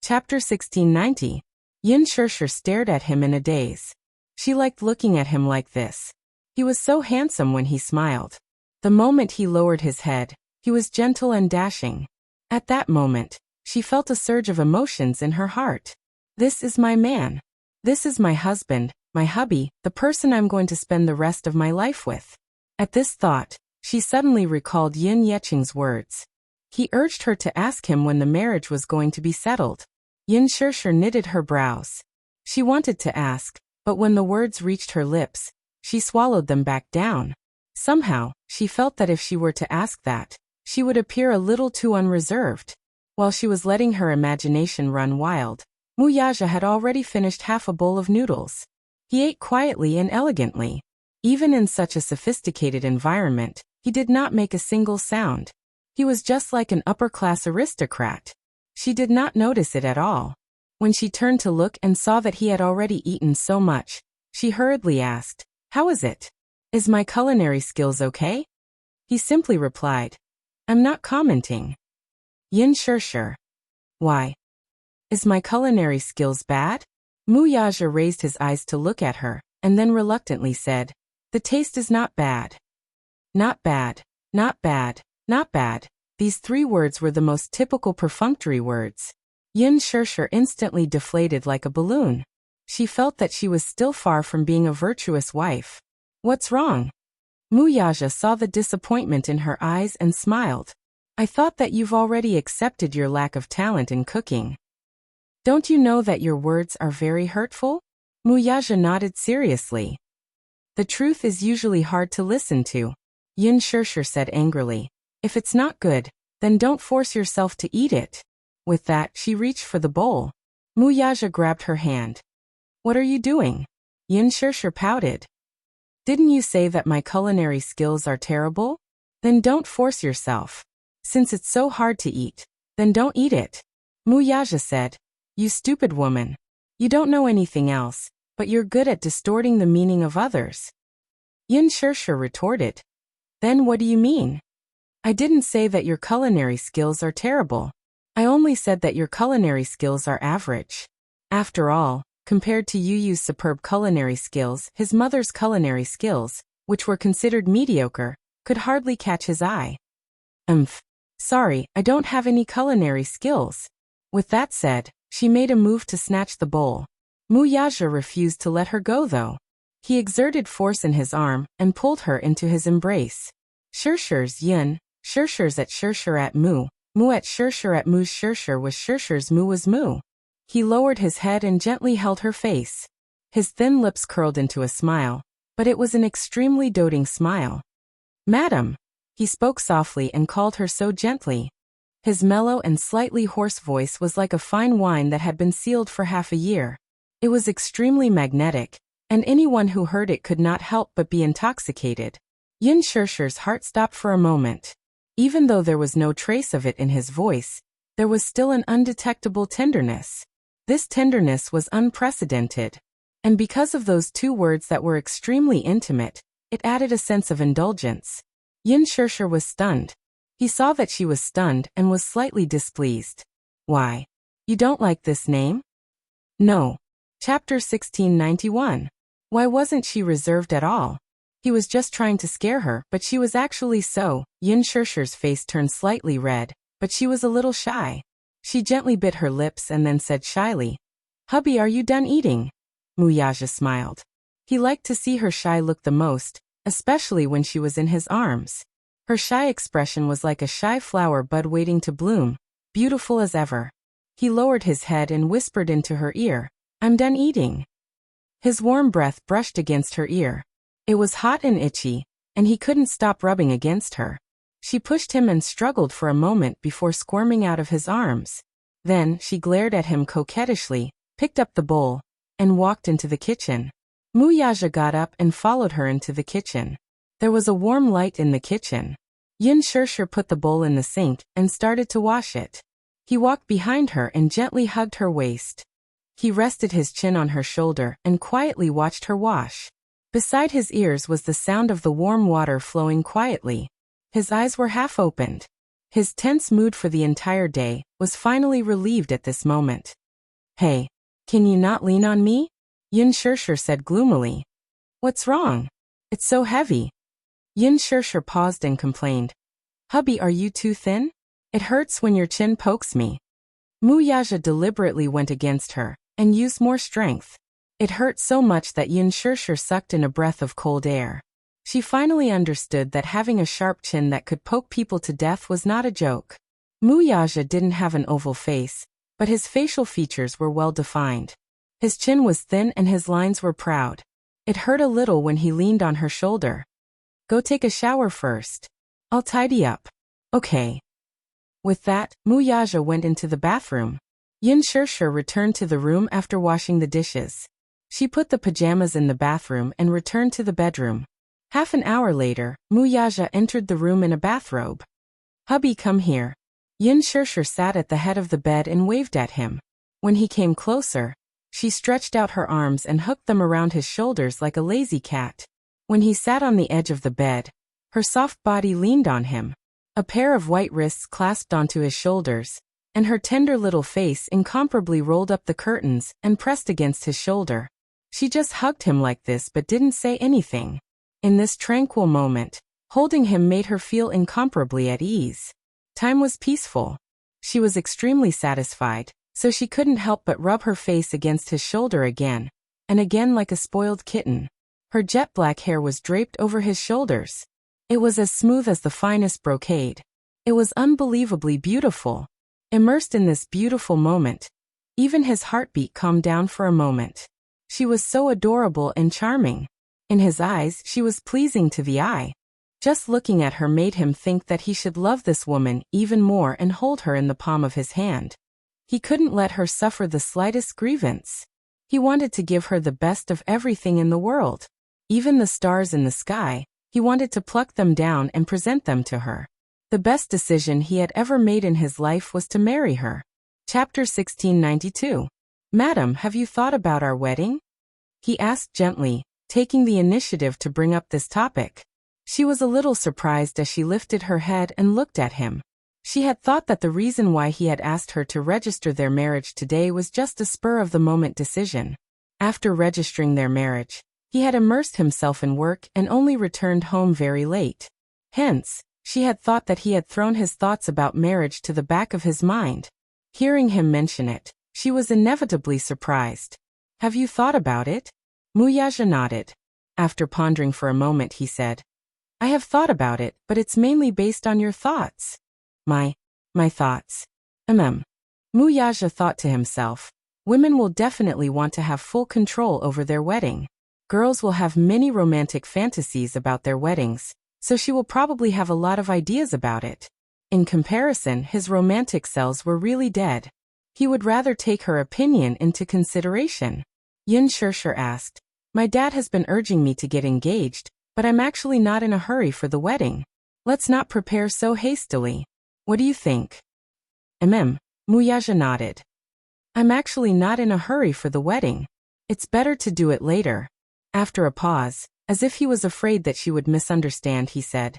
Speaker 1: Chapter 1690. Yin Shirshir stared at him in a daze. She liked looking at him like this. He was so handsome when he smiled. The moment he lowered his head, he was gentle and dashing. At that moment, she felt a surge of emotions in her heart. This is my man. This is my husband, my hubby, the person I'm going to spend the rest of my life with. At this thought, she suddenly recalled Yin Yeching's words. He urged her to ask him when the marriage was going to be settled. Yin Shirshir knitted her brows. She wanted to ask, but when the words reached her lips, she swallowed them back down. Somehow, she felt that if she were to ask that, she would appear a little too unreserved. While she was letting her imagination run wild, Mu Yaja had already finished half a bowl of noodles. He ate quietly and elegantly. Even in such a sophisticated environment, he did not make a single sound. He was just like an upper-class aristocrat. She did not notice it at all. When she turned to look and saw that he had already eaten so much, she hurriedly asked, "How is it? Is my culinary skills okay?" He simply replied, "I'm not commenting." Yin Shirshir. Why? Is my culinary skills bad? Mu Yaja raised his eyes to look at her, and then reluctantly said, "The taste is not bad." Not bad, not bad, not bad. These three words were the most typical perfunctory words. Yin Shirshir instantly deflated like a balloon. She felt that she was still far from being a virtuous wife. What's wrong? Mu Yaja saw the disappointment in her eyes and smiled. I thought that you've already accepted your lack of talent in cooking. Don't you know that your words are very hurtful? Mu Yaja nodded seriously. The truth is usually hard to listen to. Yin Shirshir said angrily. If it's not good, then don't force yourself to eat it. With that, she reached for the bowl. Mu Yaja grabbed her hand. What are you doing? Yin Shirshir pouted. Didn't you say that my culinary skills are terrible? Then don't force yourself. Since it's so hard to eat, then don't eat it. Mu Yaja said. You stupid woman. You don't know anything else, but you're good at distorting the meaning of others. Yin Shirshir retorted. Then what do you mean? I didn't say that your culinary skills are terrible. I only said that your culinary skills are average. After all, compared to Yu Yu's superb culinary skills, his mother's culinary skills, which were considered mediocre, could hardly catch his eye. Sorry, I don't have any culinary skills. With that said, she made a move to snatch the bowl. Mu Yaja refused to let her go though. He exerted force in his arm and pulled her into his embrace. Shirshir's Yin, Shirshir's at Shirshir at Mu, Mu at Shirshir at Mu's Shirshir was Shirshir's Mu was Mu. He lowered his head and gently held her face. His thin lips curled into a smile, but it was an extremely doting smile. Madam, he spoke softly and called her so gently. His mellow and slightly hoarse voice was like a fine wine that had been sealed for half a year. It was extremely magnetic, and anyone who heard it could not help but be intoxicated. Yin Shirshir's heart stopped for a moment. Even though there was no trace of it in his voice, there was still an undetectable tenderness. This tenderness was unprecedented. And because of those two words that were extremely intimate, it added a sense of indulgence. Yin Shirshir was stunned. He saw that she was stunned and was slightly displeased. Why? You don't like this name? No. Chapter 1691. Why wasn't she reserved at all? He was just trying to scare her, but she was actually so. Yin Shirshir's face turned slightly red, but she was a little shy. She gently bit her lips and then said shyly, "Hubby, are you done eating?" Muyaja smiled. He liked to see her shy look the most, especially when she was in his arms. Her shy expression was like a shy flower bud waiting to bloom, beautiful as ever. He lowered his head and whispered into her ear, "I'm done eating." His warm breath brushed against her ear. It was hot and itchy, and he couldn't stop rubbing against her. She pushed him and struggled for a moment before squirming out of his arms. Then she glared at him coquettishly, picked up the bowl, and walked into the kitchen. Muyaja got up and followed her into the kitchen. There was a warm light in the kitchen. Yin Shirshir put the bowl in the sink and started to wash it. He walked behind her and gently hugged her waist. He rested his chin on her shoulder and quietly watched her wash. Beside his ears was the sound of the warm water flowing quietly. His eyes were half opened. His tense mood for the entire day was finally relieved at this moment. "Hey, can you not lean on me?" Yin Shirshir said gloomily. "What's wrong? It's so heavy." Yin Shirshir paused and complained, "Hubby, are you too thin? It hurts when your chin pokes me." Muyaja deliberately went against her and used more strength. It hurt so much that Yin Shirshir sucked in a breath of cold air. She finally understood that having a sharp chin that could poke people to death was not a joke. Muyaja didn't have an oval face, but his facial features were well defined. His chin was thin and his lines were proud. It hurt a little when he leaned on her shoulder. "Go take a shower first. I'll tidy up." "Okay." With that, Muyaja went into the bathroom. Yin Shirshir returned to the room after washing the dishes. She put the pajamas in the bathroom and returned to the bedroom. Half an hour later, Muyaja entered the room in a bathrobe. "Hubby, come here." Yin Shirshir sat at the head of the bed and waved at him. When he came closer, she stretched out her arms and hooked them around his shoulders like a lazy cat. When he sat on the edge of the bed, her soft body leaned on him. A pair of white wrists clasped onto his shoulders, and her tender little face incomparably rolled up the curtains and pressed against his shoulder. She just hugged him like this but didn't say anything. In this tranquil moment, holding him made her feel incomparably at ease. Time was peaceful. She was extremely satisfied, so she couldn't help but rub her face against his shoulder again, and again like a spoiled kitten. Her jet black hair was draped over his shoulders. It was as smooth as the finest brocade. It was unbelievably beautiful. Immersed in this beautiful moment, even his heartbeat calmed down for a moment. She was so adorable and charming. In his eyes, she was pleasing to the eye. Just looking at her made him think that he should love this woman even more and hold her in the palm of his hand. He couldn't let her suffer the slightest grievance. He wanted to give her the best of everything in the world. Even the stars in the sky, he wanted to pluck them down and present them to her. The best decision he had ever made in his life was to marry her. Chapter 1692. "Madam, have you thought about our wedding?" he asked gently, taking the initiative to bring up this topic. She was a little surprised as she lifted her head and looked at him. She had thought that the reason why he had asked her to register their marriage today was just a spur-of-the-moment decision. After registering their marriage, he had immersed himself in work and only returned home very late. Hence, she had thought that he had thrown his thoughts about marriage to the back of his mind. Hearing him mention it, she was inevitably surprised. "Have you thought about it?" Muyaja nodded. After pondering for a moment, he said, "I have thought about it, but it's mainly based on your thoughts." My thoughts. Muyaja thought to himself, women will definitely want to have full control over their wedding. Girls will have many romantic fantasies about their weddings, so she will probably have a lot of ideas about it. In comparison, his romantic cells were really dead. He would rather take her opinion into consideration. Yin Shirshir asked, "My dad has been urging me to get engaged, but I'm actually not in a hurry for the wedding. Let's not prepare so hastily. What do you think?" Muyaja nodded. "I'm actually not in a hurry for the wedding. It's better to do it later." After a pause, as if he was afraid that she would misunderstand, he said,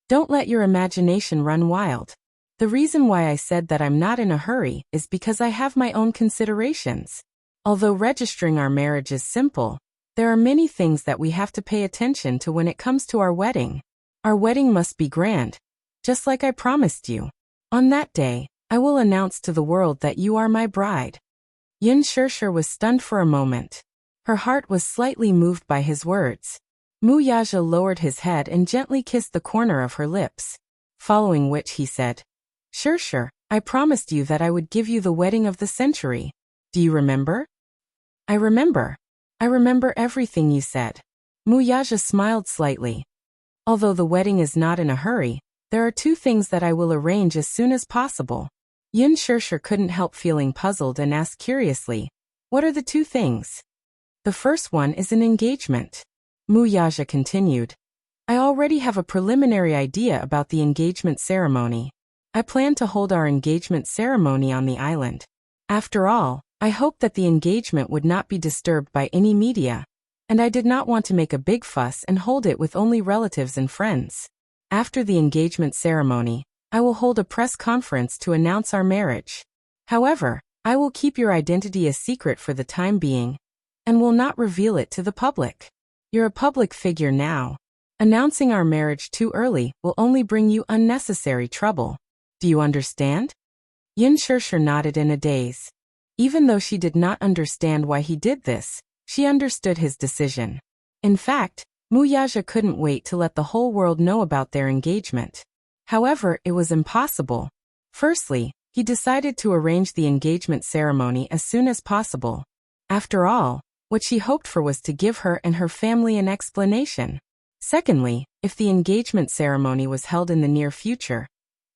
Speaker 1: "Don't let your imagination run wild. The reason why I said that I'm not in a hurry is because I have my own considerations. Although registering our marriage is simple, there are many things that we have to pay attention to when it comes to our wedding. Our wedding must be grand, just like I promised you." On that day, I will announce to the world that you are my bride. Yin Shirshir was stunned for a moment. Her heart was slightly moved by his words. Mu Yaja lowered his head and gently kissed the corner of her lips. Following which he said, Shirshir, I promised you that I would give you the wedding of the century. Do you remember? I remember. I remember everything you said. Mu Yaja smiled slightly. Although the wedding is not in a hurry, there are 2 things that I will arrange as soon as possible. Yin Shirshir couldn't help feeling puzzled and asked curiously, what are the 2 things? The first one is an engagement. Mu Yaja continued. I already have a preliminary idea about the engagement ceremony. I plan to hold our engagement ceremony on the island. After all, I hoped that the engagement would not be disturbed by any media, and I did not want to make a big fuss and hold it with only relatives and friends. After the engagement ceremony, I will hold a press conference to announce our marriage. However, I will keep your identity a secret for the time being, and will not reveal it to the public. You're a public figure now. Announcing our marriage too early will only bring you unnecessary trouble. Do you understand? Yin Shirshir nodded in a daze. Even though she did not understand why he did this, she understood his decision. In fact, Mu Yaja couldn't wait to let the whole world know about their engagement. However, it was impossible. Firstly, he decided to arrange the engagement ceremony as soon as possible. After all, what she hoped for was to give her and her family an explanation. Secondly, if the engagement ceremony was held in the near future,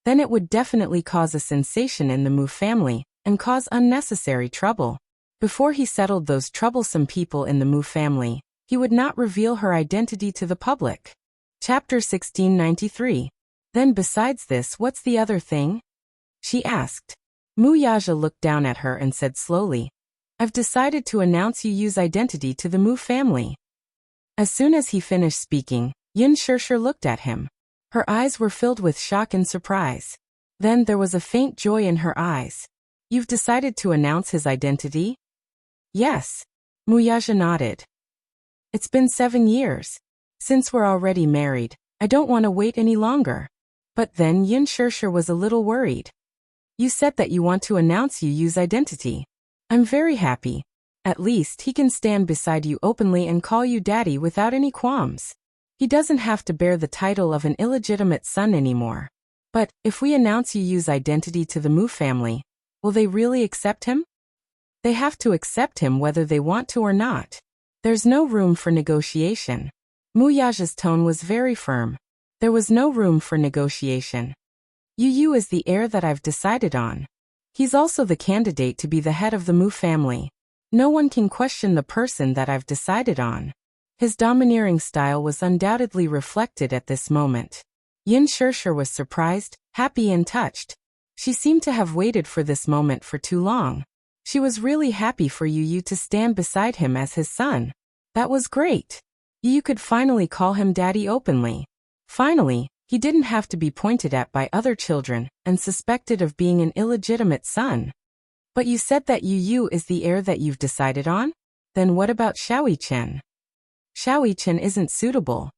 Speaker 1: then it would definitely cause a sensation in the Mu family and cause unnecessary trouble. Before he settled those troublesome people in the Mu family, he would not reveal her identity to the public. Chapter 1693. Then besides this, what's the other thing? She asked. Mu Yaja looked down at her and said slowly, I've decided to announce Yu's identity to the Mu family. As soon as he finished speaking, Yin Shirshir looked at him. Her eyes were filled with shock and surprise. Then there was a faint joy in her eyes. You've decided to announce his identity? Yes. Mu Yaja nodded. It's been 7 years. Since we're already married, I don't want to wait any longer. But then Yin Shirshir was a little worried. You said that you want to announce Yu's identity. I'm very happy. At least he can stand beside you openly and call you daddy without any qualms. He doesn't have to bear the title of an illegitimate son anymore. But if we announce Yu's identity to the Mu family, will they really accept him? They have to accept him whether they want to or not. There's no room for negotiation. Mu Yaja's tone was very firm. There was no room for negotiation. Yu is the heir that I've decided on. He's also the candidate to be the head of the Mu family. No one can question the person that I've decided on. His domineering style was undoubtedly reflected at this moment. Yin Shirshir was surprised, happy and touched. She seemed to have waited for this moment for too long. She was really happy for Yu to stand beside him as his son. That was great. Yu could finally call him daddy openly. Finally, he didn't have to be pointed at by other children and suspected of being an illegitimate son. But you said that Yu is the heir that you've decided on? Then what about Xiaoyi Chen? Xiaoyi Chen isn't suitable.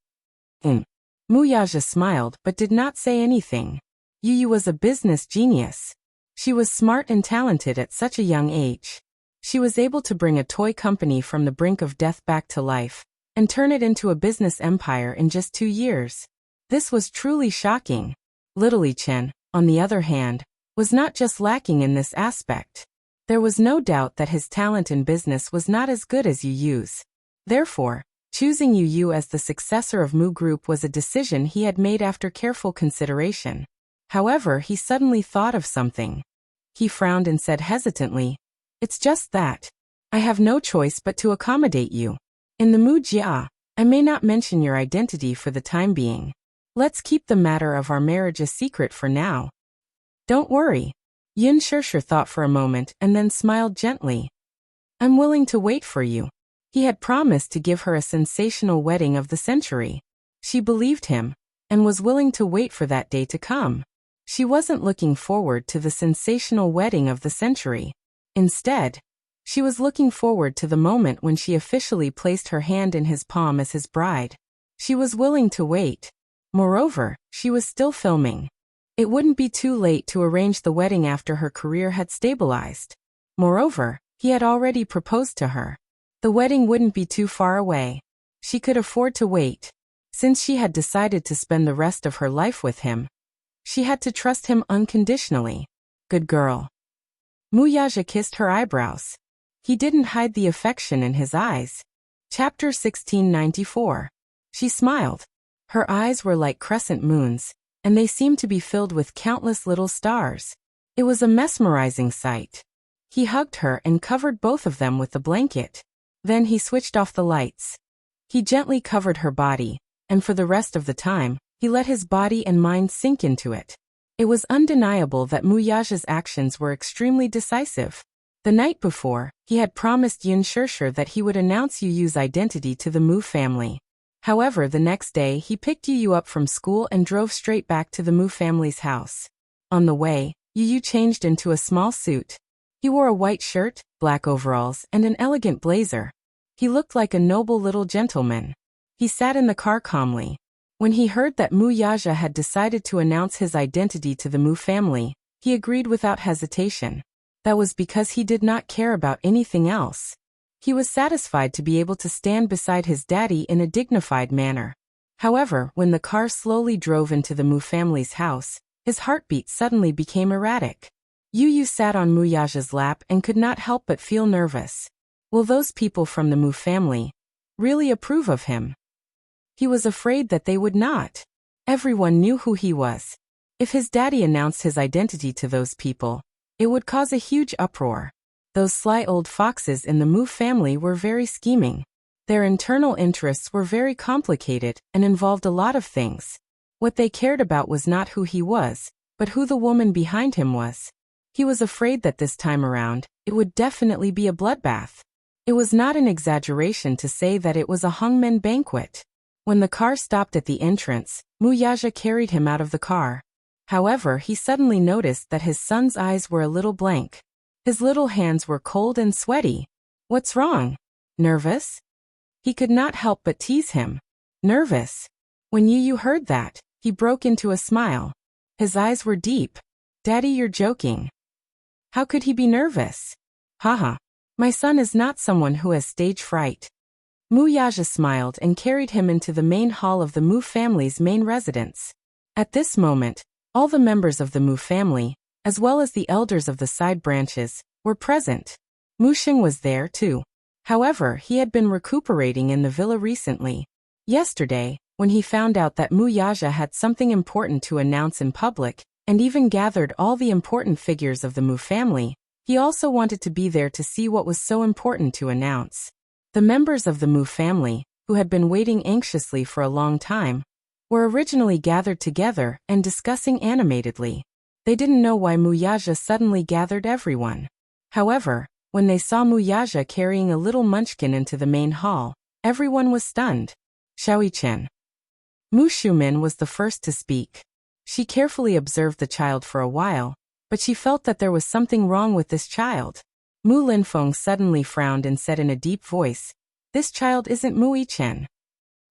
Speaker 1: Mu Yaja smiled but did not say anything. Yu was a business genius. She was smart and talented at such a young age. She was able to bring a toy company from the brink of death back to life and turn it into a business empire in just 2 years. This was truly shocking. Little Li Chen, on the other hand, was not just lacking in this aspect. There was no doubt that his talent in business was not as good as Yu's. Therefore, choosing Yu as the successor of Mu Group was a decision he had made after careful consideration. However, he suddenly thought of something. He frowned and said hesitantly, It's just that. I have no choice but to accommodate you. In the Mu Jia, I may not mention your identity for the time being. Let's keep the matter of our marriage a secret for now. Don't worry. Yin Shirshir thought for a moment and then smiled gently. I'm willing to wait for you. He had promised to give her a sensational wedding of the century. She believed him and was willing to wait for that day to come. She wasn't looking forward to the sensational wedding of the century. Instead, she was looking forward to the moment when she officially placed her hand in his palm as his bride. She was willing to wait. Moreover, she was still filming. It wouldn't be too late to arrange the wedding after her career had stabilized. Moreover, he had already proposed to her. The wedding wouldn't be too far away. She could afford to wait. Since she had decided to spend the rest of her life with him, she had to trust him unconditionally. Good girl. Muyaja kissed her eyebrows. He didn't hide the affection in his eyes. Chapter 1694. She smiled. Her eyes were like crescent moons, and they seemed to be filled with countless little stars. It was a mesmerizing sight. He hugged her and covered both of them with the blanket. Then he switched off the lights. He gently covered her body, and for the rest of the time, he let his body and mind sink into it. It was undeniable that Muyaja's actions were extremely decisive. The night before, he had promised Yun Shirshir that he would announce Yu Yu's identity to the Mu family. However, the next day he picked Yu Yu up from school and drove straight back to the Mu family's house. On the way, Yu Yu changed into a small suit. He wore a white shirt, black overalls, and an elegant blazer. He looked like a noble little gentleman. He sat in the car calmly. When he heard that Muyaja had decided to announce his identity to the Mu family, he agreed without hesitation. That was because he did not care about anything else. He was satisfied to be able to stand beside his daddy in a dignified manner. However, when the car slowly drove into the Mu family's house, his heartbeat suddenly became erratic. Yu Yu sat on Muyaja's lap and could not help but feel nervous. Will those people from the Mu family really approve of him? He was afraid that they would not. Everyone knew who he was. If his daddy announced his identity to those people, it would cause a huge uproar. Those sly old foxes in the Mu family were very scheming. Their internal interests were very complicated and involved a lot of things. What they cared about was not who he was, but who the woman behind him was. He was afraid that this time around, it would definitely be a bloodbath. It was not an exaggeration to say that it was a hangmen banquet. When the car stopped at the entrance, Muyaja carried him out of the car. However, he suddenly noticed that his son's eyes were a little blank. His little hands were cold and sweaty. What's wrong? Nervous? He could not help but tease him. Nervous? When Yu Yu heard that, he broke into a smile. His eyes were deep. Daddy, you're joking. How could he be nervous? Haha. My son is not someone who has stage fright. Muyaja smiled and carried him into the main hall of the Mu family's main residence. At this moment, all the members of the Mu family, as well as the elders of the side branches, were present. Mu Xing was there too. However, he had been recuperating in the villa recently. Yesterday, when he found out that Muyaja had something important to announce in public, and even gathered all the important figures of the Mu family, he also wanted to be there to see what was so important to announce. The members of the Mu family, who had been waiting anxiously for a long time, were originally gathered together and discussing animatedly. They didn't know why Muyaja suddenly gathered everyone. However, when they saw Muyaja carrying a little munchkin into the main hall, everyone was stunned. Xiaoyichen. Mu Shumin was the first to speak. She carefully observed the child for a while, but she felt that there was something wrong with this child. Mu Linfeng suddenly frowned and said in a deep voice, "This child isn't Mu Yichen."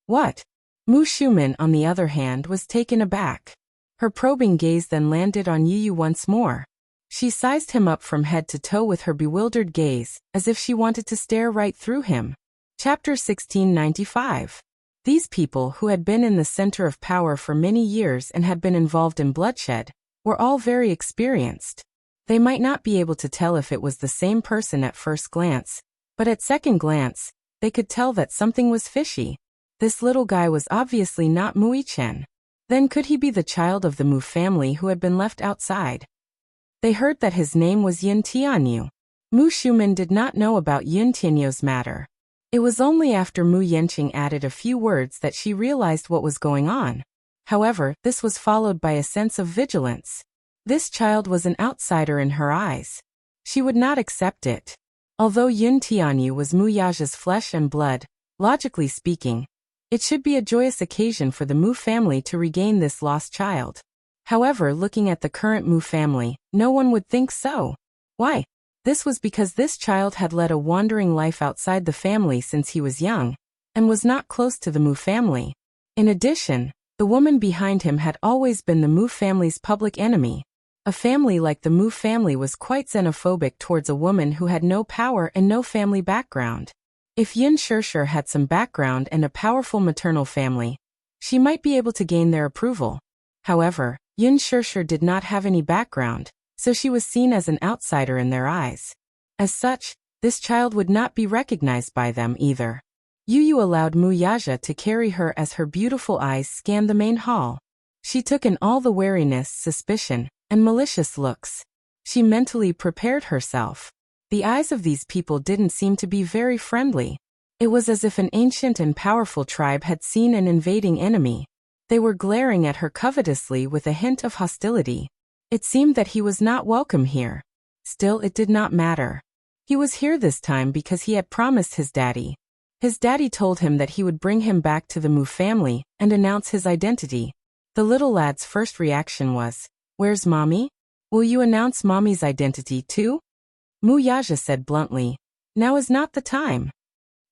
Speaker 1: What? Mu Shumin, on the other hand, was taken aback. Her probing gaze then landed on Yu Yu once more. She sized him up from head to toe with her bewildered gaze, as if she wanted to stare right through him. Chapter 1695. These people, who had been in the center of power for many years and had been involved in bloodshed, were all very experienced. They might not be able to tell if it was the same person at first glance, but at second glance, they could tell that something was fishy. This little guy was obviously not Mu Yichen. Then could he be the child of the Mu family who had been left outside? They heard that his name was Yun Tianyu. Mu Shumin did not know about Yun Tianyu's matter. It was only after Mu Yanqing added a few words that she realized what was going on. However, this was followed by a sense of vigilance. This child was an outsider in her eyes. She would not accept it. Although Yun Tianyu was Muyaja's flesh and blood, logically speaking, it should be a joyous occasion for the Mu family to regain this lost child. However, looking at the current Mu family, no one would think so. Why? This was because this child had led a wandering life outside the family since he was young, and was not close to the Mu family. In addition, The woman behind him had always been the Mu family's public enemy. A family like the Mu family was quite xenophobic towards a woman who had no power and no family background. If Yin Shirshir had some background and a powerful maternal family, she might be able to gain their approval. However, Yin Shirshir did not have any background, so she was seen as an outsider in their eyes. As such, this child would not be recognized by them either. Yu Yu allowed Mu Yaja to carry her as her beautiful eyes scanned the main hall. She took in all the wariness, suspicion, and malicious looks. She mentally prepared herself. The eyes of these people didn't seem to be very friendly. It was as if an ancient and powerful tribe had seen an invading enemy. They were glaring at her covetously with a hint of hostility. It seemed that he was not welcome here. Still, it did not matter. He was here this time because he had promised his daddy. His daddy told him that he would bring him back to the Mu family and announce his identity. The little lad's first reaction was, "Where's mommy? Will you announce mommy's identity too?" Mu Yaja said bluntly, "Now is not the time."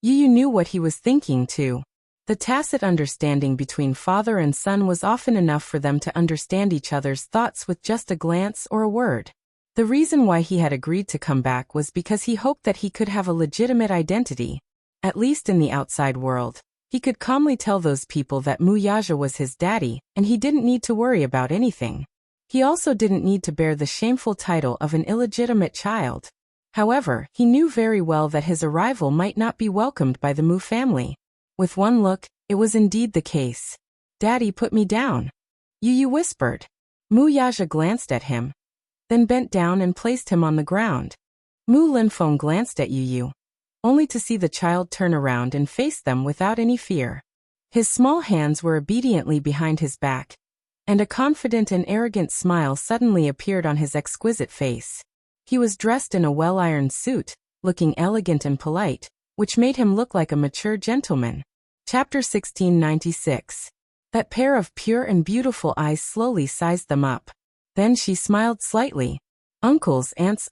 Speaker 1: Yu Yu knew what he was thinking too. The tacit understanding between father and son was often enough for them to understand each other's thoughts with just a glance or a word. The reason why he had agreed to come back was because he hoped that he could have a legitimate identity. At least in the outside world, he could calmly tell those people that Mu Yaja was his daddy, and he didn't need to worry about anything. He also didn't need to bear the shameful title of an illegitimate child. However, he knew very well that his arrival might not be welcomed by the Mu family. With one look, it was indeed the case. "Daddy put me down," Yu Yu whispered. Mu Yaja glanced at him, then bent down and placed him on the ground. Mu Linfeng glanced at Yu Yu, only to see the child turn around and face them without any fear. His small hands were obediently behind his back, and a confident and arrogant smile suddenly appeared on his exquisite face. He was dressed in a well-ironed suit, looking elegant and polite, which made him look like a mature gentleman. Chapter 1696. That pair of pure and beautiful eyes slowly sized them up. Then she smiled slightly. Uncles, aunts,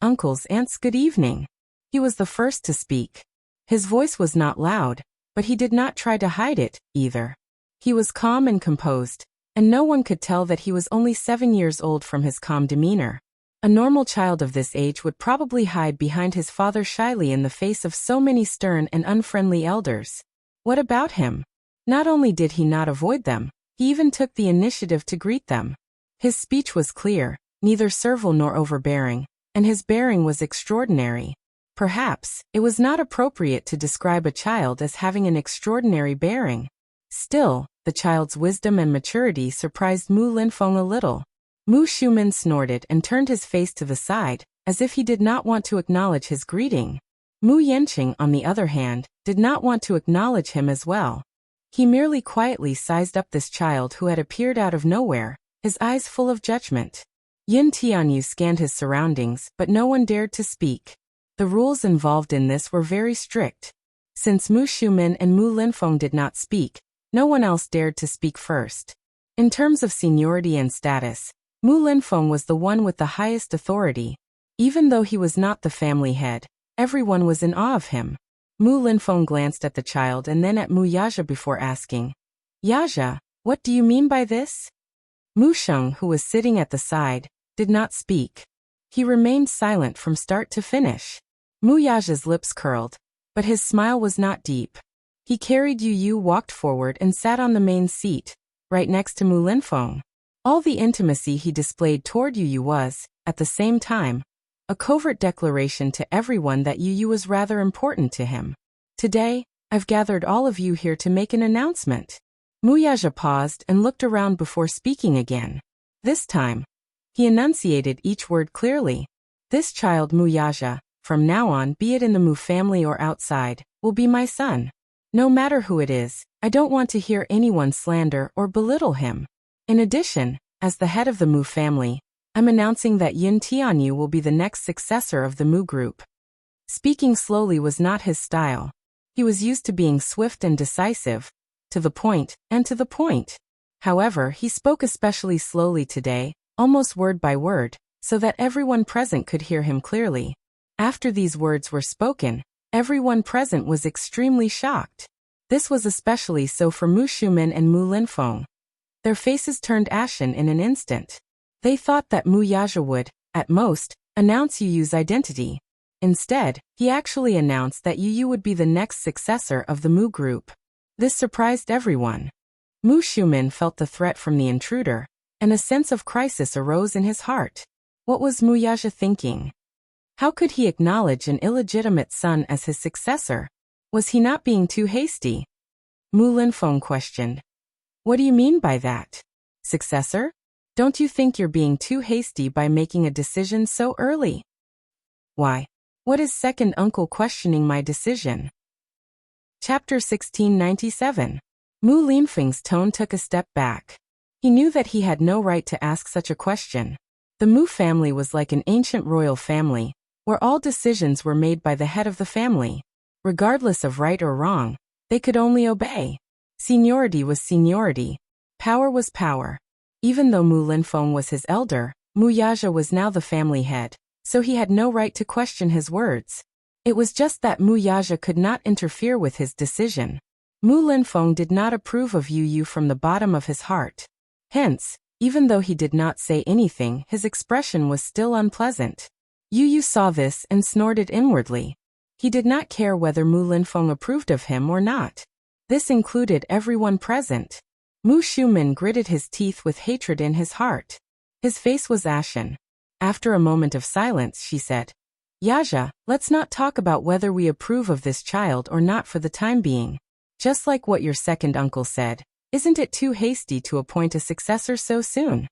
Speaker 1: good evening." He was the first to speak. His voice was not loud, but he did not try to hide it, either. He was calm and composed, and no one could tell that he was only 7 years old from his calm demeanor. A normal child of this age would probably hide behind his father shyly in the face of so many stern and unfriendly elders. What about him? Not only did he not avoid them, he even took the initiative to greet them. His speech was clear, neither servile nor overbearing, and his bearing was extraordinary. Perhaps, it was not appropriate to describe a child as having an extraordinary bearing. Still, the child's wisdom and maturity surprised Mu Linfeng a little. Mu Shumin snorted and turned his face to the side, as if he did not want to acknowledge his greeting. Mu Yanqing, on the other hand, did not want to acknowledge him as well. He merely quietly sized up this child who had appeared out of nowhere, his eyes full of judgment. Yin Tianyu scanned his surroundings, but no one dared to speak. The rules involved in this were very strict. Since Mu Shumin and Mu Linfeng did not speak, no one else dared to speak first. In terms of seniority and status, Mu Linfeng was the one with the highest authority. Even though he was not the family head, everyone was in awe of him. Mu Linfeng glanced at the child and then at Mu Yaja before asking, "Yaja, what do you mean by this?" Mu Sheng, who was sitting at the side, did not speak. He remained silent from start to finish. Mu Yaja's lips curled, but his smile was not deep. He carried Yu Yu, walked forward and sat on the main seat, right next to Mu Linfeng. All the intimacy he displayed toward Yu Yu was, at the same time, a covert declaration to everyone that Yu Yu was rather important to him. "Today, I've gathered all of you here to make an announcement." Mu Yaja paused and looked around before speaking again. This time, he enunciated each word clearly. "This child Mu Yaja, from now on, be it in the Mu family or outside, will be my son. No matter who it is, I don't want to hear anyone slander or belittle him. In addition, as the head of the Mu family, I'm announcing that Yin Tianyu will be the next successor of the Mu group." Speaking slowly was not his style. He was used to being swift and decisive, to the point, and to the point. However, he spoke especially slowly today, almost word by word, so that everyone present could hear him clearly. After these words were spoken, everyone present was extremely shocked. This was especially so for Mu Shumin and Mu Linfeng. Their faces turned ashen in an instant. They thought that Mu Yaja would, at most, announce Yu Yu's identity. Instead, he actually announced that Yu Yu would be the next successor of the Mu group. This surprised everyone. Mu Shumin felt the threat from the intruder, and a sense of crisis arose in his heart. What was Mu Yaja thinking? How could he acknowledge an illegitimate son as his successor? Was he not being too hasty? Mu Linfeng questioned. What do you mean by that? Successor? Don't you think you're being too hasty by making a decision so early? Why? What is second uncle questioning my decision? Chapter 1697. Mu Linfeng's tone took a step back. He knew that he had no right to ask such a question. The Mu family was like an ancient royal family, where all decisions were made by the head of the family. Regardless of right or wrong, they could only obey. Seniority was seniority. Power was power. Even though Mu Linfeng was his elder, Mu Yaja was now the family head, so he had no right to question his words. It was just that Mu Yaja could not interfere with his decision. Mu Linfeng did not approve of Yu Yu from the bottom of his heart. Hence, even though he did not say anything, his expression was still unpleasant. Yu Yu saw this and snorted inwardly. He did not care whether Mu Linfeng approved of him or not. This included everyone present. Mu Shumin gritted his teeth with hatred in his heart. His face was ashen. After a moment of silence, she said, Yaja, let's not talk about whether we approve of this child or not for the time being. Just like what your second uncle said, isn't it too hasty to appoint a successor so soon?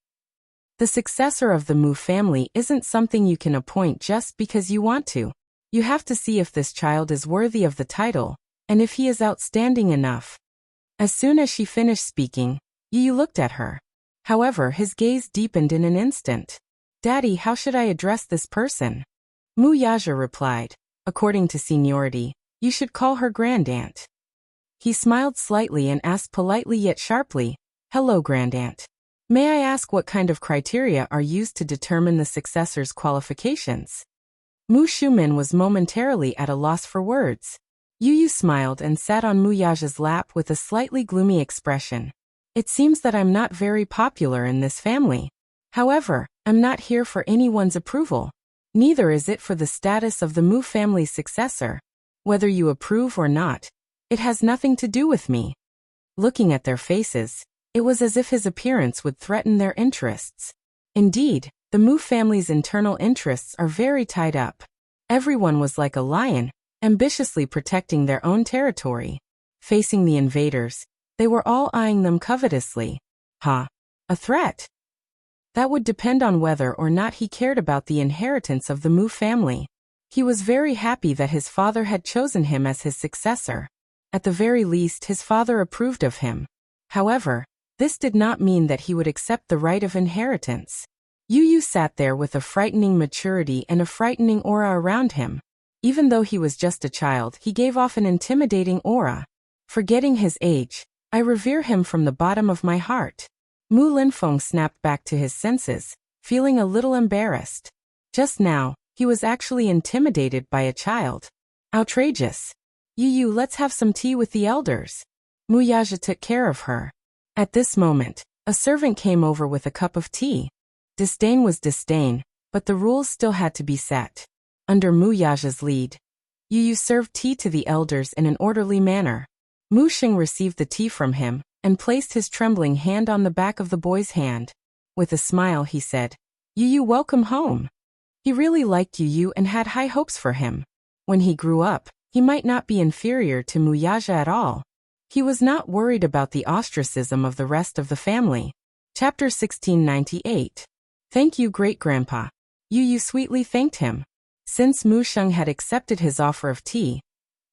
Speaker 1: The successor of the Mu family isn't something you can appoint just because you want to. You have to see if this child is worthy of the title, and if he is outstanding enough. As soon as she finished speaking, Yu Yu looked at her. However, his gaze deepened in an instant. Daddy, how should I address this person? Mu Yaja replied, according to seniority, you should call her grandaunt. He smiled slightly and asked politely yet sharply, hello grandaunt. May I ask what kind of criteria are used to determine the successor's qualifications? Mu Shumin was momentarily at a loss for words. Yu Yu smiled and sat on Mu Yaja's lap with a slightly gloomy expression. It seems that I'm not very popular in this family. However, I'm not here for anyone's approval. Neither is it for the status of the Mu family's successor. Whether you approve or not, it has nothing to do with me. Looking at their faces, it was as if his appearance would threaten their interests. Indeed, the Mu family's internal interests are very tied up. Everyone was like a lion, ambitiously protecting their own territory. Facing the invaders, they were all eyeing them covetously. A threat? That would depend on whether or not he cared about the inheritance of the Mu family. He was very happy that his father had chosen him as his successor. At the very least, his father approved of him. However, this did not mean that he would accept the right of inheritance. Yu Yu sat there with a frightening maturity and a frightening aura around him. Even though he was just a child, he gave off an intimidating aura. Forgetting his age, I revere him from the bottom of my heart. Mu Linfeng snapped back to his senses, feeling a little embarrassed. Just now, he was actually intimidated by a child. Outrageous. Yu Yu, let's have some tea with the elders. Mu Yaja took care of her. At this moment, a servant came over with a cup of tea. Disdain was disdain, but the rules still had to be set. Under Mu Yaja's lead, Yu Yu served tea to the elders in an orderly manner. Mu Xing received the tea from him and placed his trembling hand on the back of the boy's hand. With a smile, he said, Yu Yu, welcome home. He really liked Yu Yu and had high hopes for him. When he grew up, he might not be inferior to Mu Yaja at all. He was not worried about the ostracism of the rest of the family. Chapter 1698. Thank you, great-grandpa. Yu Yu sweetly thanked him. Since Mu Sheng had accepted his offer of tea,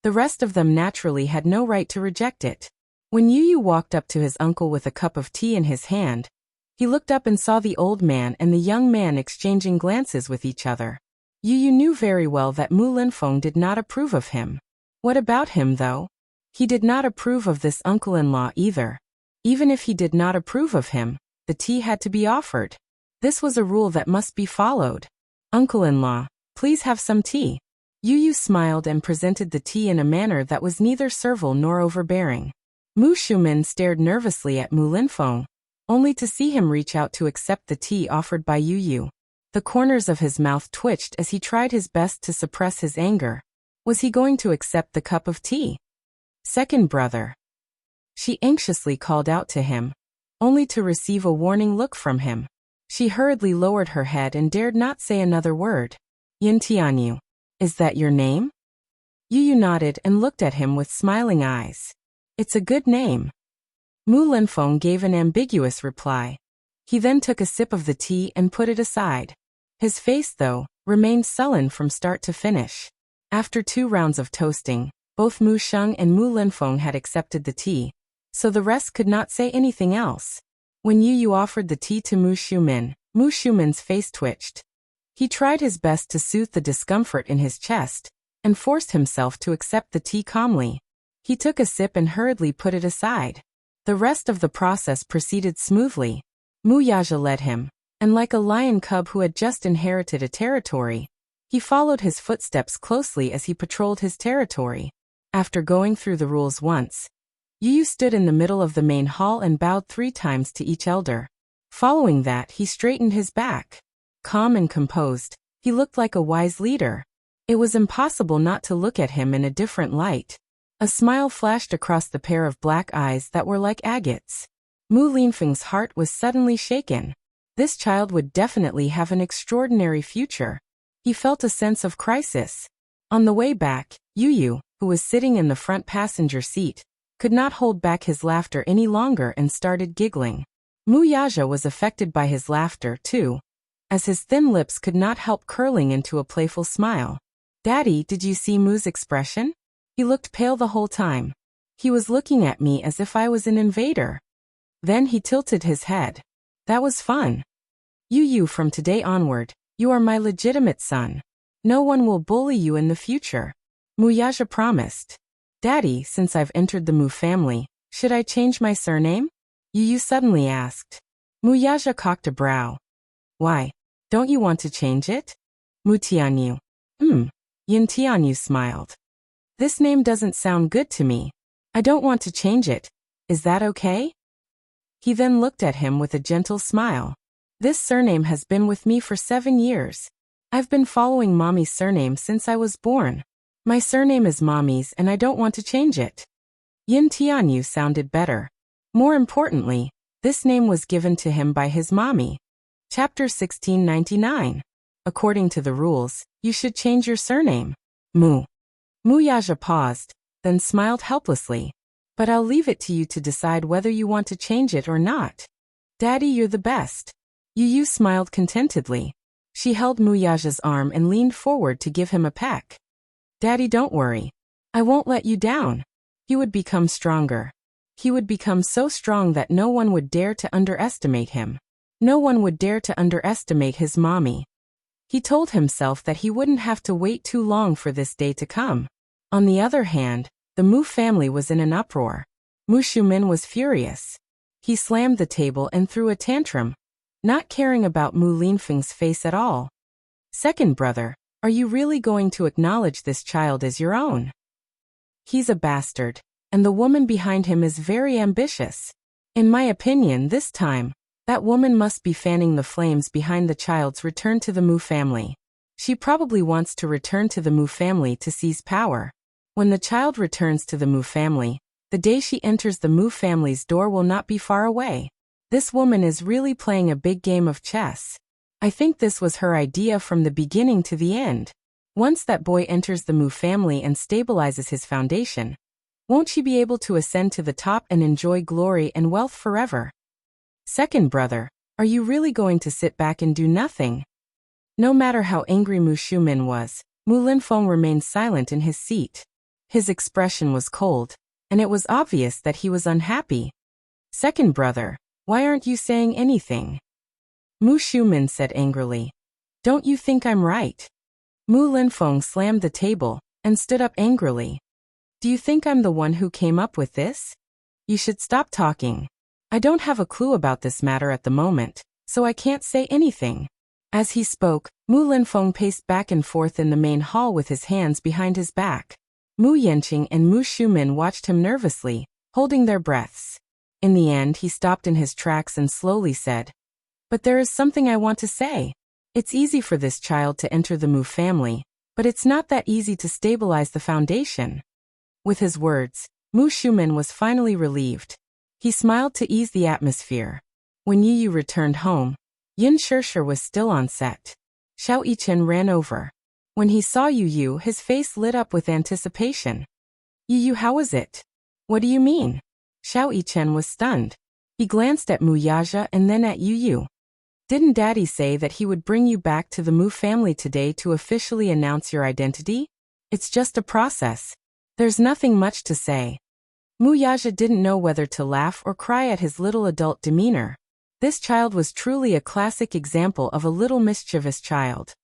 Speaker 1: the rest of them naturally had no right to reject it. When Yu Yu walked up to his uncle with a cup of tea in his hand, he looked up and saw the old man and the young man exchanging glances with each other. Yu Yu knew very well that Mu Linfeng did not approve of him. What about him, though? He did not approve of this uncle-in-law either. Even if he did not approve of him, the tea had to be offered. This was a rule that must be followed. Uncle-in-law, please have some tea. Yu Yu smiled and presented the tea in a manner that was neither servile nor overbearing. Mu Shumin stared nervously at Mu Linfeng. only to see him reach out to accept the tea offered by Yu Yu. The corners of his mouth twitched as he tried his best to suppress his anger. Was he going to accept the cup of tea? Second brother. She anxiously called out to him, only to receive a warning look from him. She hurriedly lowered her head and dared not say another word. Yin Tianyu. Is that your name? Yu Yu nodded and looked at him with smiling eyes. It's a good name. Mu Linfeng gave an ambiguous reply. He then took a sip of the tea and put it aside. His face, though, remained sullen from start to finish. After 2 rounds of toasting, both Mu Sheng and Mu Linfeng had accepted the tea, so the rest could not say anything else. When Yu Yu offered the tea to Mu Shumin's face twitched. He tried his best to soothe the discomfort in his chest, and forced himself to accept the tea calmly. He took a sip and hurriedly put it aside. The rest of the process proceeded smoothly. Mu Yaja led him, and like a lion cub who had just inherited a territory, he followed his footsteps closely as he patrolled his territory. After going through the rules once, Yu Yu stood in the middle of the main hall and bowed 3 times to each elder. Following that, he straightened his back. Calm and composed, he looked like a wise leader. It was impossible not to look at him in a different light. A smile flashed across the pair of black eyes that were like agates. Mu Linfeng's heart was suddenly shaken. This child would definitely have an extraordinary future. He felt a sense of crisis. On the way back, Yu Yu, who was sitting in the front passenger seat, could not hold back his laughter any longer and started giggling. Mu Yaja was affected by his laughter, too, as his thin lips could not help curling into a playful smile. Daddy, did you see Mu's expression? He looked pale the whole time. He was looking at me as if I was an invader. Then he tilted his head. That was fun. Yu Yu, from today onward, you are my legitimate son. No one will bully you in the future. Mu Yaja promised. Daddy, since I've entered the Mu family, should I change my surname? Yu Yu suddenly asked. Mu Yaja cocked a brow. Why? Don't you want to change it? Mu Tianyu. Yin Tianyu smiled. This name doesn't sound good to me. I don't want to change it. Is that okay? He then looked at him with a gentle smile. This surname has been with me for 7 years. I've been following Mommy's surname since I was born. My surname is Mommy's and I don't want to change it. Yin Tianyu sounded better. More importantly, this name was given to him by his mommy. Chapter 1699. According to the rules, you should change your surname. Mu Yaja paused, then smiled helplessly. But I'll leave it to you to decide whether you want to change it or not. Daddy, you're the best. Yu Yu smiled contentedly. She held Mu Yaja's arm and leaned forward to give him a peck. Daddy, don't worry. I won't let you down. He would become stronger. He would become so strong that no one would dare to underestimate him. No one would dare to underestimate his mommy. He told himself that he wouldn't have to wait too long for this day to come. On the other hand, the Mu family was in an uproar. Mu Shumin was furious. He slammed the table and threw a tantrum, not caring about Mu Linfeng's face at all. Second brother, are you really going to acknowledge this child as your own? He's a bastard, and the woman behind him is very ambitious. In my opinion, this time, that woman must be fanning the flames behind the child's return to the Mu family. She probably wants to return to the Mu family to seize power. When the child returns to the Mu family, the day she enters the Mu family's door will not be far away. This woman is really playing a big game of chess. I think this was her idea from the beginning to the end. Once that boy enters the Mu family and stabilizes his foundation, won't she be able to ascend to the top and enjoy glory and wealth forever? Second brother, are you really going to sit back and do nothing? No matter how angry Mu Shumin was, Mu Linfeng remained silent in his seat. His expression was cold, and it was obvious that he was unhappy. Second brother, why aren't you saying anything? Mu Shumin said angrily. Don't you think I'm right? Mu Linfeng slammed the table and stood up angrily. Do you think I'm the one who came up with this? You should stop talking. I don't have a clue about this matter at the moment, so I can't say anything. As he spoke, Mu Linfeng paced back and forth in the main hall with his hands behind his back. Mu Yanqing and Mu Shumin watched him nervously, holding their breaths. In the end, he stopped in his tracks and slowly said, "But there is something I want to say. It's easy for this child to enter the Mu family, but it's not that easy to stabilize the foundation." With his words, Mu Shumen was finally relieved. He smiled to ease the atmosphere. When Yu Yu returned home, Yin Shirshir was still on set. Xiao Yichen ran over. When he saw Yu Yu, his face lit up with anticipation. "Yu Yu, how was it?" "What do you mean?" Xiao Yichen was stunned. He glanced at Mu Yaja and then at Yu Yu. "Didn't Daddy say that he would bring you back to the Mu family today to officially announce your identity? It's just a process. There's nothing much to say." Mu Yaja didn't know whether to laugh or cry at his little adult demeanor. This child was truly a classic example of a little mischievous child.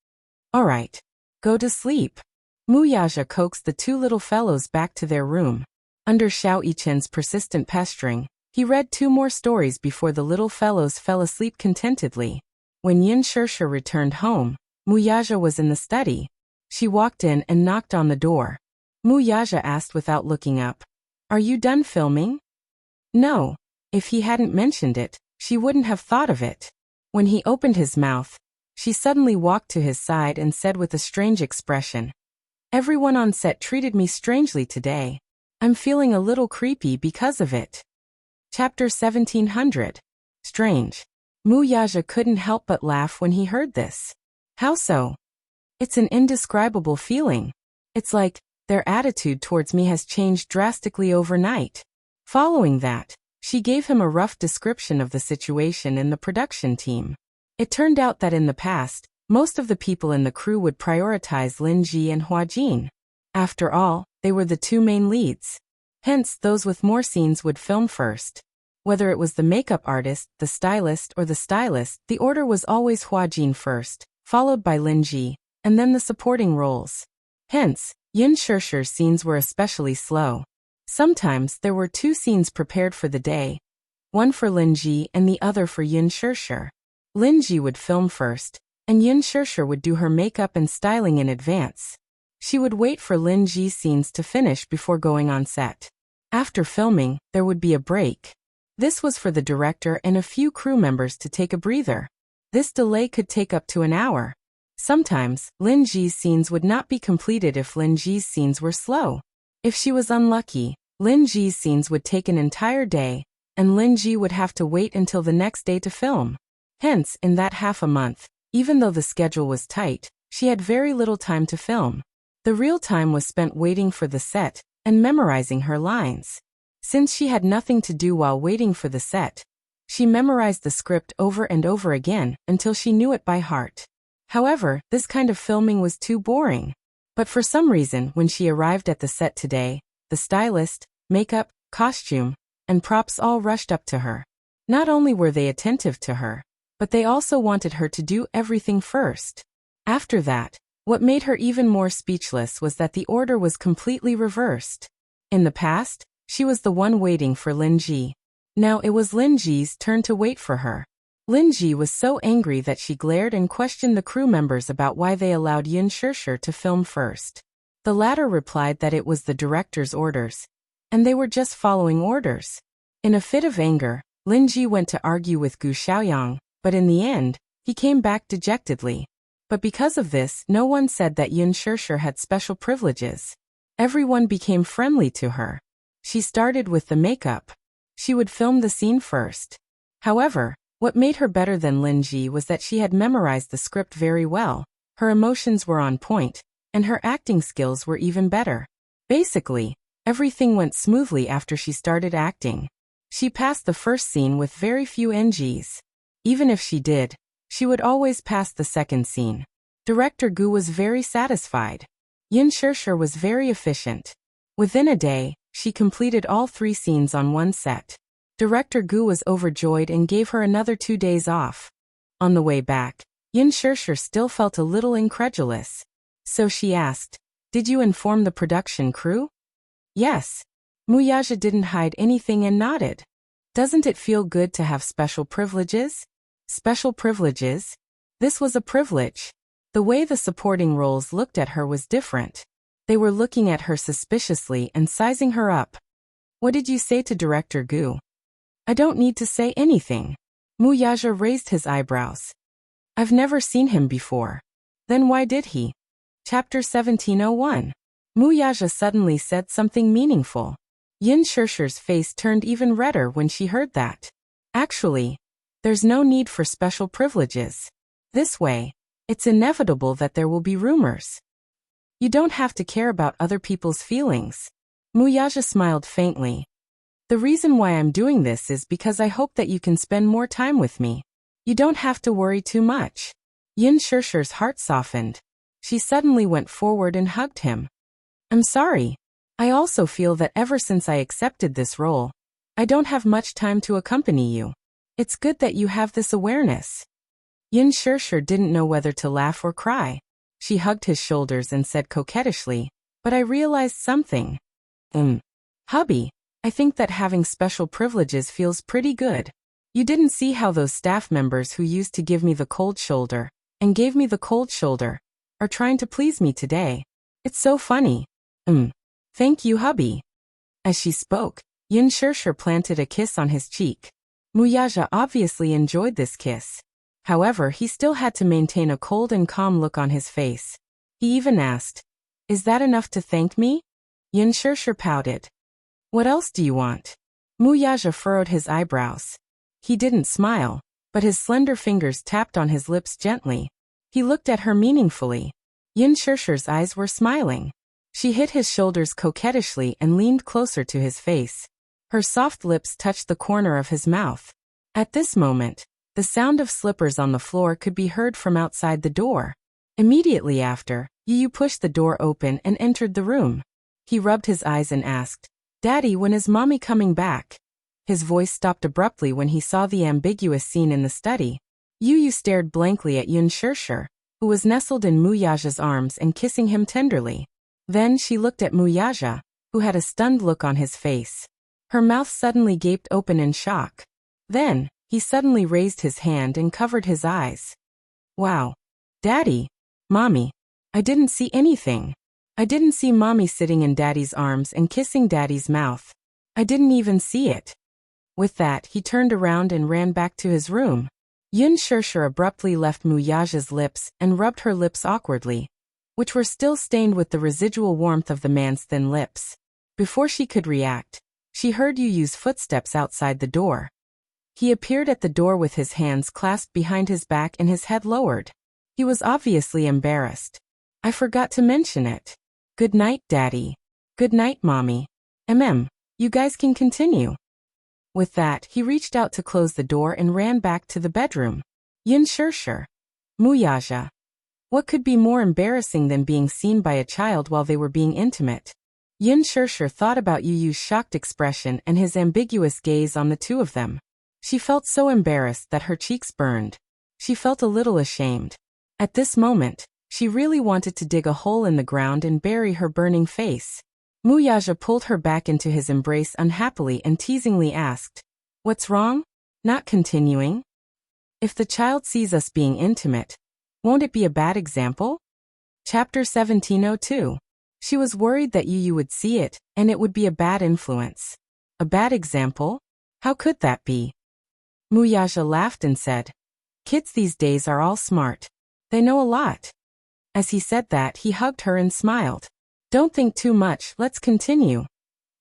Speaker 1: "All right. Go to sleep." Mu Yaja coaxed the two little fellows back to their room. Under Xiao Yichen's persistent pestering, he read 2 more stories before the little fellows fell asleep contentedly. When Yin Shirshir returned home, Mu Yaja was in the study. She walked in and knocked on the door. Mu Yaja asked without looking up, "Are you done filming?" No. If he hadn't mentioned it, she wouldn't have thought of it. When he opened his mouth, she suddenly walked to his side and said with a strange expression, "Everyone on set treated me strangely today. I'm feeling a little creepy because of it." Chapter 1700. Strange. Mu Yaja couldn't help but laugh when he heard this. "How so?" "It's an indescribable feeling. It's like their attitude towards me has changed drastically overnight." Following that, she gave him a rough description of the situation in the production team. It turned out that in the past, most of the people in the crew would prioritize Lin Ji and Hua Jin. After all, they were the 2 main leads. Hence, those with more scenes would film first. Whether it was the makeup artist, the stylist, or the stylist, the order was always Hua Jin first, followed by Lin Ji, and then the supporting roles. Hence, Yin Shirshir's scenes were especially slow. Sometimes there were 2 scenes prepared for the day, one for Lin Ji and the other for Yin Shirshir. Lin Ji would film first, and Yin Shirshir would do her makeup and styling in advance. She would wait for Lin Ji's scenes to finish before going on set. After filming, there would be a break. This was for the director and a few crew members to take a breather. This delay could take up to an hour. Sometimes, Lin Ji's scenes would not be completed if Lin Ji's scenes were slow. If she was unlucky, Lin Ji's scenes would take an entire day, and Lin Ji would have to wait until the next day to film. Hence, in that half a month, even though the schedule was tight, she had very little time to film. The real time was spent waiting for the set and memorizing her lines. Since she had nothing to do while waiting for the set, she memorized the script over and over again until she knew it by heart. However, this kind of filming was too boring. But for some reason, when she arrived at the set today, the stylist, makeup, costume, and props all rushed up to her. Not only were they attentive to her, but they also wanted her to do everything first. After that, what made her even more speechless was that the order was completely reversed. In the past, she was the one waiting for Lin Ji. Now it was Lin Ji's turn to wait for her. Lin Ji was so angry that she glared and questioned the crew members about why they allowed Yin Shirshir to film first. The latter replied that it was the director's orders, and they were just following orders. In a fit of anger, Lin Ji went to argue with Gu Xiaoyang, but in the end, he came back dejectedly. But because of this, no one said that Yin Shirshir had special privileges. Everyone became friendly to her. She started with the makeup. She would film the scene first. However, what made her better than Lin Ji was that she had memorized the script very well, her emotions were on point, and her acting skills were even better. Basically, everything went smoothly after she started acting. She passed the first scene with very few NGs. Even if she did, she would always pass the second scene. Director Gu was very satisfied. Yin Shirshir was very efficient. Within a day, she completed all 3 scenes on one set. Director Gu was overjoyed and gave her another 2 days off. On the way back, Yin Shirshir still felt a little incredulous. So she asked, "Did you inform the production crew?" "Yes." Muyaja didn't hide anything and nodded. "Doesn't it feel good to have special privileges?" Special privileges? This was a privilege. The way the supporting roles looked at her was different. They were looking at her suspiciously and sizing her up. "What did you say to Director Gu?" I don't need to say anything. Muyaja raised his eyebrows. I've never seen him before. Then why did he? Chapter 1701. Muyaja suddenly said something meaningful. Yin Shishir's face turned even redder when she heard that. Actually, there's no need for special privileges. This way, it's inevitable that there will be rumors. You don't have to care about other people's feelings. Muyaja smiled faintly. The reason why I'm doing this is because I hope that you can spend more time with me. You don't have to worry too much. Yin Shishir's heart softened. She suddenly went forward and hugged him. I'm sorry. I also feel that ever since I accepted this role, I don't have much time to accompany you. It's good that you have this awareness. Yin Shishir didn't know whether to laugh or cry. She hugged his shoulders and said coquettishly, but I realized something. Hubby, I think that having special privileges feels pretty good. You didn't see how those staff members who used to give me the cold shoulder, and gave me the cold shoulder, are trying to please me today. It's so funny. Thank you, hubby. As she spoke, Yin Shishir planted a kiss on his cheek. Muyaja obviously enjoyed this kiss. However, he still had to maintain a cold and calm look on his face. He even asked, Is that enough to thank me? Yin Shishir pouted. What else do you want? Muyaja furrowed his eyebrows. He didn't smile, but his slender fingers tapped on his lips gently. He looked at her meaningfully. Yin Shishir's eyes were smiling. She hit his shoulders coquettishly and leaned closer to his face. Her soft lips touched the corner of his mouth. At this moment, the sound of slippers on the floor could be heard from outside the door. Immediately after, Yu pushed the door open and entered the room. He rubbed his eyes and asked, Daddy, when is Mommy coming back? His voice stopped abruptly when he saw the ambiguous scene in the study. Yu stared blankly at Yin Shishir, who was nestled in Muyaja's arms and kissing him tenderly. Then she looked at Muyaja, who had a stunned look on his face. Her mouth suddenly gaped open in shock. Then, he suddenly raised his hand and covered his eyes. Wow. Daddy. Mommy. I didn't see anything. I didn't see Mommy sitting in Daddy's arms and kissing Daddy's mouth. I didn't even see it. With that, he turned around and ran back to his room. Yin Shishir abruptly left Muyaja's lips and rubbed her lips awkwardly, which were still stained with the residual warmth of the man's thin lips. Before she could react, she heard Yu's footsteps outside the door. He appeared at the door with his hands clasped behind his back and his head lowered. He was obviously embarrassed. I forgot to mention it. Good night, Daddy. Good night, Mommy. You guys can continue. With that, he reached out to close the door and ran back to the bedroom. Yin Shishir. Muyaja. What could be more embarrassing than being seen by a child while they were being intimate? Yin Shishir thought about Yu's shocked expression and his ambiguous gaze on the two of them. She felt so embarrassed that her cheeks burned. She felt a little ashamed. At this moment, she really wanted to dig a hole in the ground and bury her burning face. Muyaja pulled her back into his embrace unhappily and teasingly asked, What's wrong? Not continuing? If the child sees us being intimate, won't it be a bad example? Chapter 1702. She was worried that Yu would see it, and it would be a bad influence. A bad example? How could that be? Muyaja laughed and said, Kids these days are all smart. They know a lot. As he said that, he hugged her and smiled. Don't think too much, let's continue.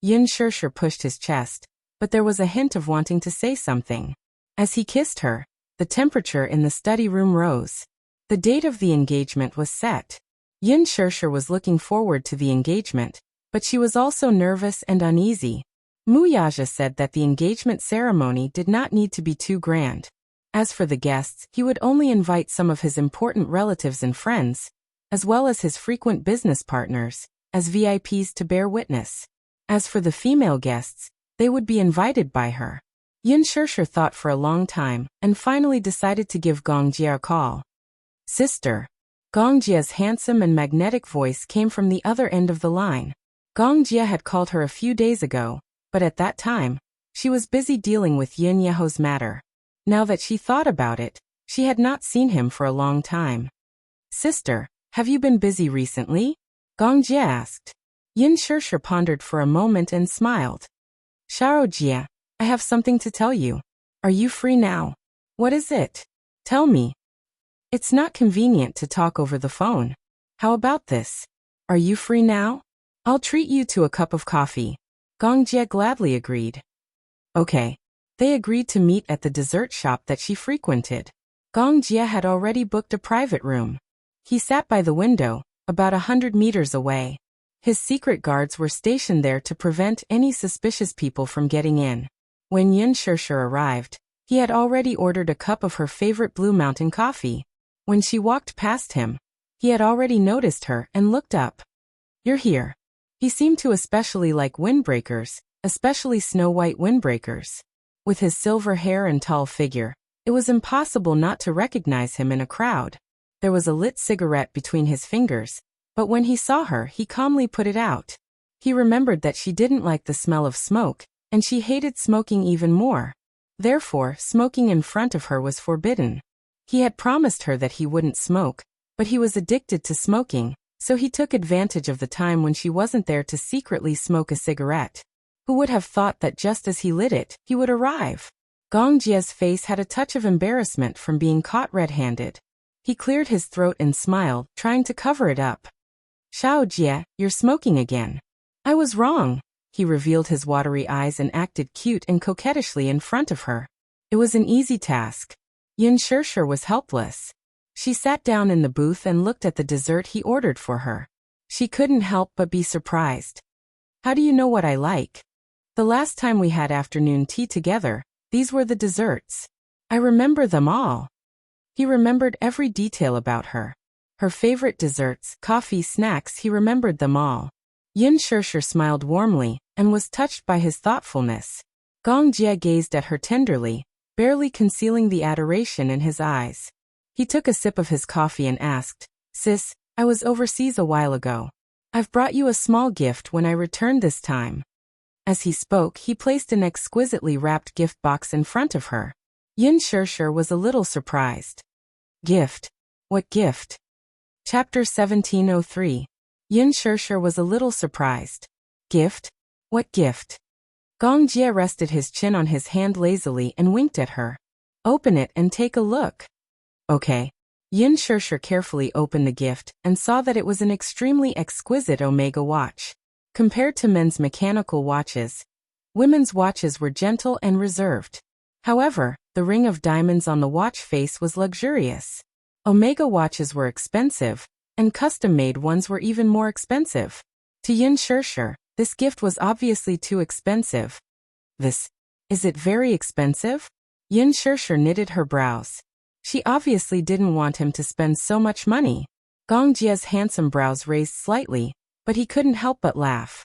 Speaker 1: Yin Shishir pushed his chest, but there was a hint of wanting to say something. As he kissed her, the temperature in the study room rose. The date of the engagement was set. Yin Shishir was looking forward to the engagement, but she was also nervous and uneasy. Muyaja said that the engagement ceremony did not need to be too grand. As for the guests, he would only invite some of his important relatives and friends, as well as his frequent business partners, as VIPs to bear witness. As for the female guests, they would be invited by her. Yin Shishir thought for a long time, and finally decided to give Gongjie a call. Sister. Gongjie's handsome and magnetic voice came from the other end of the line. Gongjie had called her a few days ago, but at that time, she was busy dealing with Yin Yeho's matter. Now that she thought about it, she had not seen him for a long time. Sister, have you been busy recently? Gongjie asked. Yin Shishir pondered for a moment and smiled. Shaojie, I have something to tell you. Are you free now? What is it? Tell me. It's not convenient to talk over the phone. How about this? Are you free now? I'll treat you to a cup of coffee. Gong Jie gladly agreed. Okay. They agreed to meet at the dessert shop that she frequented. Gong Jie had already booked a private room. He sat by the window, about 100 meters away. His secret guards were stationed there to prevent any suspicious people from getting in. When Yin Shishir arrived, he had already ordered a cup of her favorite Blue Mountain coffee. When she walked past him, he had already noticed her and looked up. You're here. He seemed to especially like windbreakers, especially snow-white windbreakers. With his silver hair and tall figure, it was impossible not to recognize him in a crowd. There was a lit cigarette between his fingers, but when he saw her, he calmly put it out. He remembered that she didn't like the smell of smoke, and she hated smoking even more. Therefore, smoking in front of her was forbidden. He had promised her that he wouldn't smoke, but he was addicted to smoking, so he took advantage of the time when she wasn't there to secretly smoke a cigarette. Who would have thought that just as he lit it, he would arrive? Gong Jie's face had a touch of embarrassment from being caught red-handed. He cleared his throat and smiled, trying to cover it up. Xiao Jie, you're smoking again. I was wrong. He revealed his watery eyes and acted cute and coquettishly in front of her. It was an easy task. Yin Shishir was helpless. She sat down in the booth and looked at the dessert he ordered for her. She couldn't help but be surprised. How do you know what I like? The last time we had afternoon tea together, these were the desserts. I remember them all. He remembered every detail about her. Her favorite desserts, coffee, snacks, he remembered them all. Yin Shishir smiled warmly, and was touched by his thoughtfulness. Gong Jie gazed at her tenderly, barely concealing the adoration in his eyes. He took a sip of his coffee and asked, Sis, I was overseas a while ago. I've brought you a small gift when I returned this time. As he spoke, he placed an exquisitely wrapped gift box in front of her. Yin Shishir was a little surprised. Gift? What gift? Chapter 1703. Yin Shishir was a little surprised. Gift? What gift? Gong Jie rested his chin on his hand lazily and winked at her. Open it and take a look. Okay. Yin Shishir carefully opened the gift and saw that it was an extremely exquisite Omega watch. Compared to men's mechanical watches, women's watches were gentle and reserved. However, the ring of diamonds on the watch face was luxurious. Omega watches were expensive, and custom-made ones were even more expensive. To Yin Shishir, this gift was obviously too expensive. Is it very expensive? Yin Shishir knitted her brows. She obviously didn't want him to spend so much money. Gong Jie's handsome brows raised slightly, but he couldn't help but laugh.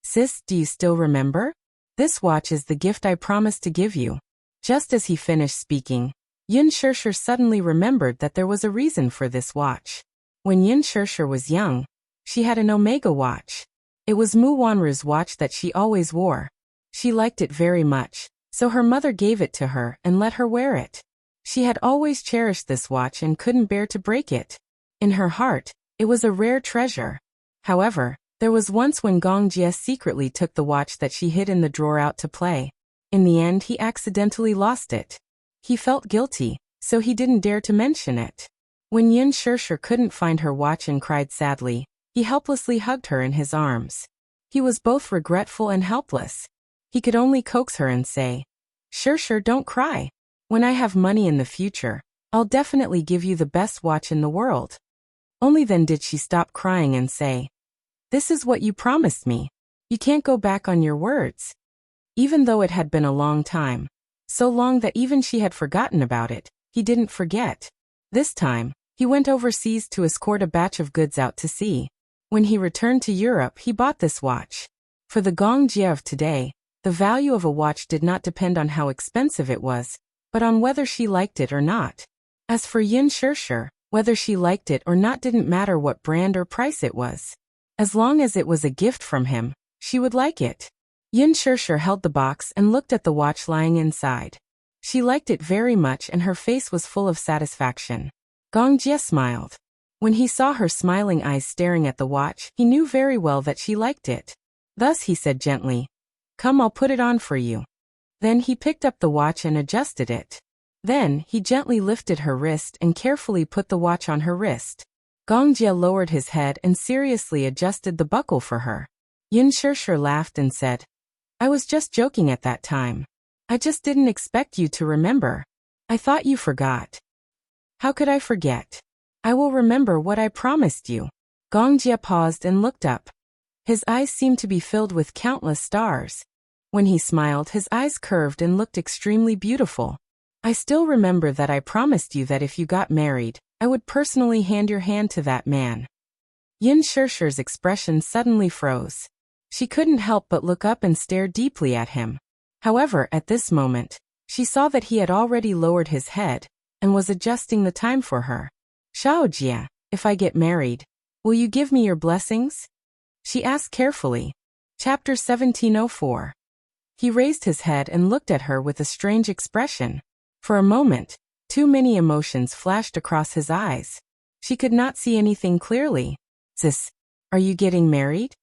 Speaker 1: Sis, do you still remember? This watch is the gift I promised to give you. Just as he finished speaking, Yin Shishir suddenly remembered that there was a reason for this watch. When Yin Shishir was young, she had an Omega watch. It was Mu Wanru's watch that she always wore. She liked it very much, so her mother gave it to her and let her wear it. She had always cherished this watch and couldn't bear to break it. In her heart, it was a rare treasure. However, there was once when Gong Jie secretly took the watch that she hid in the drawer out to play. In the end, he accidentally lost it. He felt guilty, so he didn't dare to mention it. When Yin Shishir couldn't find her watch and cried sadly, he helplessly hugged her in his arms. He was both regretful and helpless. He could only coax her and say, Shishir, don't cry. When I have money in the future, I'll definitely give you the best watch in the world. Only then did she stop crying and say, This is what you promised me. You can't go back on your words. Even though it had been a long time, so long that even she had forgotten about it, he didn't forget. This time, he went overseas to escort a batch of goods out to sea. When he returned to Europe, he bought this watch. For the Gong Jie of today, the value of a watch did not depend on how expensive it was, but on whether she liked it or not. As for Yin Shishir, whether she liked it or not didn't matter what brand or price it was. As long as it was a gift from him, she would like it. Yin Shishir held the box and looked at the watch lying inside. She liked it very much and her face was full of satisfaction. Gong Jie smiled. When he saw her smiling eyes staring at the watch, he knew very well that she liked it. Thus he said gently, Come, I'll put it on for you. Then he picked up the watch and adjusted it. Then, he gently lifted her wrist and carefully put the watch on her wrist. Gongjie lowered his head and seriously adjusted the buckle for her. Yin Shirshir laughed and said, I was just joking at that time. I just didn't expect you to remember. I thought you forgot. How could I forget? I will remember what I promised you. Gongjie paused and looked up. His eyes seemed to be filled with countless stars. When he smiled, his eyes curved and looked extremely beautiful. I still remember that I promised you that if you got married, I would personally hand your hand to that man. Yin Shirshir's expression suddenly froze. She couldn't help but look up and stare deeply at him. However, at this moment, she saw that he had already lowered his head and was adjusting the time for her. Xiaojia, if I get married, will you give me your blessings? She asked carefully. Chapter 1704. He raised his head and looked at her with a strange expression. For a moment, too many emotions flashed across his eyes. She could not see anything clearly. Sis, are you getting married?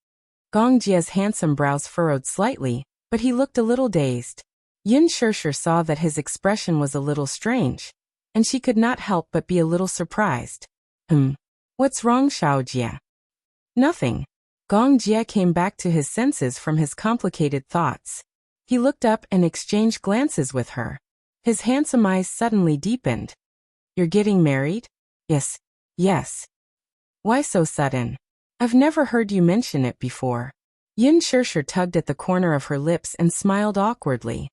Speaker 1: Gongjie's handsome brows furrowed slightly, but he looked a little dazed. Yin Shirshir saw that his expression was a little strange, and she could not help but be a little surprised. What's wrong, Xiaojia? Nothing. Gongjie came back to his senses from his complicated thoughts. He looked up and exchanged glances with her. His handsome eyes suddenly deepened. You're getting married? Yes. Yes. Why so sudden? I've never heard you mention it before. Yin Shirshir tugged at the corner of her lips and smiled awkwardly.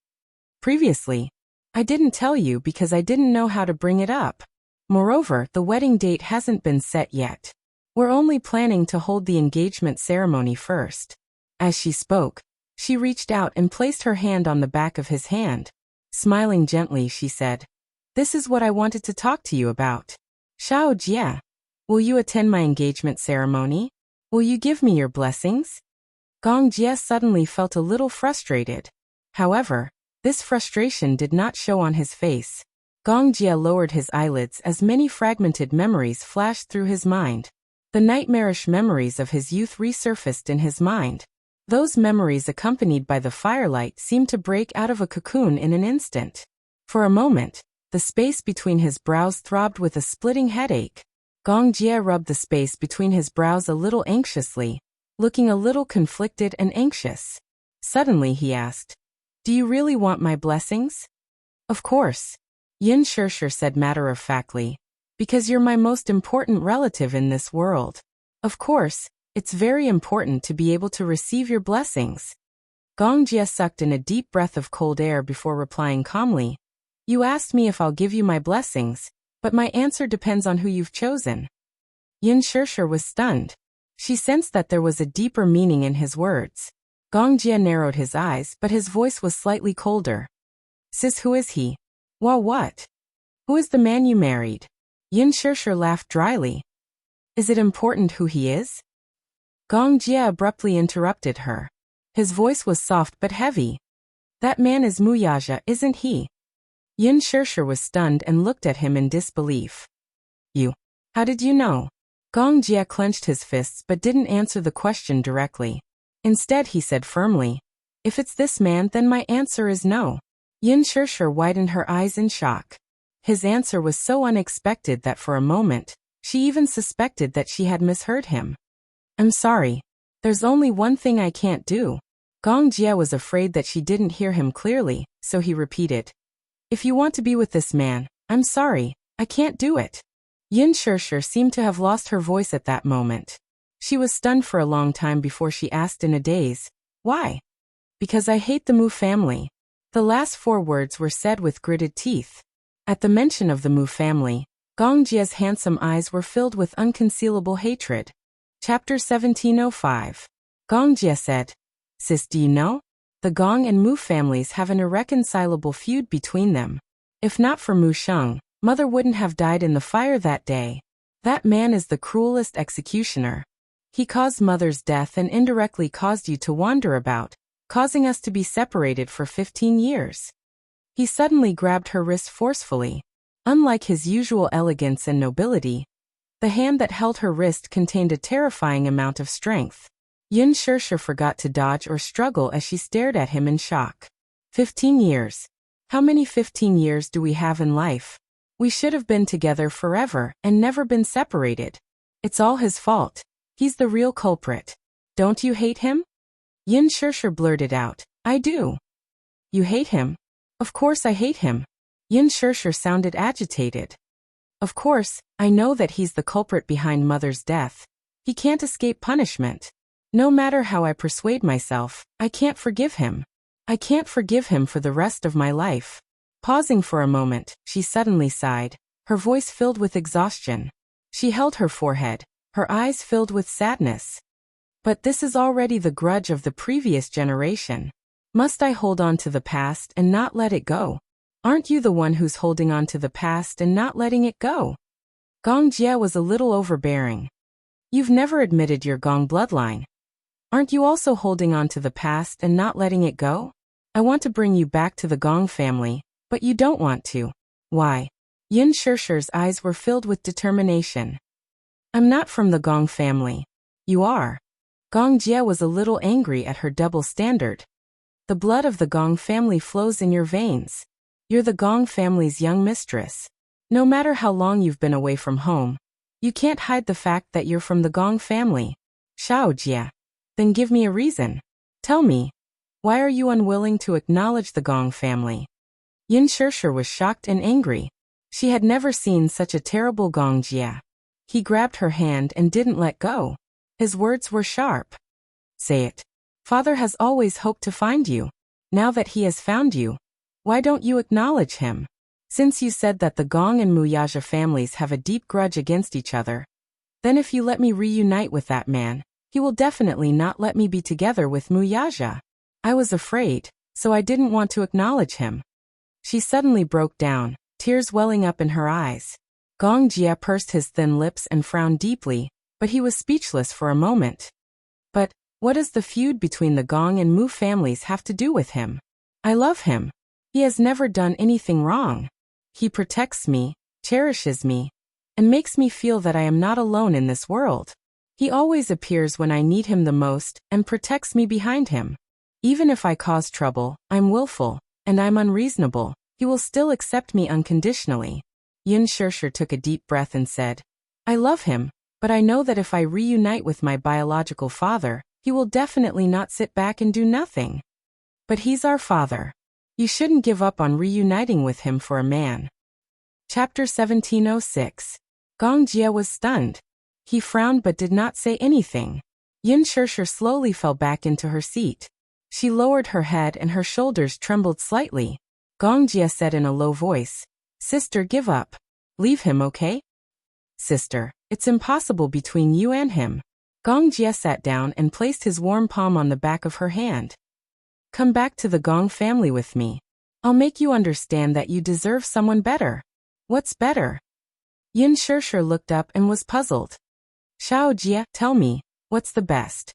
Speaker 1: Previously, I didn't tell you because I didn't know how to bring it up. Moreover, the wedding date hasn't been set yet. We're only planning to hold the engagement ceremony first. As she spoke, she reached out and placed her hand on the back of his hand. Smiling gently, she said, This is what I wanted to talk to you about. Xiaojia, will you attend my engagement ceremony? Will you give me your blessings? Gongjie suddenly felt a little frustrated. However, this frustration did not show on his face. Gongjie lowered his eyelids as many fragmented memories flashed through his mind. The nightmarish memories of his youth resurfaced in his mind. Those memories, accompanied by the firelight, seemed to break out of a cocoon in an instant. For a moment, the space between his brows throbbed with a splitting headache. Gongjie rubbed the space between his brows a little anxiously, looking a little conflicted and anxious. Suddenly he asked, Do you really want my blessings? Of course. Yin Shirshir said matter-of-factly. Because you're my most important relative in this world. Of course, it's very important to be able to receive your blessings. Gongjie sucked in a deep breath of cold air before replying calmly. You asked me if I'll give you my blessings, but my answer depends on who you've chosen. Yin Shirshir was stunned. She sensed that there was a deeper meaning in his words. Gongjie narrowed his eyes, but his voice was slightly colder. Sis, who is he? Well, what? Who is the man you married? Yin Shirshir laughed dryly. Is it important who he is? Gongjie abruptly interrupted her. His voice was soft but heavy. That man is Muyaja, isn't he? Yin Shirshir was stunned and looked at him in disbelief. You? How did you know? Gongjie clenched his fists but didn't answer the question directly. Instead he said firmly, If it's this man, then my answer is no. Yin Shirshir widened her eyes in shock. His answer was so unexpected that for a moment, she even suspected that she had misheard him. I'm sorry. There's only one thing I can't do. Gongjie was afraid that she didn't hear him clearly, so he repeated. If you want to be with this man, I'm sorry, I can't do it. Yin Shirshir seemed to have lost her voice at that moment. She was stunned for a long time before she asked in a daze, Why? Because I hate the Mu family. The last 4 words were said with gritted teeth. At the mention of the Mu family, Gongjie's handsome eyes were filled with unconcealable hatred. Chapter 1705. Gongjie said, Sis, do you know? The Gong and Mu families have an irreconcilable feud between them. If not for Mu Sheng, Mother wouldn't have died in the fire that day. That man is the cruelest executioner. He caused Mother's death and indirectly caused you to wander about, causing us to be separated for 15 years. He suddenly grabbed her wrist forcefully. Unlike his usual elegance and nobility, the hand that held her wrist contained a terrifying amount of strength. Yin Shirshir forgot to dodge or struggle as she stared at him in shock. 15 years. How many 15 years do we have in life? We should have been together forever and never been separated. It's all his fault. He's the real culprit. Don't you hate him? Yin Shirshir blurted out. I do. You hate him? Of course I hate him. Yin Shirshir sounded agitated. Of course, I know that he's the culprit behind Mother's death. He can't escape punishment. No matter how I persuade myself, I can't forgive him. I can't forgive him for the rest of my life. Pausing for a moment, she suddenly sighed, her voice filled with exhaustion. She held her forehead, her eyes filled with sadness. But this is already the grudge of the previous generation. Must I hold on to the past and not let it go? Aren't you the one who's holding on to the past and not letting it go? Gong Jie was a little overbearing. You've never admitted your Gong bloodline. Aren't you also holding on to the past and not letting it go? I want to bring you back to the Gong family, but you don't want to. Why? Yin Shirshir's eyes were filled with determination. I'm not from the Gong family. You are. Gong Jie was a little angry at her double standard. The blood of the Gong family flows in your veins. You're the Gong family's young mistress. No matter how long you've been away from home, you can't hide the fact that you're from the Gong family. Shao Jie. Then give me a reason. Tell me. Why are you unwilling to acknowledge the Gong family? Yin Shirshir was shocked and angry. She had never seen such a terrible Gong Jie. He grabbed her hand and didn't let go. His words were sharp. Say it. Father has always hoped to find you. Now that he has found you, why don't you acknowledge him? Since you said that the Gong and Muyaja families have a deep grudge against each other, then if you let me reunite with that man, he will definitely not let me be together with Muyaja. I was afraid, so I didn't want to acknowledge him. She suddenly broke down, tears welling up in her eyes. Gong Jie pursed his thin lips and frowned deeply, but he was speechless for a moment. But, what does the feud between the Gong and Mu families have to do with him? I love him. He has never done anything wrong. He protects me, cherishes me, and makes me feel that I am not alone in this world. He always appears when I need him the most and protects me behind him. Even if I cause trouble, I'm willful, and I'm unreasonable, he will still accept me unconditionally. Yin Shirshir took a deep breath and said, I love him, but I know that if I reunite with my biological father, he will definitely not sit back and do nothing. But he's our father. You shouldn't give up on reuniting with him for a man. Chapter 1706. Gong Jie was stunned. He frowned but did not say anything. Yin Shirshir slowly fell back into her seat. She lowered her head and her shoulders trembled slightly. Gong Jie said in a low voice, Sister, give up. Leave him, okay? Sister, it's impossible between you and him. Gong Jie sat down and placed his warm palm on the back of her hand. Come back to the Gong family with me. I'll make you understand that you deserve someone better. What's better? Yin Shirshir looked up and was puzzled. Shao Jie, tell me, what's the best?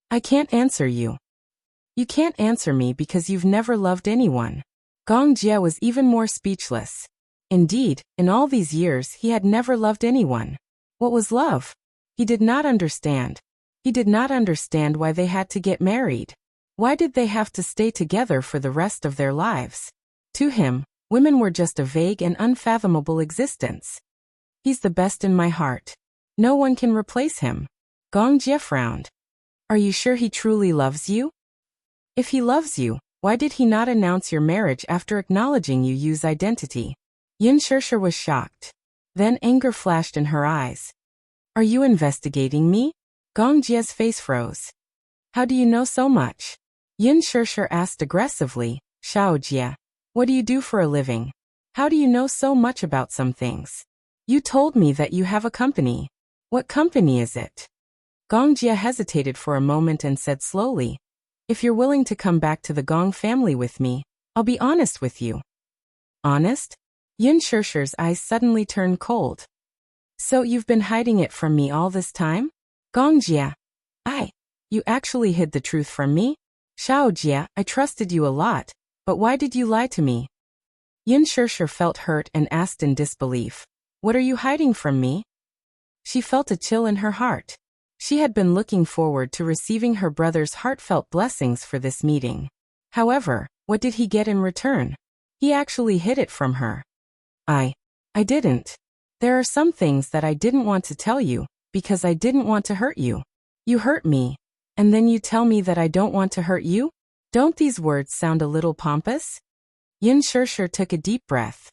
Speaker 1: I can't answer you. You can't answer me because you've never loved anyone. Gong Jie was even more speechless. Indeed, in all these years he had never loved anyone. What was love? He did not understand. He did not understand why they had to get married. Why did they have to stay together for the rest of their lives? To him, women were just a vague and unfathomable existence. He's the best in my heart. No one can replace him. Gong Jie frowned. Are you sure he truly loves you? If he loves you, why did he not announce your marriage after acknowledging you Yu's identity? Yin Shirshir was shocked. Then anger flashed in her eyes. Are you investigating me? Gong Jie's face froze. How do you know so much? Yin Shirshir asked aggressively. Shao Jie, what do you do for a living? How do you know so much about some things? You told me that you have a company. What company is it? Gong Jie hesitated for a moment and said slowly, if you're willing to come back to the Gong family with me, I'll be honest with you. Honest? Yin Shirshir's eyes suddenly turned cold. So you've been hiding it from me all this time? Gong Jie. You actually hid the truth from me? Shao Jie, I trusted you a lot, but why did you lie to me? Yin Shirshir felt hurt and asked in disbelief. What are you hiding from me? She felt a chill in her heart. She had been looking forward to receiving her brother's heartfelt blessings for this meeting. However, What did he get in return? He actually hid it from her. I didn't. There are some things that I didn't want to tell you, because I didn't want to hurt you. You hurt me, and then you tell me that I don't want to hurt you? Don't these words sound a little pompous? Yin Shirshir took a deep breath.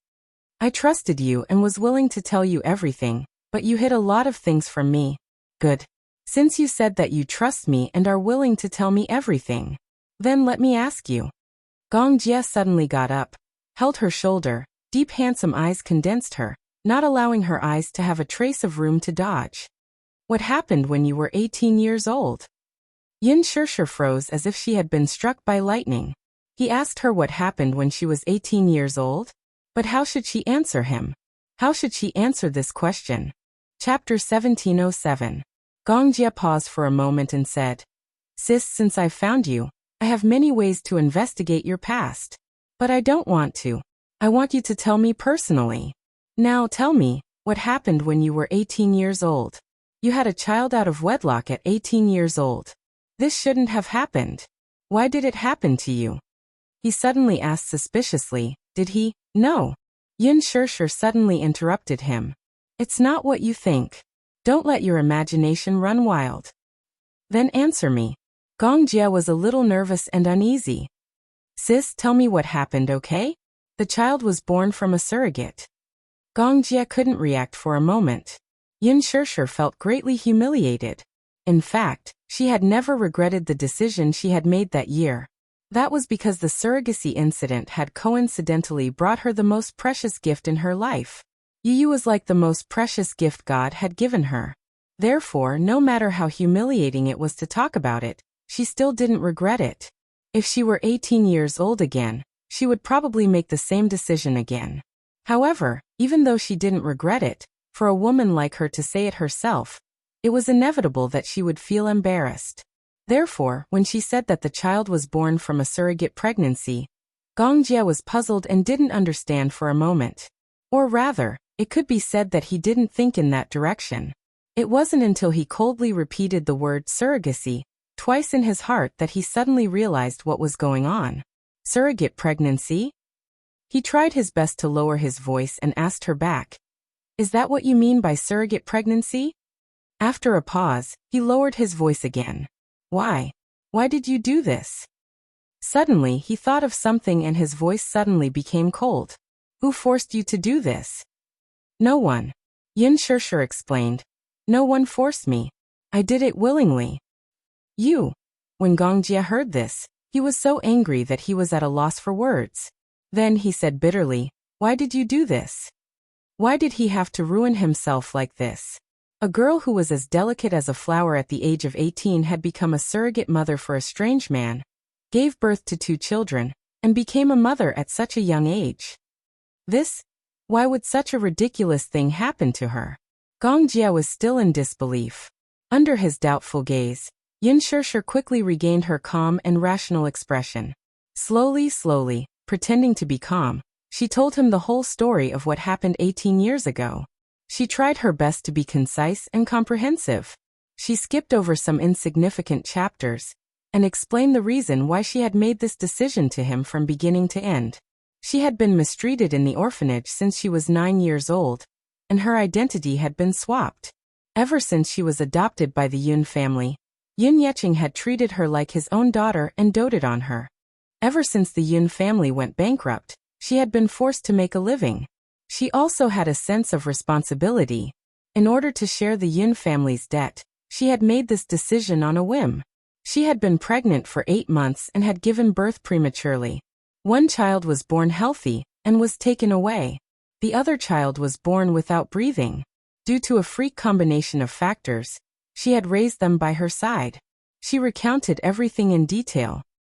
Speaker 1: I trusted you and was willing to tell you everything, but you hid a lot of things from me. Good. Since you said that you trust me and are willing to tell me everything, then let me ask you. Gong Jie suddenly got up, held her shoulder, deep handsome eyes condensed her, not allowing her eyes to have a trace of room to dodge. What happened when you were 18 years old? Yin Shirshir froze as if she had been struck by lightning. He asked her what happened when she was 18 years old? But how should she answer him? How should she answer this question? Chapter 1707. Gong Jie paused for a moment and said, Sis, since I've found you, I have many ways to investigate your past. But I don't want to. I want you to tell me personally. Now tell me, what happened when you were 18 years old? You had a child out of wedlock at 18 years old. This shouldn't have happened. Why did it happen to you? He suddenly asked suspiciously, did he? No. Yin Shirshir suddenly interrupted him. It's not what you think. Don't let your imagination run wild. Then answer me. Gong Jie was a little nervous and uneasy. Sis, tell me what happened, okay? The child was born from a surrogate. Gong Jie couldn't react for a moment. Yin Shirshir felt greatly humiliated. In fact, she had never regretted the decision she had made that year. That was because the surrogacy incident had coincidentally brought her the most precious gift in her life. Yu was like the most precious gift God had given her. Therefore, no matter how humiliating it was to talk about it, she still didn't regret it. If she were 18 years old again, she would probably make the same decision again. However, even though she didn't regret it, for a woman like her to say it herself, it was inevitable that she would feel embarrassed. Therefore, when she said that the child was born from a surrogate pregnancy, Gong Jie was puzzled and didn't understand for a moment. Or rather, it could be said that he didn't think in that direction. It wasn't until he coldly repeated the word surrogacy twice in his heart that he suddenly realized what was going on. Surrogate pregnancy? He tried his best to lower his voice and asked her back. Is that what you mean by surrogate pregnancy? After a pause, he lowered his voice again. Why? Why did you do this? Suddenly, he thought of something and his voice suddenly became cold. Who forced you to do this? No one. Yin Shirshir explained. No one forced me. I did it willingly. You. When Gong Jie heard this, he was so angry that he was at a loss for words. Then he said bitterly, why did you do this? Why did he have to ruin himself like this? A girl who was as delicate as a flower at the age of 18 had become a surrogate mother for a strange man, gave birth to 2 children, and became a mother at such a young age. Why would such a ridiculous thing happen to her? Gong Jie was still in disbelief. Under his doubtful gaze, Yin Shirshir quickly regained her calm and rational expression. Slowly, pretending to be calm, she told him the whole story of what happened 18 years ago. She tried her best to be concise and comprehensive. She skipped over some insignificant chapters and explained the reason why she had made this decision to him from beginning to end. She had been mistreated in the orphanage since she was 9 years old, and her identity had been swapped. Ever since she was adopted by the Yun family, Yin Yeqing had treated her like his own daughter and doted on her. Ever since the Yun family went bankrupt, she had been forced to make a living. She also had a sense of responsibility. In order to share the Yin family's debt, she had made this decision on a whim. She had been pregnant for 8 months and had given birth prematurely. One child was born healthy and was taken away. The other child was born without breathing. Due to a freak combination of factors, she had raised them by her side. She recounted everything in detail,